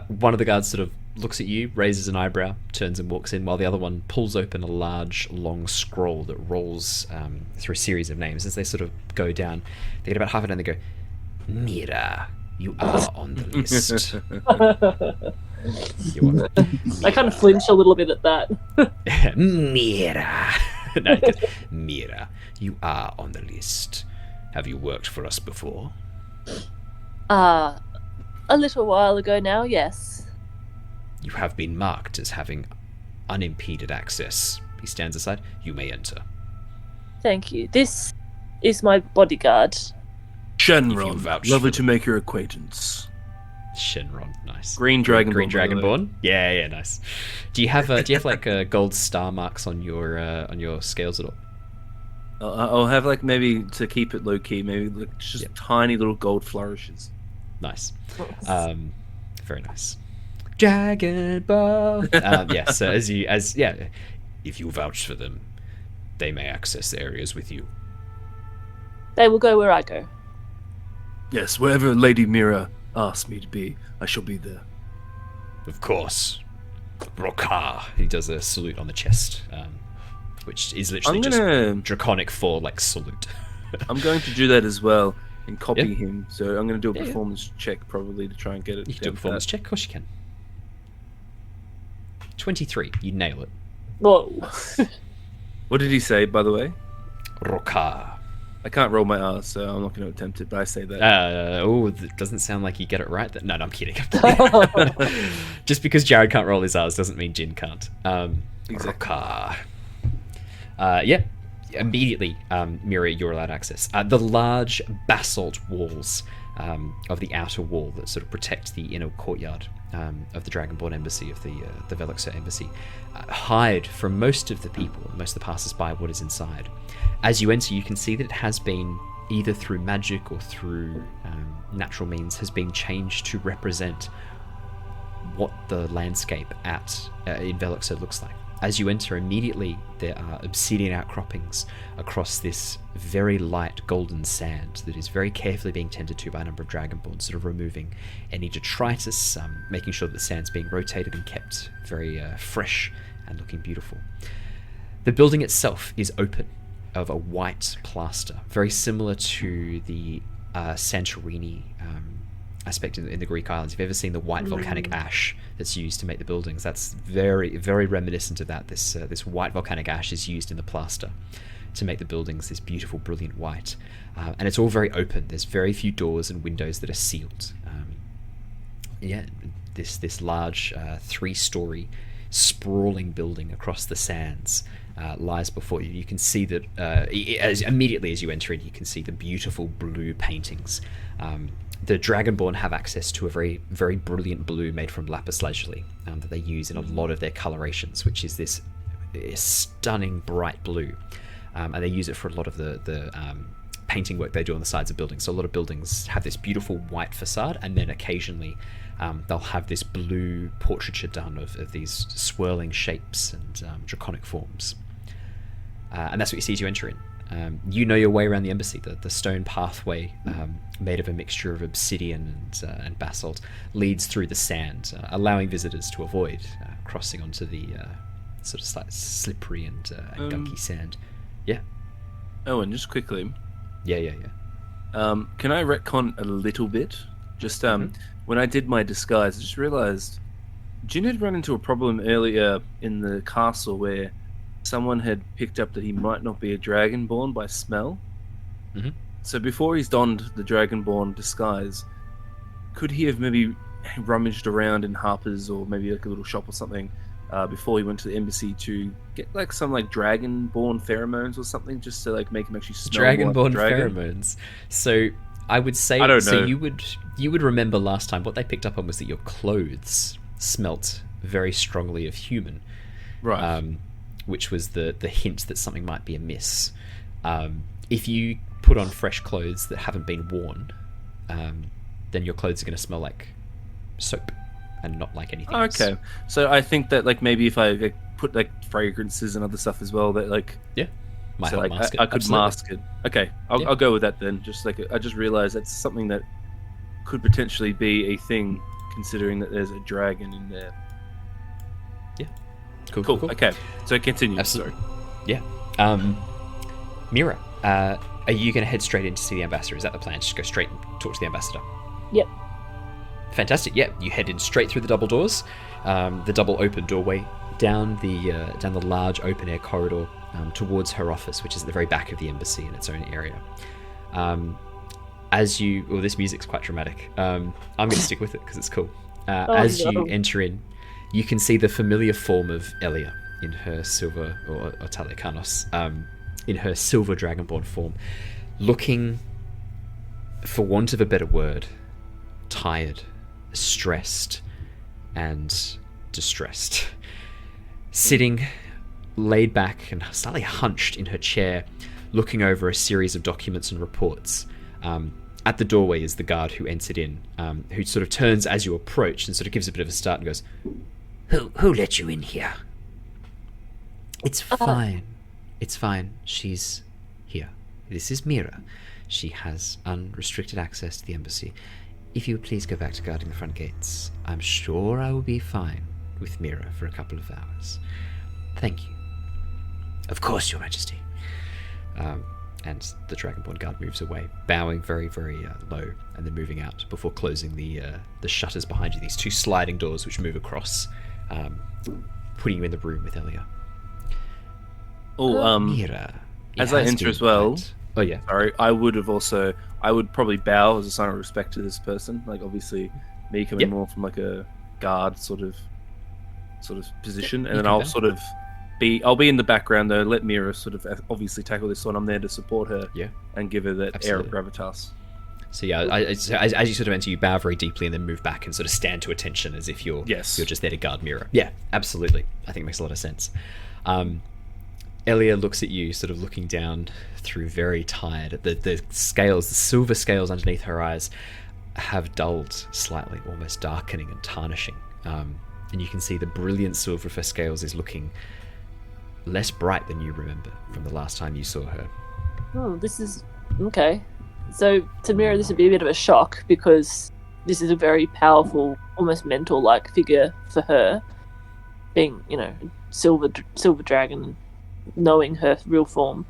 Speaker 1: One of the guards sort of looks at you, raises an eyebrow, turns and walks in, while the other one pulls open a large, long scroll that rolls through a series of names. As they sort of go down, they get about half it and they go,
Speaker 6: Mira, you are on the list.
Speaker 1: you are.
Speaker 2: I kind of flinch a little bit at that.
Speaker 6: Mira.
Speaker 1: No, he goes,
Speaker 6: Mira, you are on the list. Have you worked for us before?
Speaker 2: A little while ago now, yes.
Speaker 6: You have been marked as having unimpeded access. He stands aside. You may enter.
Speaker 2: Thank you. This is my bodyguard.
Speaker 6: If you
Speaker 4: Shenron,
Speaker 6: vouch
Speaker 4: lovely
Speaker 6: for
Speaker 4: to make your acquaintance.
Speaker 1: Shenron, nice.
Speaker 4: Green Dragonborn.
Speaker 1: Green
Speaker 4: by the way.
Speaker 1: Dragonborn. Yeah, nice. Do you have like gold star marks on your scales at all?
Speaker 4: I'll have like maybe to keep it low key, maybe like just tiny little gold flourishes.
Speaker 1: Nice. Very nice. Dragon Ball. Yeah. So if you vouch for them, they may access areas with you.
Speaker 2: They will go where I go.
Speaker 4: Yes, wherever Lady Mira asks me to be, I shall be there.
Speaker 1: Of course. Rokar. He does a salute on the chest, which is literally
Speaker 4: I'm
Speaker 1: just
Speaker 4: gonna-
Speaker 1: Draconic for like salute.
Speaker 4: I'm going to do that as well and copy
Speaker 1: Yeah.
Speaker 4: him. So I'm going to do a
Speaker 1: Yeah, yeah.
Speaker 4: performance check probably to try and get it.
Speaker 1: You can do a
Speaker 4: down
Speaker 1: performance
Speaker 4: pat.
Speaker 1: check. Of course you can. 23. You nail it.
Speaker 2: Whoa.
Speaker 4: What did he say, by the way?
Speaker 1: Rokar.
Speaker 4: I can't roll my R, so I'm not going to attempt it. But I say that.
Speaker 1: It doesn't sound like you get it right. No, I'm kidding. I'm kidding. Just because Jared can't roll his R's doesn't mean Jin can't.
Speaker 4: Exactly.
Speaker 1: Rokar. Yeah. Immediately, Mira, you're allowed access. The large basalt walls of the outer wall that sort of protect the inner courtyard of the Dragonborn Embassy, of the Veluxor Embassy, hide from most of the people, most of the passers-by, what is inside. As you enter, you can see that it has been, either through magic or through natural means, has been changed to represent what the landscape in Veluxor looks like. As you enter, immediately there are obsidian outcroppings across this very light golden sand that is very carefully being tended to by a number of Dragonborn, sort of removing any detritus, making sure that the sand's being rotated and kept very fresh and looking beautiful. The building itself is open, of a white plaster, very similar to the Santorini aspect in the Greek islands. If you've ever seen the white volcanic ash that's used to make the buildings, that's very, very reminiscent of that. This white volcanic ash is used in the plaster to make the buildings this beautiful, brilliant white. And it's all very open. There's very few doors and windows that are sealed. This large 3-story sprawling building across the sands lies before you. You can see that immediately as you enter in, you can see the beautiful blue paintings. The Dragonborn have access to a very, very brilliant blue made from lapis lazuli that they use in a lot of their colorations, which is this stunning bright blue. And they use it for a lot of the painting work they do on the sides of buildings. So a lot of buildings have this beautiful white facade, and then occasionally they'll have this blue portraiture done of these swirling shapes and draconic forms. And that's what you see as you enter in. You know your way around the embassy. The stone pathway, made of a mixture of obsidian and basalt, leads through the sand, allowing visitors to avoid crossing onto the sort of slightly slippery and gunky sand. Yeah.
Speaker 4: Owen, just quickly.
Speaker 1: Yeah.
Speaker 4: Can I retcon a little bit? Just when I did my disguise, I just realized Jin had run into a problem earlier in the castle where someone had picked up that he might not be a Dragonborn by smell.
Speaker 1: Mm-hmm.
Speaker 4: So before he's donned the Dragonborn disguise, could he have maybe rummaged around in Harper's or maybe like a little shop or something before he went to the embassy to get like some like Dragonborn pheromones or something, just to like make him actually smell
Speaker 1: Dragonborn
Speaker 4: like a dragon?
Speaker 1: pheromones. So I would say,
Speaker 4: I don't
Speaker 1: so
Speaker 4: know.
Speaker 1: you would remember last time what they picked up on was that your clothes smelt very strongly of human.
Speaker 4: Right.
Speaker 1: Which was the hint that something might be amiss. If you put on fresh clothes that haven't been worn, then your clothes are going to smell like soap and not like anything else.
Speaker 4: Okay, so I think that like maybe if I like, put like fragrances and other stuff as well, that like
Speaker 1: Might
Speaker 4: so
Speaker 1: help
Speaker 4: like
Speaker 1: mask it.
Speaker 4: I could
Speaker 1: Absolutely.
Speaker 4: mask it. Okay,
Speaker 1: Yeah.
Speaker 4: I'll go with that then. Just like I just realized that's something that could potentially be a thing, considering that there's a dragon in there.
Speaker 1: Cool.
Speaker 4: Okay, so continue.
Speaker 1: Absolutely. Yeah. Mira, are you going to head straight in to see the ambassador? Is that the plan? Just go straight and talk to the ambassador?
Speaker 2: Yep.
Speaker 1: Fantastic. Yeah, you head in straight through the double doors, the double open doorway, down the large open air corridor towards her office, which is at the very back of the embassy in its own area. This music's quite dramatic. I'm going to stick with it because it's cool. You enter in, you can see the familiar form of Elia in her silver, or Talikanos, in her silver dragonborn form, looking, for want of a better word, tired, stressed, and distressed. Sitting, laid back and slightly hunched in her chair, looking over a series of documents and reports. At the doorway is the guard who entered in, who sort of turns as you approach and sort of gives a bit of a start and goes,
Speaker 6: Who let you in here?
Speaker 1: "It's fine. It's fine. She's here. This is Mira. She has unrestricted access to the embassy. If you would please go back to guarding the front gates, I'm sure I will be fine with Mira for a couple of hours. Thank you."
Speaker 6: Of course, Your Majesty.
Speaker 1: And the Dragonborn guard moves away, bowing very, very low, and then moving out before closing the shutters behind you. These two sliding doors which move across, putting you in the room with Elia. Mira,
Speaker 4: as I enter as well.
Speaker 1: Oh yeah.
Speaker 4: Sorry, I would probably bow as a sign of respect to this person. Like obviously, me coming more from like a guard sort of position, and then I'll I'll be in the background though. Let Mira sort of obviously tackle this one. I'm there to support her.
Speaker 1: Yeah.
Speaker 4: And give her that
Speaker 1: Absolutely.
Speaker 4: air of gravitas.
Speaker 1: So yeah, as you sort of enter, you bow very deeply and then move back and sort of stand to attention as if you're just there to guard Mira. Yeah, absolutely. I think it makes a lot of sense. Elia looks at you, sort of looking down through very tired. The scales, the silver scales underneath her eyes have dulled slightly, almost darkening and tarnishing. And you can see the brilliant silver of her scales is looking less bright than you remember from the last time you saw her.
Speaker 2: Oh, this is... Okay. So, to Mira, this would be a bit of a shock, because this is a very powerful, almost mentor-like figure for her, being, silver dragon, knowing her real form.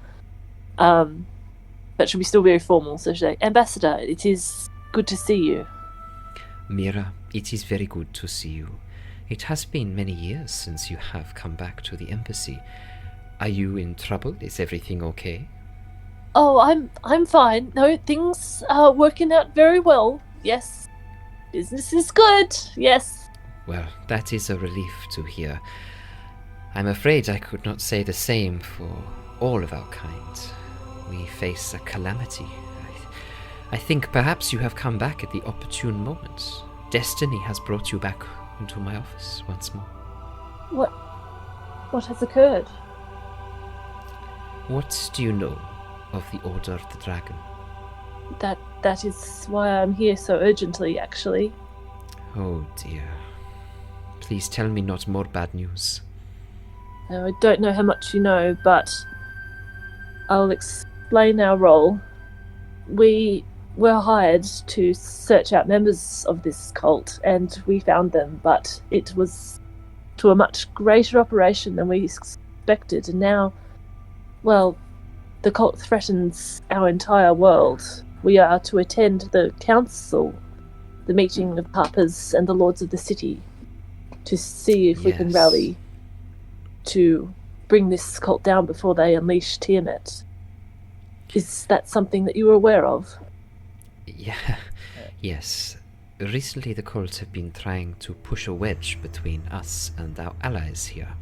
Speaker 2: But she'll be still very formal, so she'll say, "Ambassador, it is good to see you."
Speaker 6: Mira, it is very good to see you. It has been many years since you have come back to the embassy. Are you in trouble? Is everything okay?
Speaker 2: Oh, I'm fine. No, things are working out very well. Yes. Business is good. Yes.
Speaker 6: Well, that is a relief to hear. I'm afraid I could not say the same for all of our kind. We face a calamity. I think perhaps you have come back at the opportune moment. Destiny has brought you back into my office once more.
Speaker 2: What has occurred?
Speaker 6: What do you know of the Order of the Dragon?
Speaker 2: That is why I'm here so urgently, actually.
Speaker 6: Oh dear. Please tell me not more bad news.
Speaker 2: Now, I don't know how much you know, but I'll explain our role. We were hired to search out members of this cult, and we found them, but it was to a much greater operation than we expected, and now, well, the cult threatens our entire world. We are to attend the council, the meeting of Papas and the lords of the city, to see if we can rally to bring this cult down before they unleash Tiamat. Is that something that you were aware of?
Speaker 6: Yeah, yes. Recently the cult have been trying to push a wedge between us and our allies here,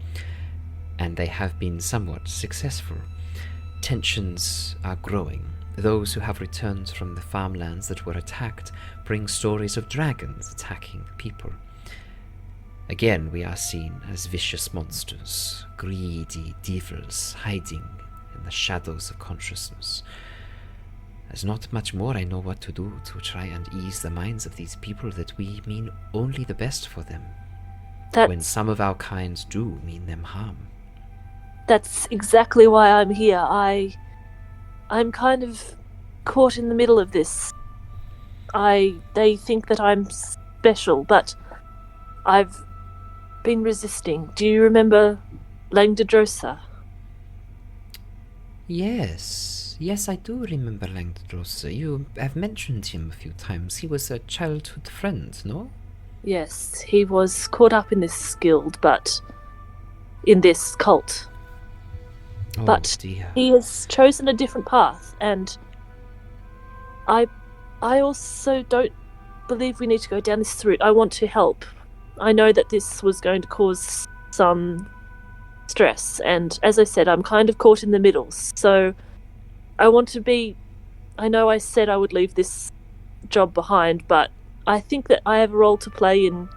Speaker 6: and they have been somewhat successful. Tensions are growing. Those who have returned from the farmlands that were attacked bring stories of dragons attacking people. Again, we are seen as vicious monsters, greedy devils hiding in the shadows of consciousness. There's not much more I know what to do to try and ease the minds of these people that we mean only the best for them, when some of our kind do mean them harm.
Speaker 2: That's exactly why I'm here. I'm kind of caught in the middle of this. They think that I'm special, but I've been resisting. Do you remember Langdedrosa?
Speaker 6: Yes, I do remember Langdedrosa. You have mentioned him a few times. He was a childhood friend, no?
Speaker 2: Yes, he was caught up in this guild, but in this cult.
Speaker 6: Oh,
Speaker 2: But
Speaker 6: dear.
Speaker 2: he has chosen a different path, and I also don't believe we need to go down this route. I want to help. I know that this was going to cause some stress, and as I said, I'm kind of caught in the middle. So I want to be... I know I said I would leave this job behind, but I think that I have a role to play in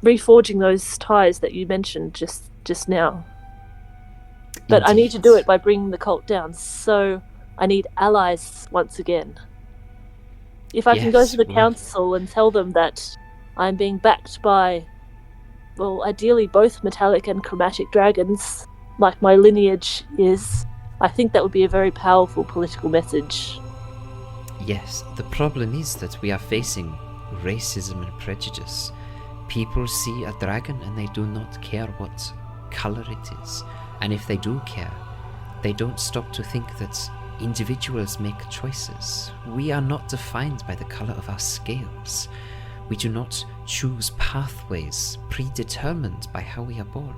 Speaker 2: reforging those ties that you mentioned just now. But I need to do it by bringing the cult down, so I need allies once again. If I can go to the council and tell them that I'm being backed by, well, ideally both metallic and chromatic dragons, like my lineage is, I think that would be a very powerful political message.
Speaker 6: Yes, the problem is that we are facing racism and prejudice. People see a dragon and they do not care what color it is. And if they do care, they don't stop to think that individuals make choices. We are not defined by the color of our scales. We do not choose pathways predetermined by how we are born.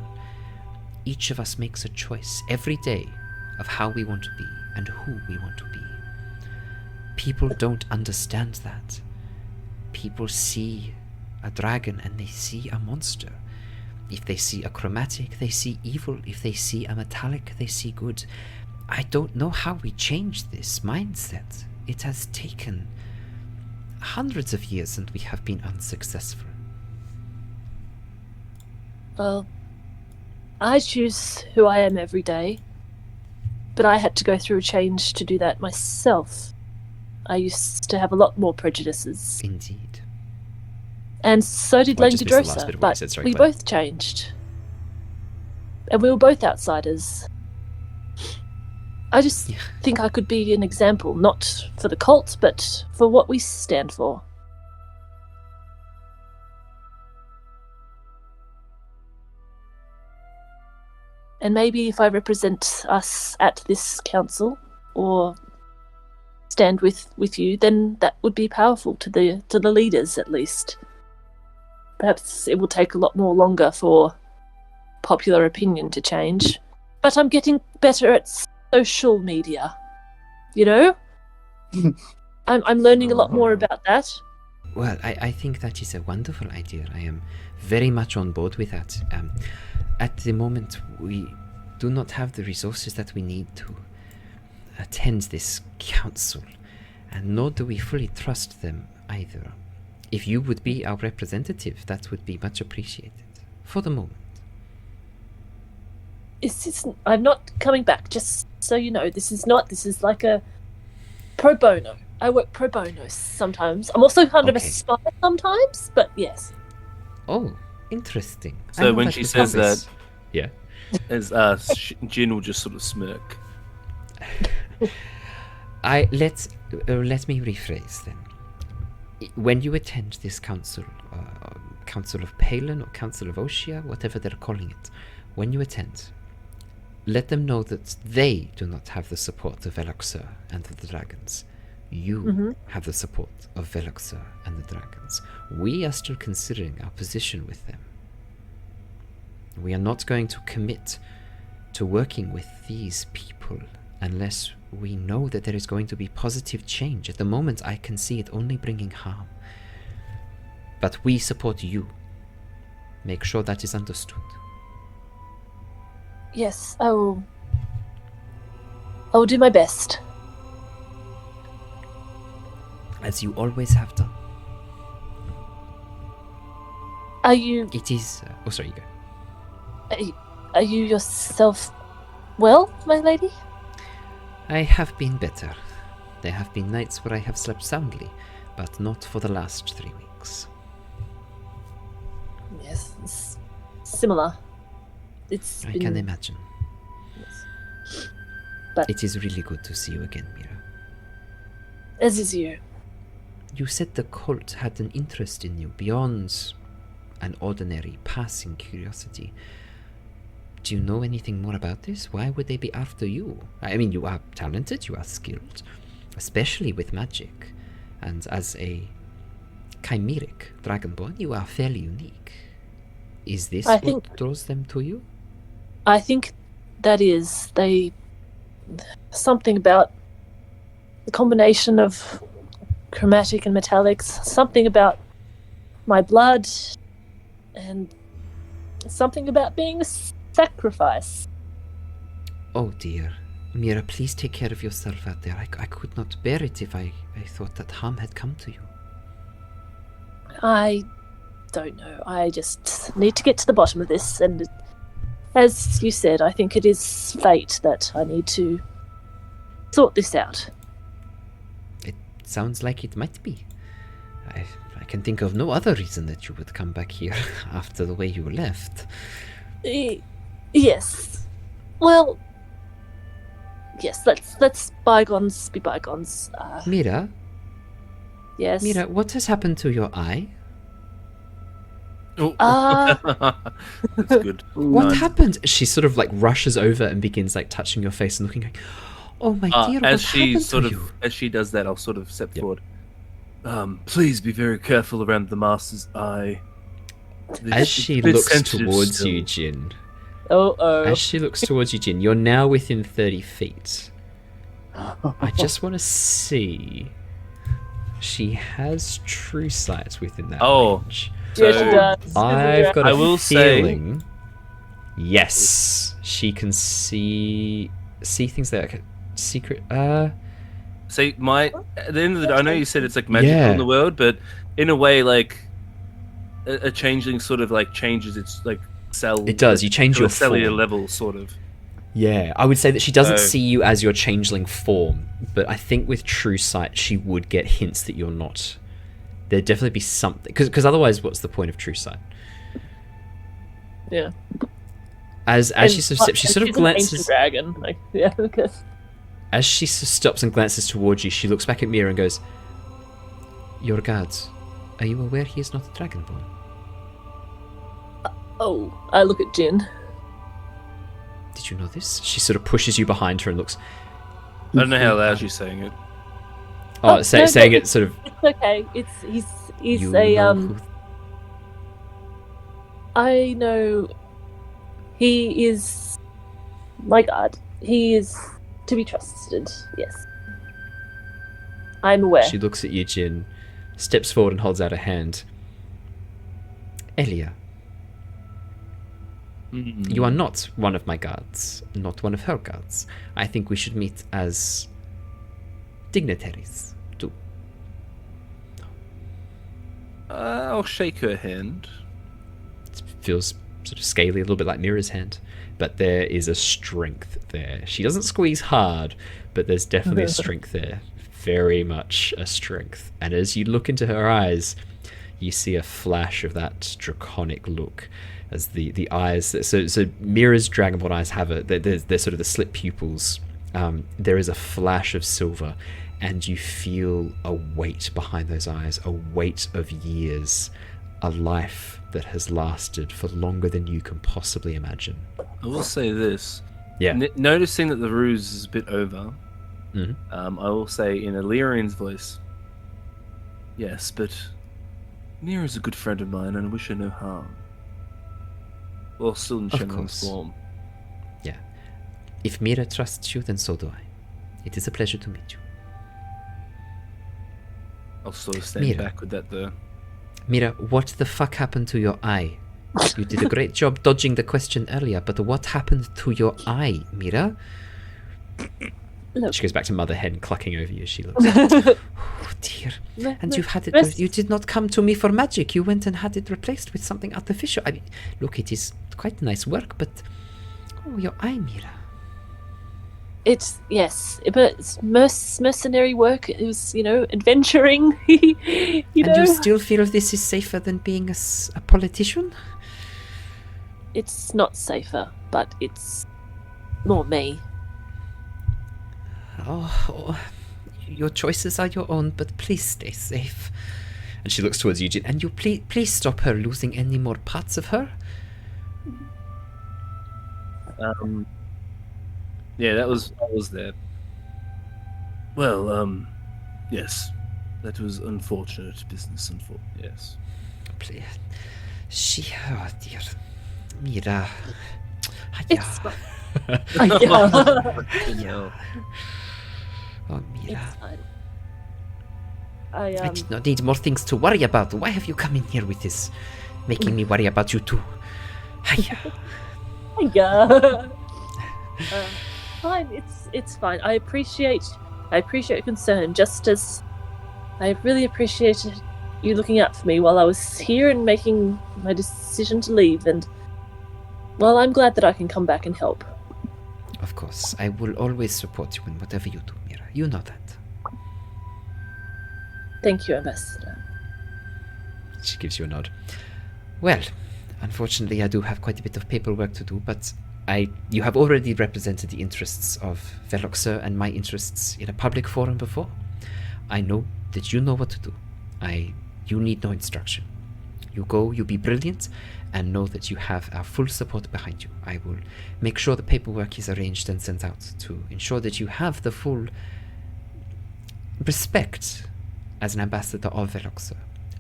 Speaker 6: Each of us makes a choice every day of how we want to be and who we want to be. People don't understand that. People see a dragon and they see a monster. If they see a chromatic, they see evil. If they see a metallic, they see good. I don't know how we change this mindset. It has taken hundreds of years and we have been unsuccessful.
Speaker 2: Well, I choose who I am every day, but I had to go through a change to do that myself. I used to have a lot more prejudices.
Speaker 6: Indeed.
Speaker 2: And so did
Speaker 1: Well, I just missed the last bit
Speaker 2: Langdedrosa,
Speaker 1: of what you
Speaker 2: but
Speaker 1: said, sorry,
Speaker 2: we
Speaker 1: Claire.
Speaker 2: both changed. And we were both outsiders. I just think I could be an example, not for the cult, but for what we stand for. And maybe if I represent us at this council, or stand with you, then that would be powerful to the leaders at least. Perhaps it will take a lot more longer for popular opinion to change. But I'm getting better at social media. You know? I'm learning a lot more about that.
Speaker 6: Well, I think that is a wonderful idea. I am very much on board with that. At the moment, we do not have the resources that we need to attend this council, and nor do we fully trust them either. If you would be our representative, that would be much appreciated. For the moment.
Speaker 2: I'm not coming back, just so you know. This is like a pro bono. I work pro bono sometimes. I'm also kind of a spy sometimes, but yes.
Speaker 6: Oh, interesting.
Speaker 4: So when she says that,
Speaker 1: yeah,
Speaker 4: as Jin will just sort of smirk.
Speaker 6: Let me rephrase then. When you attend this council, Council of Palin or Council of Oshia, whatever they're calling it, when you attend, let them know that they do not have the support of Veloxer and the dragons. You have the support of Veloxer and the dragons. We are still considering our position with them. We are not going to commit to working with these people unless we know that there is going to be positive change. At the moment, I can see it only bringing harm. But we support you. Make sure that is understood.
Speaker 2: Yes, I will do my best.
Speaker 6: As you always have done.
Speaker 2: Are you...
Speaker 6: It is... oh, sorry, you go.
Speaker 2: Are you yourself well, my lady?
Speaker 6: I have been better. There have been nights where I have slept soundly, but not for the last 3 weeks.
Speaker 2: Yes, it's similar. It's
Speaker 1: I
Speaker 2: been,
Speaker 1: can imagine.
Speaker 2: yes. But
Speaker 1: It is really good to see you again, Mira.
Speaker 2: as is you.
Speaker 1: You said the cult had an interest in you beyond an ordinary passing curiosity. Do you know anything more about this? Why would they be after you? I mean, you are talented, you are skilled, especially with magic. And as a chimeric dragonborn, you are fairly unique. Is this
Speaker 2: I
Speaker 1: what
Speaker 2: think-
Speaker 1: draws them to you?
Speaker 2: I think that is something about the combination of chromatic and metallics, something about my blood, and something about being a sacrifice.
Speaker 1: Oh dear. Mira, please take care of yourself out there. I could not bear it if I thought that harm had come to you.
Speaker 2: I don't know. I just need to get to the bottom of this, and as you said, I think it is fate that I need to sort this out.
Speaker 1: It sounds like it might be. I can think of no other reason that you would come back here after the way you left.
Speaker 2: Yes. Well, yes, let's bygones be bygones.
Speaker 1: Mira,
Speaker 2: Yes.
Speaker 1: Mira, what has happened to your eye?
Speaker 4: Oh, that's good.
Speaker 1: What
Speaker 4: Nice.
Speaker 1: happened? She sort of like rushes over and begins like touching your face and looking like, oh my dear, what
Speaker 4: As she
Speaker 1: happened
Speaker 4: sort
Speaker 1: to
Speaker 4: of
Speaker 1: you?
Speaker 4: as she does that, I'll sort of step
Speaker 1: Yep.
Speaker 4: forward. Please be very careful around the master's eye.
Speaker 1: As she
Speaker 4: It's a bit
Speaker 1: looks
Speaker 4: sensitive
Speaker 1: towards
Speaker 4: still.
Speaker 1: you, Jin.
Speaker 2: Oh.
Speaker 1: As she looks towards you, Jin, you're now within 30 feet. I just want to see. She has true sight within that
Speaker 4: Oh.
Speaker 1: range.
Speaker 2: Yeah, she
Speaker 4: So-
Speaker 2: does.
Speaker 1: I've got
Speaker 4: I
Speaker 1: a
Speaker 4: will say-
Speaker 1: feeling. Yes, she can see things that are secret.
Speaker 4: See, at the end of the day, I know you said it's like magical
Speaker 1: Yeah.
Speaker 4: in the world, but in a way, like a changeling sort of like changes its like cell.
Speaker 1: It does. You change
Speaker 4: to
Speaker 1: your
Speaker 4: a cellular
Speaker 1: form.
Speaker 4: level, sort of.
Speaker 1: Yeah, I would say that she doesn't
Speaker 4: So-
Speaker 1: see you as your changeling form, but I think with true sight, she would get hints that you're not. There'd definitely be something, because otherwise, what's the point of true sight?
Speaker 2: Yeah.
Speaker 1: As she sort of, she sort of
Speaker 2: she's an ancient
Speaker 1: glances.
Speaker 2: dragon. Like, yeah, because
Speaker 1: As she stops and glances towards you, she looks back at Mira and goes, "Your guards, are you aware he is not a dragonborn?"
Speaker 2: I look at Jin.
Speaker 1: Did you know this? She sort of pushes you behind her and looks.
Speaker 4: I don't know how loud she's saying it.
Speaker 1: Oh,
Speaker 2: No,
Speaker 1: saying
Speaker 2: no,
Speaker 1: it sort of.
Speaker 2: It's okay. He's
Speaker 1: You
Speaker 2: a
Speaker 1: know who-
Speaker 2: I know he is my god. He is to be trusted. Yes. I'm aware.
Speaker 1: She looks at you, Jin, steps forward and holds out a hand. Elia, you are not one of my guards, not one of her guards. I think we should meet as dignitaries, too.
Speaker 4: I'll shake her hand.
Speaker 1: It feels sort of scaly, a little bit like Mira's hand, but there is a strength there. She doesn't squeeze hard, but there's definitely a strength there. Very much a strength. And as you look into her eyes, you see a flash of that draconic look as the eyes. So Mira's dragonborn eyes have they're sort of the slit pupils. There is a flash of silver, and you feel a weight behind those eyes, a weight of years, a life that has lasted for longer than you can possibly imagine.
Speaker 4: I will say this.
Speaker 1: Yeah.
Speaker 4: Noticing that the ruse is a bit over,
Speaker 1: Mhm.
Speaker 4: I will say in Illyrian's voice, yes, but Mira's a good friend of mine and I wish her no harm. Well, still in
Speaker 1: Of
Speaker 4: Changeling's
Speaker 1: course.
Speaker 4: form.
Speaker 1: Yeah. If Mira trusts you, then so do I. It is a pleasure to meet you.
Speaker 4: I'll sort of stand
Speaker 1: Mira.
Speaker 4: back with that though.
Speaker 1: Mira, what the fuck happened to your eye? You did a great job dodging the question earlier, but what happened to your eye, Mira?
Speaker 2: Look.
Speaker 1: She goes back to Mother Hen, clucking over you as she looks. Oh dear. And you had it.
Speaker 2: Rest-
Speaker 1: You did not come to me for magic. You went and had it replaced with something artificial. I mean, look, it is quite nice work, but your eye, Mira.
Speaker 2: It's yes, but it's mercenary work. It was, adventuring. you
Speaker 1: And
Speaker 2: know.
Speaker 1: you still feel this is safer than being a politician?
Speaker 2: It's not safer, but it's more me.
Speaker 6: Oh, your choices are your own, but please stay safe.
Speaker 1: And she looks towards Eugene.
Speaker 6: And you please stop her losing any more parts of her.
Speaker 4: Yeah, that was there. Well, yes, that was unfortunate business. Yes.
Speaker 6: Please. Oh dear. Mira.
Speaker 2: It's fine.
Speaker 6: Oh, Mira.
Speaker 2: It's fine.
Speaker 6: I did not need more things to worry about. Why have you come in here with this? Making me worry about you too. Hiya.
Speaker 2: Fine. It's fine. I appreciate your concern. Just as I really appreciated you looking out for me while I was here and making my decision to leave. And well, I'm glad that I can come back and help.
Speaker 6: Of course, I will always support you in whatever you do, Mira. You know that.
Speaker 2: Thank you, Ambassador.
Speaker 1: She gives you a nod.
Speaker 6: Well, unfortunately, I do have quite a bit of paperwork to do, but you have already represented the interests of Veloxer and my interests in a public forum before. I know that you know what to do. You need no instruction. You go, you be brilliant, and know that you have our full support behind you. I will make sure the paperwork is arranged and sent out to ensure that you have the full respect as an ambassador of Veloxer.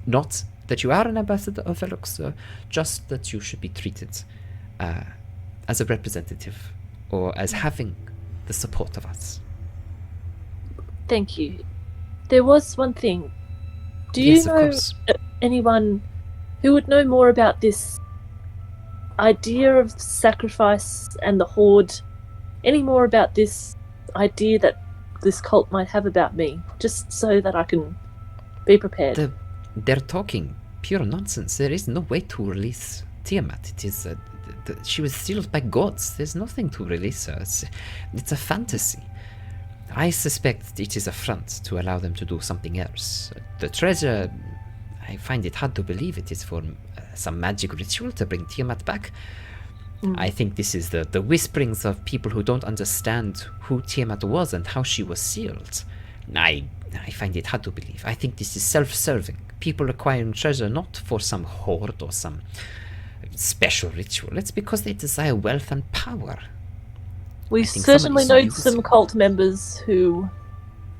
Speaker 6: Not that you are an ambassador of Veloxer, just that you should be treated as a representative or as having the support of us.
Speaker 2: Thank you. There was one thing. Do
Speaker 6: Yes,
Speaker 2: you
Speaker 6: of
Speaker 2: know
Speaker 6: course.
Speaker 2: anyone who would know more about this idea of sacrifice and the horde? Any more about this idea that this cult might have about me? Just so that I can be prepared.
Speaker 6: They're talking pure nonsense. There is no way to release Tiamat. It is she was sealed by gods. There's nothing to release her. It's a fantasy. I suspect it is a front to allow them to do something else. The treasure, I find it hard to believe it is for some magic ritual to bring Tiamat back. I think this is the whisperings of people who don't understand who Tiamat was and how she was sealed. I find it hard to believe. I think this is self-serving. People acquiring treasure not for some hoard or some special ritual. It's because they desire wealth and power.
Speaker 2: We
Speaker 6: think
Speaker 2: certainly
Speaker 6: somebody's
Speaker 2: know
Speaker 6: using
Speaker 2: some cult members who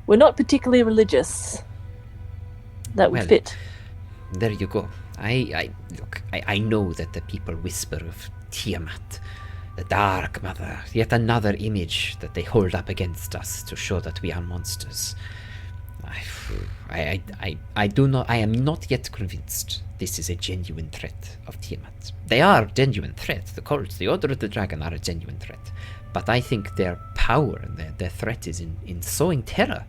Speaker 2: were not particularly religious. That would
Speaker 6: Well,
Speaker 2: fit.
Speaker 6: There you go. I know that the people whisper of Tiamat, the Dark Mother, yet another image that they hold up against us to show that we are monsters. I do not. I am not yet convinced this is a genuine threat of Tiamat. They are a genuine threat. The cults, the Order of the Dragon, are a genuine threat. But I think their power and their threat is in sowing terror,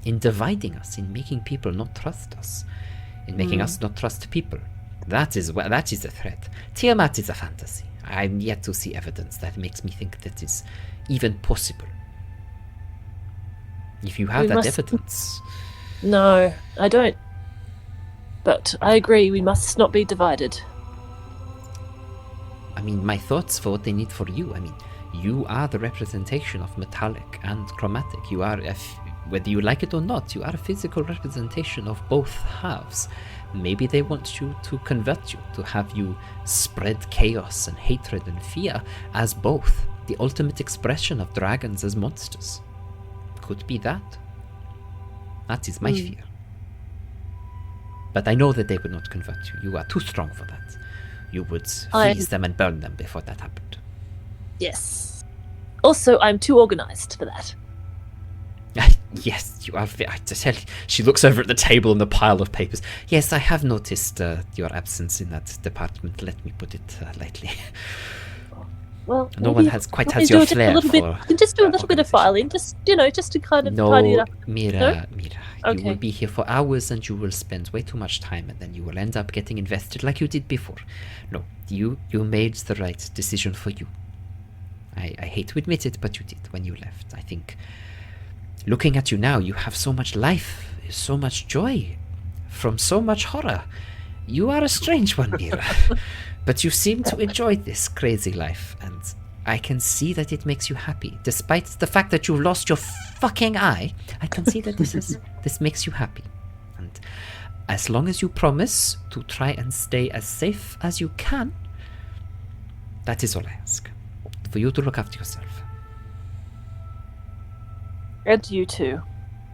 Speaker 6: in dividing us, in making people not trust us, in making us not trust people. That is a threat. Tiamat is a fantasy. I'm yet to see evidence that makes me think that is even possible. If you have
Speaker 2: We
Speaker 6: that
Speaker 2: must-
Speaker 6: evidence,
Speaker 2: No, I don't. But I agree, we must not be divided.
Speaker 6: I mean, my thoughts for what they need for you. I mean, you are the representation of metallic and chromatic. You are, whether you like it or not, you are a physical representation of both halves. Maybe they want you to convert you, to have you spread chaos and hatred and fear as both, the ultimate expression of dragons as monsters. Could be that. That is my fear. But I know that they would not convert you. You are too strong for that. You would freeze them and burn them before that happened.
Speaker 2: Yes. Also, I'm too organized for that.
Speaker 6: Yes, you are. She looks over at the table and the pile of papers. Yes, I have noticed your absence in that department. Let me put it lightly.
Speaker 2: Well,
Speaker 6: No
Speaker 2: maybe
Speaker 6: one has quite
Speaker 2: we
Speaker 6: has
Speaker 2: do
Speaker 6: your
Speaker 2: just a
Speaker 6: flair
Speaker 2: little bit.
Speaker 6: for
Speaker 2: We can just do a little bit of filing, just to kind of tidy it
Speaker 6: No,
Speaker 2: up.
Speaker 6: Mira, you
Speaker 2: Okay.
Speaker 6: will be here for hours and you will spend way too much time and then you will end up getting invested like you did before. No, you made the right decision for you. I hate to admit it, but you did when you left. I think, looking at you now, you have so much life, so much joy, from so much horror. You are a strange one, Mira. But you seem to enjoy this crazy life, and I can see that it makes you happy. Despite the fact that you lost your fucking eye, I can see that this makes you happy. And as long as you promise to try and stay as safe as you can, that is all I ask. For you to look after yourself.
Speaker 2: And you too,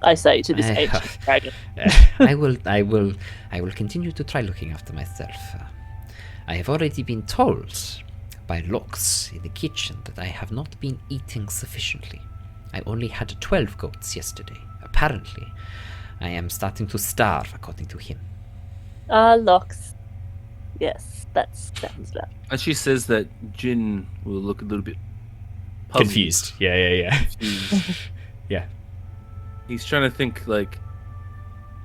Speaker 2: I say to this ancient dragon.
Speaker 6: I will continue to try looking after myself. I have already been told by looks in the kitchen that I have not been eating sufficiently. I only had 12 goats yesterday. Apparently, I am starting to starve, according to him.
Speaker 2: Locks. Yes, that sounds bad.
Speaker 4: And she says that Jin will look a little bit puzzled.
Speaker 1: Confused. Yeah.
Speaker 4: Confused.
Speaker 1: Yeah.
Speaker 4: He's trying to think, like,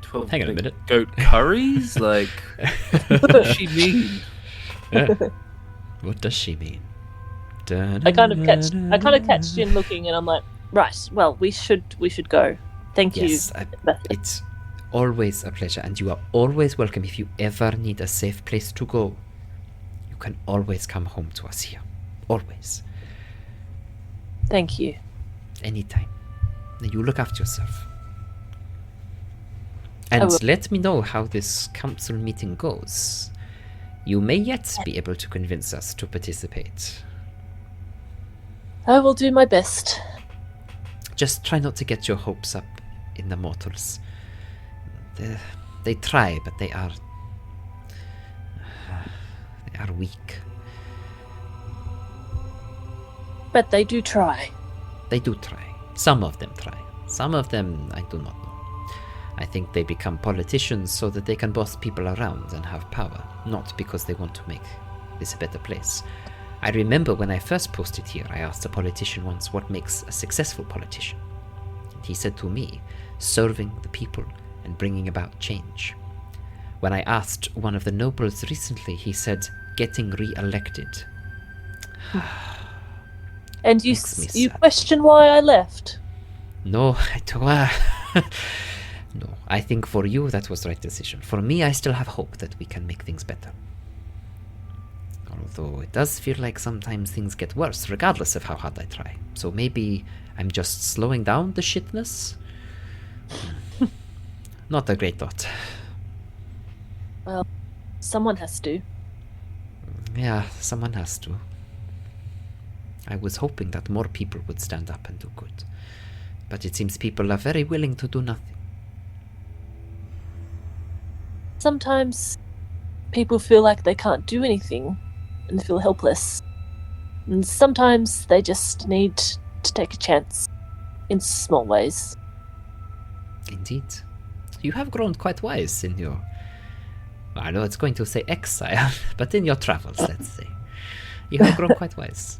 Speaker 4: 12
Speaker 1: Hang on a minute.
Speaker 4: goat curries? Like, what does she mean?
Speaker 1: Yeah. What does she mean?
Speaker 2: I kind of catch Jin looking, and I'm like, right. Well, we should go. Thank you.
Speaker 6: Yes, it's always a pleasure, and you are always welcome. If you ever need a safe place to go, you can always come home to us here. Always.
Speaker 2: Thank you.
Speaker 6: Anytime. Now you look after yourself. And let me know how this council meeting goes. You may yet be able to convince us to participate.
Speaker 2: I will do my best.
Speaker 6: Just try not to get your hopes up in the mortals. They try, but they are weak.
Speaker 2: But they do try.
Speaker 6: They do try. Some of them try. Some of them I do not know. I think they become politicians so that they can boss people around and have power, not because they want to make this a better place. I remember when I first posted here, I asked a politician once what makes a successful politician. And he said to me, serving the people and bringing about change. When I asked one of the nobles recently, he said, getting re-elected.
Speaker 2: And you question why I left?
Speaker 6: No, I don't. No, I think for you that was the right decision. For me, I still have hope that we can make things better. Although it does feel like sometimes things get worse, regardless of how hard I try. So maybe I'm just slowing down the shitness? Not a great thought.
Speaker 2: Well, someone has to.
Speaker 6: Yeah, someone has to. I was hoping that more people would stand up and do good. But it seems people are very willing to do nothing.
Speaker 2: Sometimes people feel like they can't do anything and feel helpless. And sometimes they just need to take a chance in small ways.
Speaker 6: Indeed. You have grown quite wise in your... I know it's going to say exile, but in your travels, let's say. You have grown quite wise.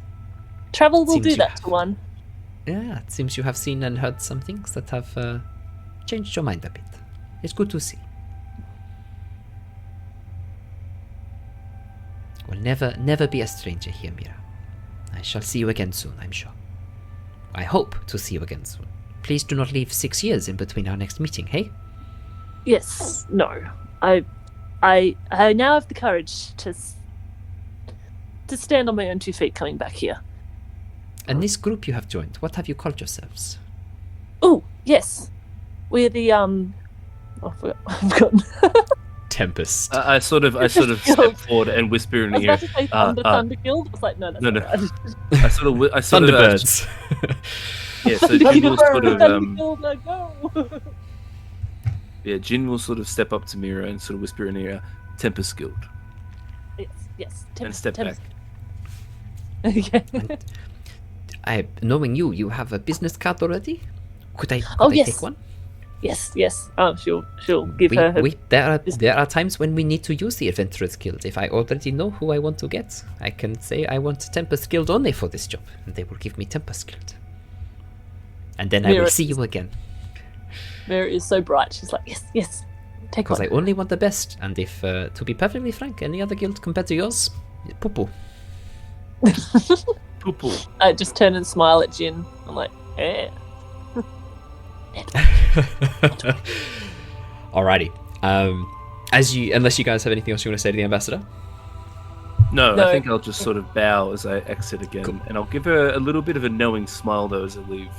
Speaker 2: Travel will do that to one.
Speaker 6: Yeah, it seems you have seen and heard some things that have changed your mind a bit. It's good to see. Will never be a stranger here, Mira. I shall see you again soon, I'm sure. I hope to see you again soon. Please do not leave 6 years in between our next meeting, hey?
Speaker 2: Yes, no. I now have the courage to stand on my own 2 feet coming back here.
Speaker 6: And this group you have joined, what have you called yourselves?
Speaker 2: Oh, yes. We're the I've forgotten.
Speaker 1: Tempest.
Speaker 4: I sort of step forward and whisper in
Speaker 2: I was
Speaker 4: the ear.
Speaker 2: about to say Thunder Guild. I was like, no, that's
Speaker 4: No.
Speaker 2: not right.
Speaker 4: I sort of
Speaker 1: Thunderbirds.
Speaker 4: yeah. So Jin will sort of
Speaker 2: Thunder Guild, go.
Speaker 4: yeah. Jin will sort of step up to Mira and sort of whisper in the ear, Tempest Guild,
Speaker 2: Yes.
Speaker 4: and step back.
Speaker 2: Okay.
Speaker 6: Knowing you have a business card already? Could I
Speaker 2: yes.
Speaker 6: take one?
Speaker 2: Yes. She'll give her.
Speaker 6: There are times when we need to use the Adventurers Guild. If I already know who I want to get, I can say I want Tempest Guild only for this job, and they will give me Tempest Guild. And then I will see you again.
Speaker 2: Mira is so bright. She's like, yes, take one.
Speaker 6: Because I only want the best, and if, to be perfectly frank, any other guild compared to yours, poo-poo.
Speaker 4: Poo-poo.
Speaker 2: I just turn and smile at Jin. I'm like, eh.
Speaker 1: Alrighty. Unless you guys have anything else you want to say to the ambassador?
Speaker 4: No,
Speaker 2: No.
Speaker 4: I think I'll just sort of bow as I exit again,
Speaker 1: Cool.
Speaker 4: and I'll give her a little bit of a knowing smile though as I leave.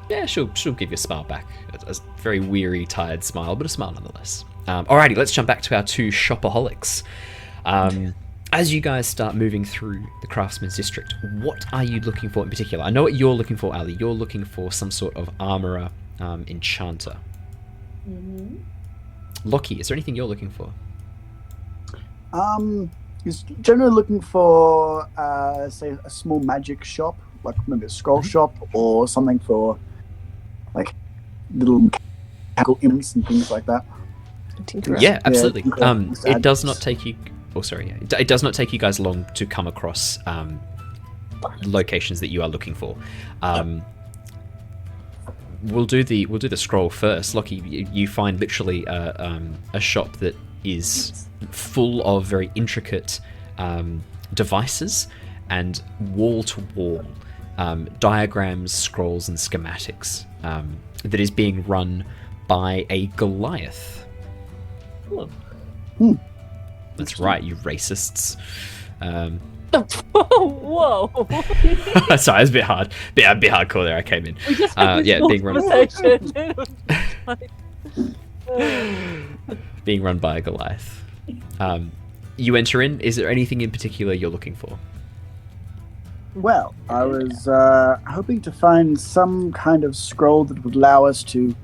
Speaker 1: Yeah, she'll give you a smile back. A very weary, tired smile, but a smile nonetheless. Alrighty, let's jump back to our two shopaholics. As you guys start moving through the Craftsman's District, what are you looking for in particular? I know what you're looking for, Ali. You're looking for some sort of armourer, enchanter.
Speaker 5: Mm-hmm.
Speaker 1: Lockie, is there anything you're looking for?
Speaker 3: He's generally looking for, say, a small magic shop, like maybe a scroll shop or something for, like, little mechanical imps and things like that.
Speaker 1: Yeah, absolutely.
Speaker 3: Yeah,
Speaker 1: It does not take you. Oh, sorry. Yeah. It does not take you guys long to come across locations that you are looking for. We'll do the scroll first. Lockie, you find literally a shop that is full of very intricate devices and wall to wall diagrams, scrolls, and schematics that is being run by a Goliath. That's right, you racists.
Speaker 2: Whoa!
Speaker 1: Sorry, it was a bit hard. Bit hardcore there. I came in.
Speaker 2: We just had this
Speaker 1: Yeah,
Speaker 2: whole
Speaker 1: being run.
Speaker 2: conversation.
Speaker 1: Being run by a Goliath. You enter in. Is there anything in particular you're looking for?
Speaker 3: Well, I was hoping to find some kind of scroll that would allow us to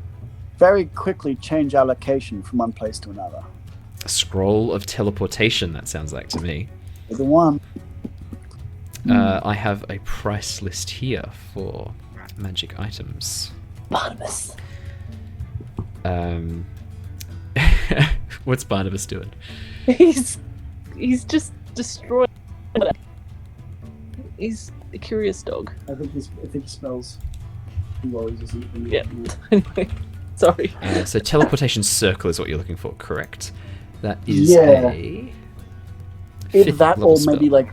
Speaker 3: very quickly change our location from one place to another.
Speaker 1: A scroll of teleportation. That sounds like to me.
Speaker 3: The one.
Speaker 1: I have a price list here for magic items.
Speaker 2: Barnabas.
Speaker 1: What's Barnabas doing?
Speaker 2: He's just destroyed. He's a curious dog.
Speaker 3: I think he smells worries or something.
Speaker 2: Yeah. Anyway, sorry.
Speaker 1: So teleportation circle is what you're looking for, correct? That is
Speaker 3: Yeah.
Speaker 1: a
Speaker 3: Either
Speaker 1: fifth
Speaker 3: that
Speaker 1: level
Speaker 3: or
Speaker 1: spell.
Speaker 3: maybe like.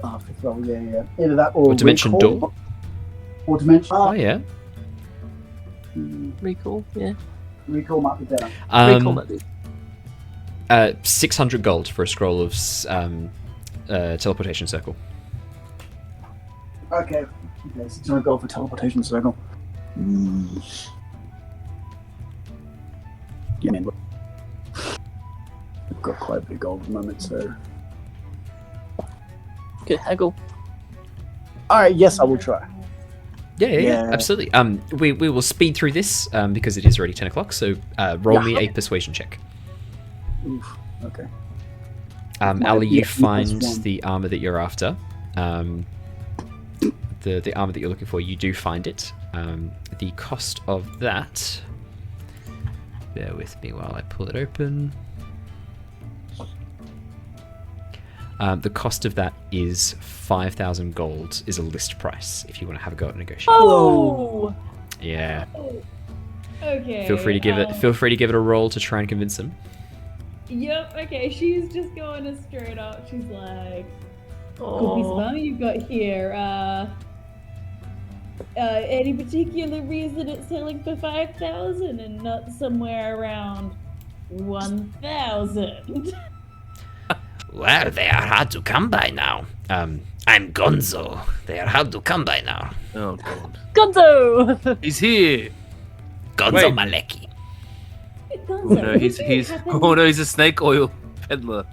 Speaker 3: Oh, fifth level, yeah. Either that or.
Speaker 1: Or dimension
Speaker 3: recall.
Speaker 1: door.
Speaker 3: Or dimension.
Speaker 1: Oh yeah.
Speaker 2: Recall, yeah.
Speaker 3: Recall might be better.
Speaker 2: Recall might be.
Speaker 1: 600 gold for a scroll of teleportation circle.
Speaker 3: Okay. 600 gold for teleportation circle. Yeah, man. I've got quite a bit of gold at the moment, so.
Speaker 2: Good haggle.
Speaker 3: Alright, yes, I will try.
Speaker 1: Yeah,
Speaker 3: Yeah.
Speaker 1: absolutely. We will speed through this because it is already 10 o'clock. So roll me a persuasion check.
Speaker 3: Oof, okay.
Speaker 1: Ali, you
Speaker 3: Yeah,
Speaker 1: find
Speaker 3: +1.
Speaker 1: the armor that you're after. The armor that you're looking for, you do find it. The cost of that. Bear with me while I pull it open. The cost of that is 5,000 gold. Is a list price if you want to have a go at negotiating.
Speaker 2: Oh!
Speaker 1: Yeah.
Speaker 5: Okay.
Speaker 1: Feel free to give it. Feel free to give it a roll to try and convince him.
Speaker 5: Yep. Okay. She's just going as straight up. She's like, "Cool piece of armor you've got here. Any particular reason it's selling for 5,000 and not somewhere around 1,000?"
Speaker 6: Well, they are hard to come by now. I'm Gonzo. They are hard to come by now.
Speaker 4: Oh god.
Speaker 2: Gonzo!
Speaker 4: He's here!
Speaker 6: Gonzo
Speaker 4: Wait.
Speaker 6: Maleki.
Speaker 4: No, he's oh no, he's a snake oil peddler.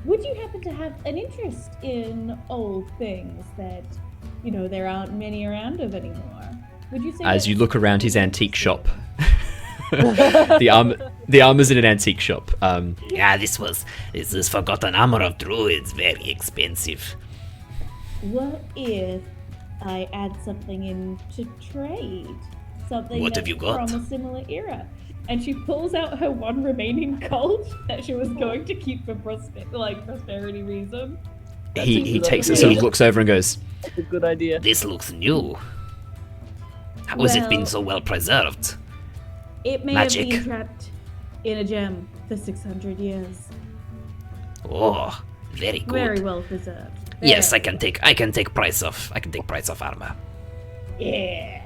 Speaker 5: Would you happen to have an interest in old things that, there aren't many around of anymore? Would you say
Speaker 1: As you
Speaker 5: that's-
Speaker 1: look around his antique shop, the armor's in an antique shop.
Speaker 6: Yeah, this is forgotten armor of druids, very expensive.
Speaker 5: What if I add something in to trade? Something
Speaker 6: What
Speaker 5: that's
Speaker 6: have you got?
Speaker 5: from a similar era. And she pulls out her one remaining gold that she was going to keep for prosperity reason.
Speaker 1: He takes it, so he looks over and goes,
Speaker 2: That's a good idea.
Speaker 6: This looks new. How has it been
Speaker 5: Well-
Speaker 6: so well preserved?
Speaker 5: It may
Speaker 6: Magic.
Speaker 5: have been trapped in a gem for 600 years.
Speaker 6: Oh, very good.
Speaker 5: Very well preserved.
Speaker 6: Yes, I
Speaker 5: Very-
Speaker 6: can take price off. I can take price off armor.
Speaker 5: Yeah.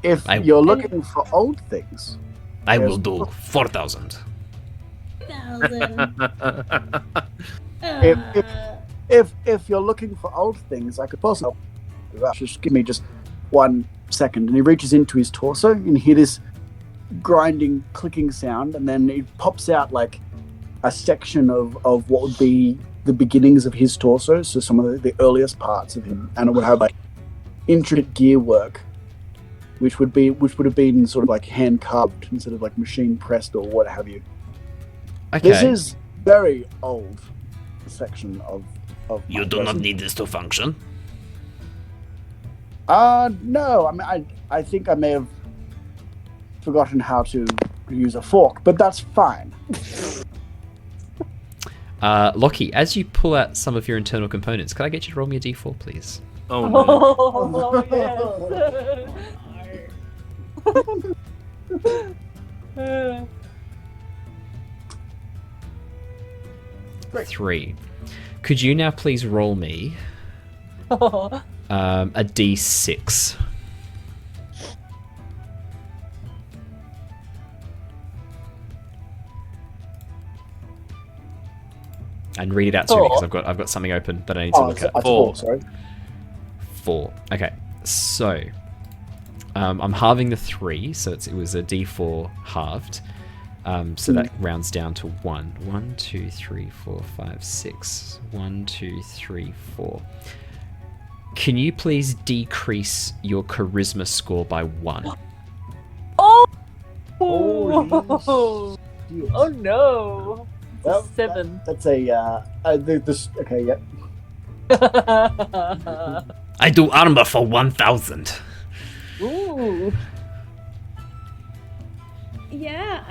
Speaker 3: If
Speaker 1: I-
Speaker 3: you're looking for old things,
Speaker 6: I
Speaker 3: Yes.
Speaker 6: will do 4,000.
Speaker 3: If you're looking for old things, I could possibly just give me just 1 second. And he reaches into his torso and you hear this grinding, clicking sound, and then it pops out like a section of what would be the beginnings of his torso, so some of the earliest parts of him, and it would have like intricate gear work, which would have been sort of like hand carved instead of like machine pressed or what have you.
Speaker 1: Okay.
Speaker 3: This is very old section of
Speaker 6: You
Speaker 3: my
Speaker 6: do not
Speaker 3: person.
Speaker 6: need this to function.
Speaker 3: No. I mean, I think I may have forgotten how to use a fork, but that's fine.
Speaker 1: Lockie, as you pull out some of your internal components, can I get you to roll me a d4, please?
Speaker 4: Oh no.
Speaker 2: Oh, yes.
Speaker 1: 3. Could you now please roll me a d6? And read it out to me because I've got something open that I need to look at.
Speaker 3: It's 4, sorry.
Speaker 1: 4. Okay, so I'm halving the 3, so it was a d4 halved. So that rounds down to 1. 1, 2, 3, 4, 5, 6. 1, 2, 3, 4. Can you please decrease your charisma score by 1?
Speaker 2: Oh!
Speaker 3: Oh,
Speaker 2: Oh no!
Speaker 3: Well,
Speaker 2: 7.
Speaker 3: That's a okay, yeah.
Speaker 6: I do armor for 1,000.
Speaker 2: Ooh.
Speaker 5: Yeah,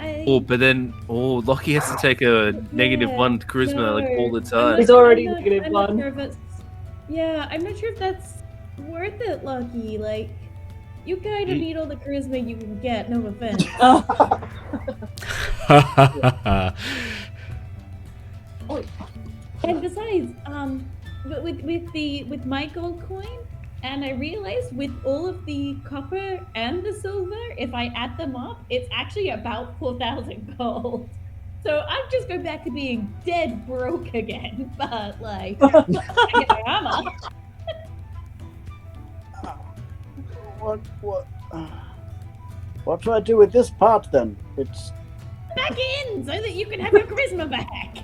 Speaker 4: But then, Lockie has to take a -1 charisma like all the time.
Speaker 2: He's already
Speaker 5: I'm not
Speaker 2: -1.
Speaker 5: sure if it's, I'm not sure if that's worth it, Lockie. Like, you kind of need all the charisma you can get. No offense. And besides, but with my gold coin, and I realized with all of the copper and the silver, if I add them up, it's actually about 4,000 gold. So I'm just going back to being dead broke again. But like, I get my armor.
Speaker 3: What do I do with this part then? It's
Speaker 5: Back in, so that you can have your charisma back.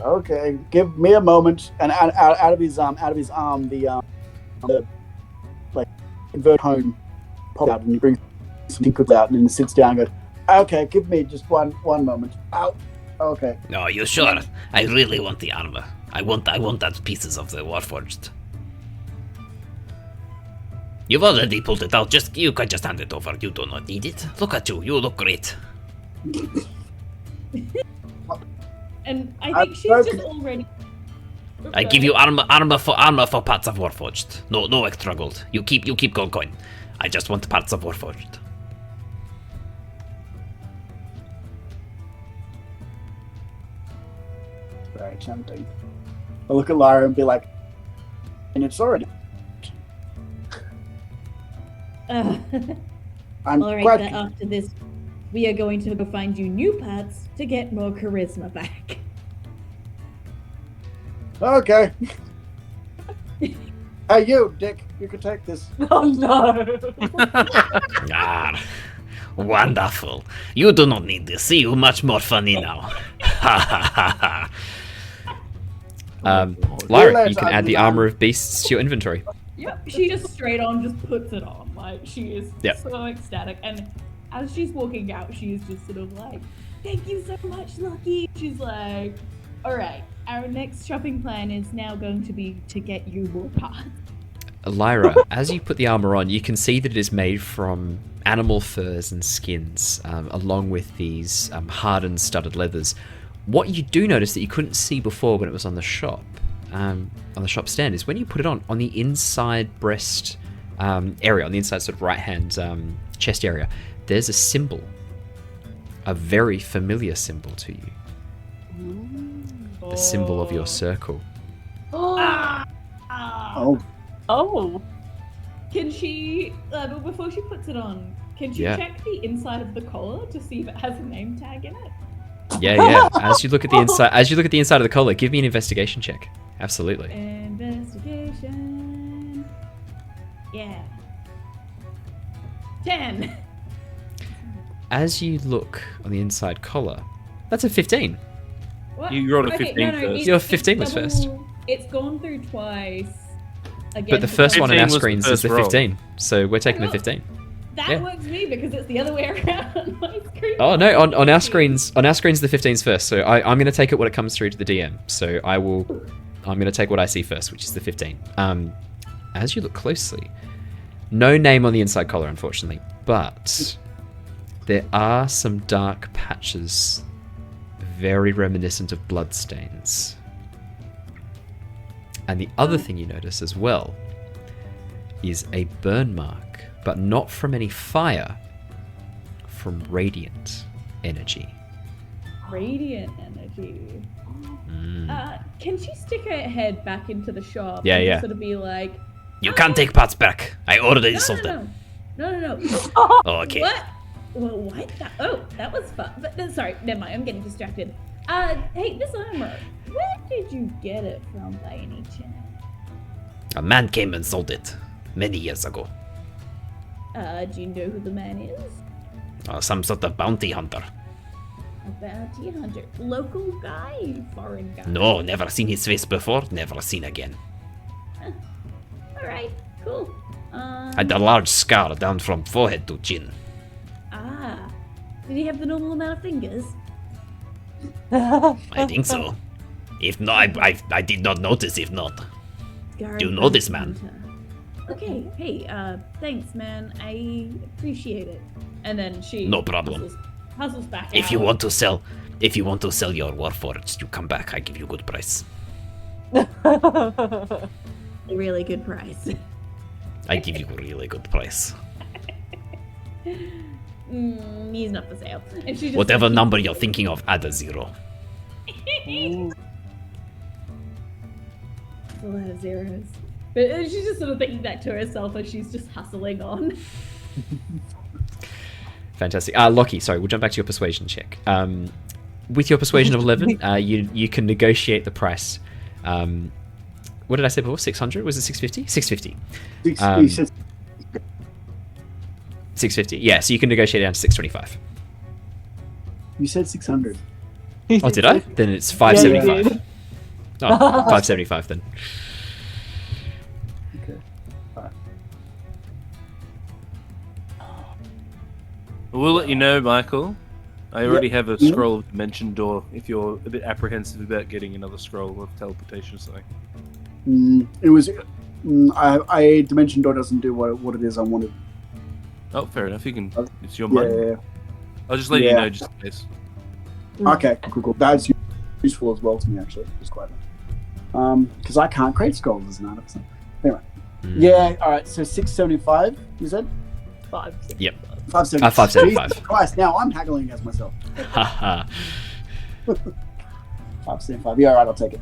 Speaker 3: okay. Give me a moment. And out of his arm, the like invert home pop out, and he brings some tinkles out, and then sits down and goes, "Okay, give me just one moment." Ow. Okay.
Speaker 6: No, you sure? I really want the armor. I want that pieces of the Warforged. You've already pulled it out. You can just hand it over. You do not need it. Look at you. You look great.
Speaker 5: And I
Speaker 3: I'm
Speaker 5: think she's
Speaker 3: broken.
Speaker 5: just already.
Speaker 6: I give you armor for parts of Warforged. No extra gold. You keep gold coin. I just want parts of Warforged.
Speaker 3: Very tempting. I'll look at Lyra and be like, and it's already. I'm
Speaker 5: All right,
Speaker 3: glad.
Speaker 5: then after this, we are going to go find you new parts to get more charisma back.
Speaker 3: Okay. Hey, you, Dick. You can take this.
Speaker 2: Oh no!
Speaker 6: Ah, wonderful. You do not need this. See, you much more funny now. Ha ha ha ha.
Speaker 1: Lyra, you can add the armor of beasts to your inventory.
Speaker 5: Yep, she just straight on just puts it on. Like, she is
Speaker 1: Yep.
Speaker 5: so ecstatic. And as she's walking out, she is just sort of like, thank you so much, Lockie. She's like, all right, our next shopping plan is now going to be to get you more parts.
Speaker 1: Lyra, as you put the armor on, you can see that it is made from animal furs and skins, along with these hardened studded leathers. What you do notice that you couldn't see before when it was on the shop stand, is when you put it on the inside breast area, on the inside sort of right-hand chest area, there's a symbol, a very familiar symbol to you. The symbol of your circle.
Speaker 3: Oh.
Speaker 2: Oh.
Speaker 5: Can she, before she puts it on, can she
Speaker 1: Yeah.
Speaker 5: check the inside of the collar to see if it has a name tag in it?
Speaker 1: Yeah. As you look at the inside of the collar, give me an investigation check. Absolutely.
Speaker 5: Investigation. Yeah. 10.
Speaker 1: As you look on the inside collar, that's a 15.
Speaker 5: What?
Speaker 4: You rolled a 15 first.
Speaker 1: Your 15 was first.
Speaker 5: It's gone through twice. Again,
Speaker 1: But the first one on
Speaker 4: 15
Speaker 1: our
Speaker 4: was the
Speaker 1: screens is
Speaker 4: first
Speaker 1: the
Speaker 4: roll.
Speaker 1: 15, so we're taking the 15.
Speaker 5: That
Speaker 1: Yeah.
Speaker 5: works me because it's the other way around on my screen.
Speaker 1: Oh no! On our screens, the 15's first. So I'm going to take it when it comes through to the DM. So I'm going to take what I see first, which is the 15. As you look closely, no name on the inside collar, unfortunately, but there are some dark patches, very reminiscent of bloodstains. And the other thing you notice as well is a burn mark, but not from any fire, from radiant energy.
Speaker 5: Radiant energy. Can she stick her head back into the shop?
Speaker 1: Yeah,
Speaker 5: and
Speaker 1: yeah.
Speaker 5: Just sort of be like,
Speaker 6: You can't take pots back. I already sold them.
Speaker 5: No.
Speaker 6: Oh, okay.
Speaker 5: What? Well, what? That was fun. But sorry, never mind. I'm getting distracted. Hey, this armor. Where did you get it from, by any chance?
Speaker 6: A man came and sold it many years ago.
Speaker 5: Do you know who the man is?
Speaker 6: Some sort of bounty hunter.
Speaker 5: A bounty hunter. Local guy? Foreign guy?
Speaker 6: No, never seen his face before, never seen again.
Speaker 5: Alright, cool.
Speaker 6: Had a large scar down from forehead to chin.
Speaker 5: Did he have the normal amount of fingers?
Speaker 6: I think so. If not, I did not notice if not. Do you know this man?
Speaker 5: Okay, hey, thanks, man. I appreciate it. And then she
Speaker 6: No problem.
Speaker 5: hustles back out.
Speaker 6: If you want to sell your Warforged, you come back, I give you good price.
Speaker 5: a really good price.
Speaker 6: I give you a really good price.
Speaker 5: He's not for sale. And she just
Speaker 6: Whatever number you're thinking of, add a 0.
Speaker 5: A lot of zeros. But she's just sort of thinking that to herself as she's just hustling on.
Speaker 1: Fantastic. Lockie, sorry, we'll jump back to your persuasion check. With your persuasion of 11, you can negotiate the price. What did I say before? 600? Was it 650? 650. 650. Yeah, so you can negotiate it down to 625.
Speaker 3: You said 600.
Speaker 1: Oh, did I? Then it's 575. Oh, 575 then.
Speaker 3: Okay. Alright.
Speaker 4: We'll let you know, Michael. I already have a scroll of Dimension Door if you're a bit apprehensive about getting another scroll of teleportation or something.
Speaker 3: It was. I Dimension Door doesn't do what it is I wanted.
Speaker 4: Oh, fair enough. You can. It's your money.
Speaker 3: Yeah.
Speaker 4: I'll just let you know just in case.
Speaker 3: Okay, cool. That's useful as well to me, actually. It's quite nice. Because I can't create scrolls as an artificer. Anyway. Yeah, alright, so 675, you said?
Speaker 2: 5.
Speaker 1: Yep.
Speaker 3: 575.
Speaker 1: 575.
Speaker 3: Jesus Christ, now I'm haggling against myself.
Speaker 1: Haha.
Speaker 3: 575. Yeah, alright, I'll take it.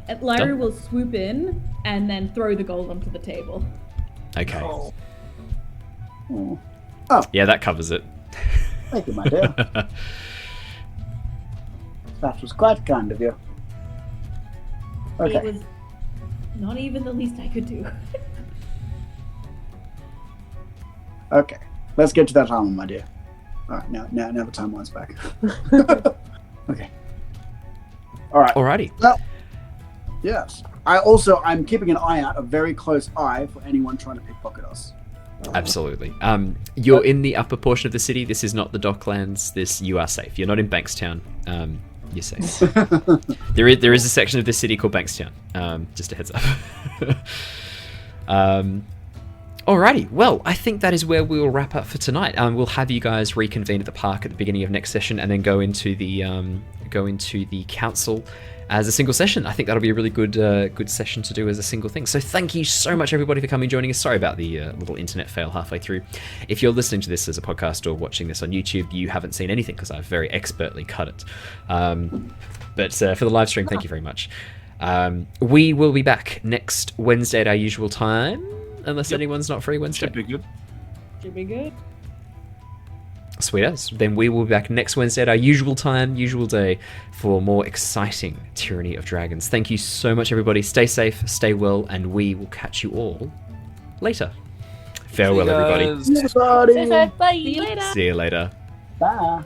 Speaker 5: And Lyra will swoop in and then throw the gold onto the table.
Speaker 1: Okay.
Speaker 3: Oh.
Speaker 1: Yeah, that covers it.
Speaker 3: Thank you, my dear. That was quite kind of you. Okay.
Speaker 5: It was not even the least I could do.
Speaker 3: Okay. Let's get to that armor, my dear. Alright, now the timeline's back. Okay. Alright.
Speaker 1: Alrighty.
Speaker 3: Well, yes. I'm keeping an eye out, a very close eye, for anyone trying to pickpocket us.
Speaker 1: Absolutely. You're in the upper portion of the city. This is not the Docklands. You are safe. You're not in Bankstown. You're safe. There is a section of the city called Bankstown. Just a heads up. Alrighty. Well, I think that is where we'll wrap up for tonight. We'll have you guys reconvene at the park at the beginning of next session, and then go into the council as a single session. I think that'll be a really good session to do as a single thing. So thank you so much, everybody, for coming and joining us. Sorry about the little internet fail halfway through. If you're listening to this as a podcast or watching this on YouTube, you haven't seen anything because I've very expertly cut it. But for the live stream, thank you very much. We will be back next Wednesday at our usual time, unless anyone's not free Wednesday.
Speaker 4: Should be good.
Speaker 5: Should be good.
Speaker 1: Sweet as. Then we will be back next Wednesday at our usual time, usual day, for more exciting Tyranny of Dragons. Thank you so much, everybody. Stay safe, stay well, and we will catch you all later. Farewell, everybody.
Speaker 3: Everybody.
Speaker 2: Bye.
Speaker 5: See you later.
Speaker 1: See you later.
Speaker 3: Bye.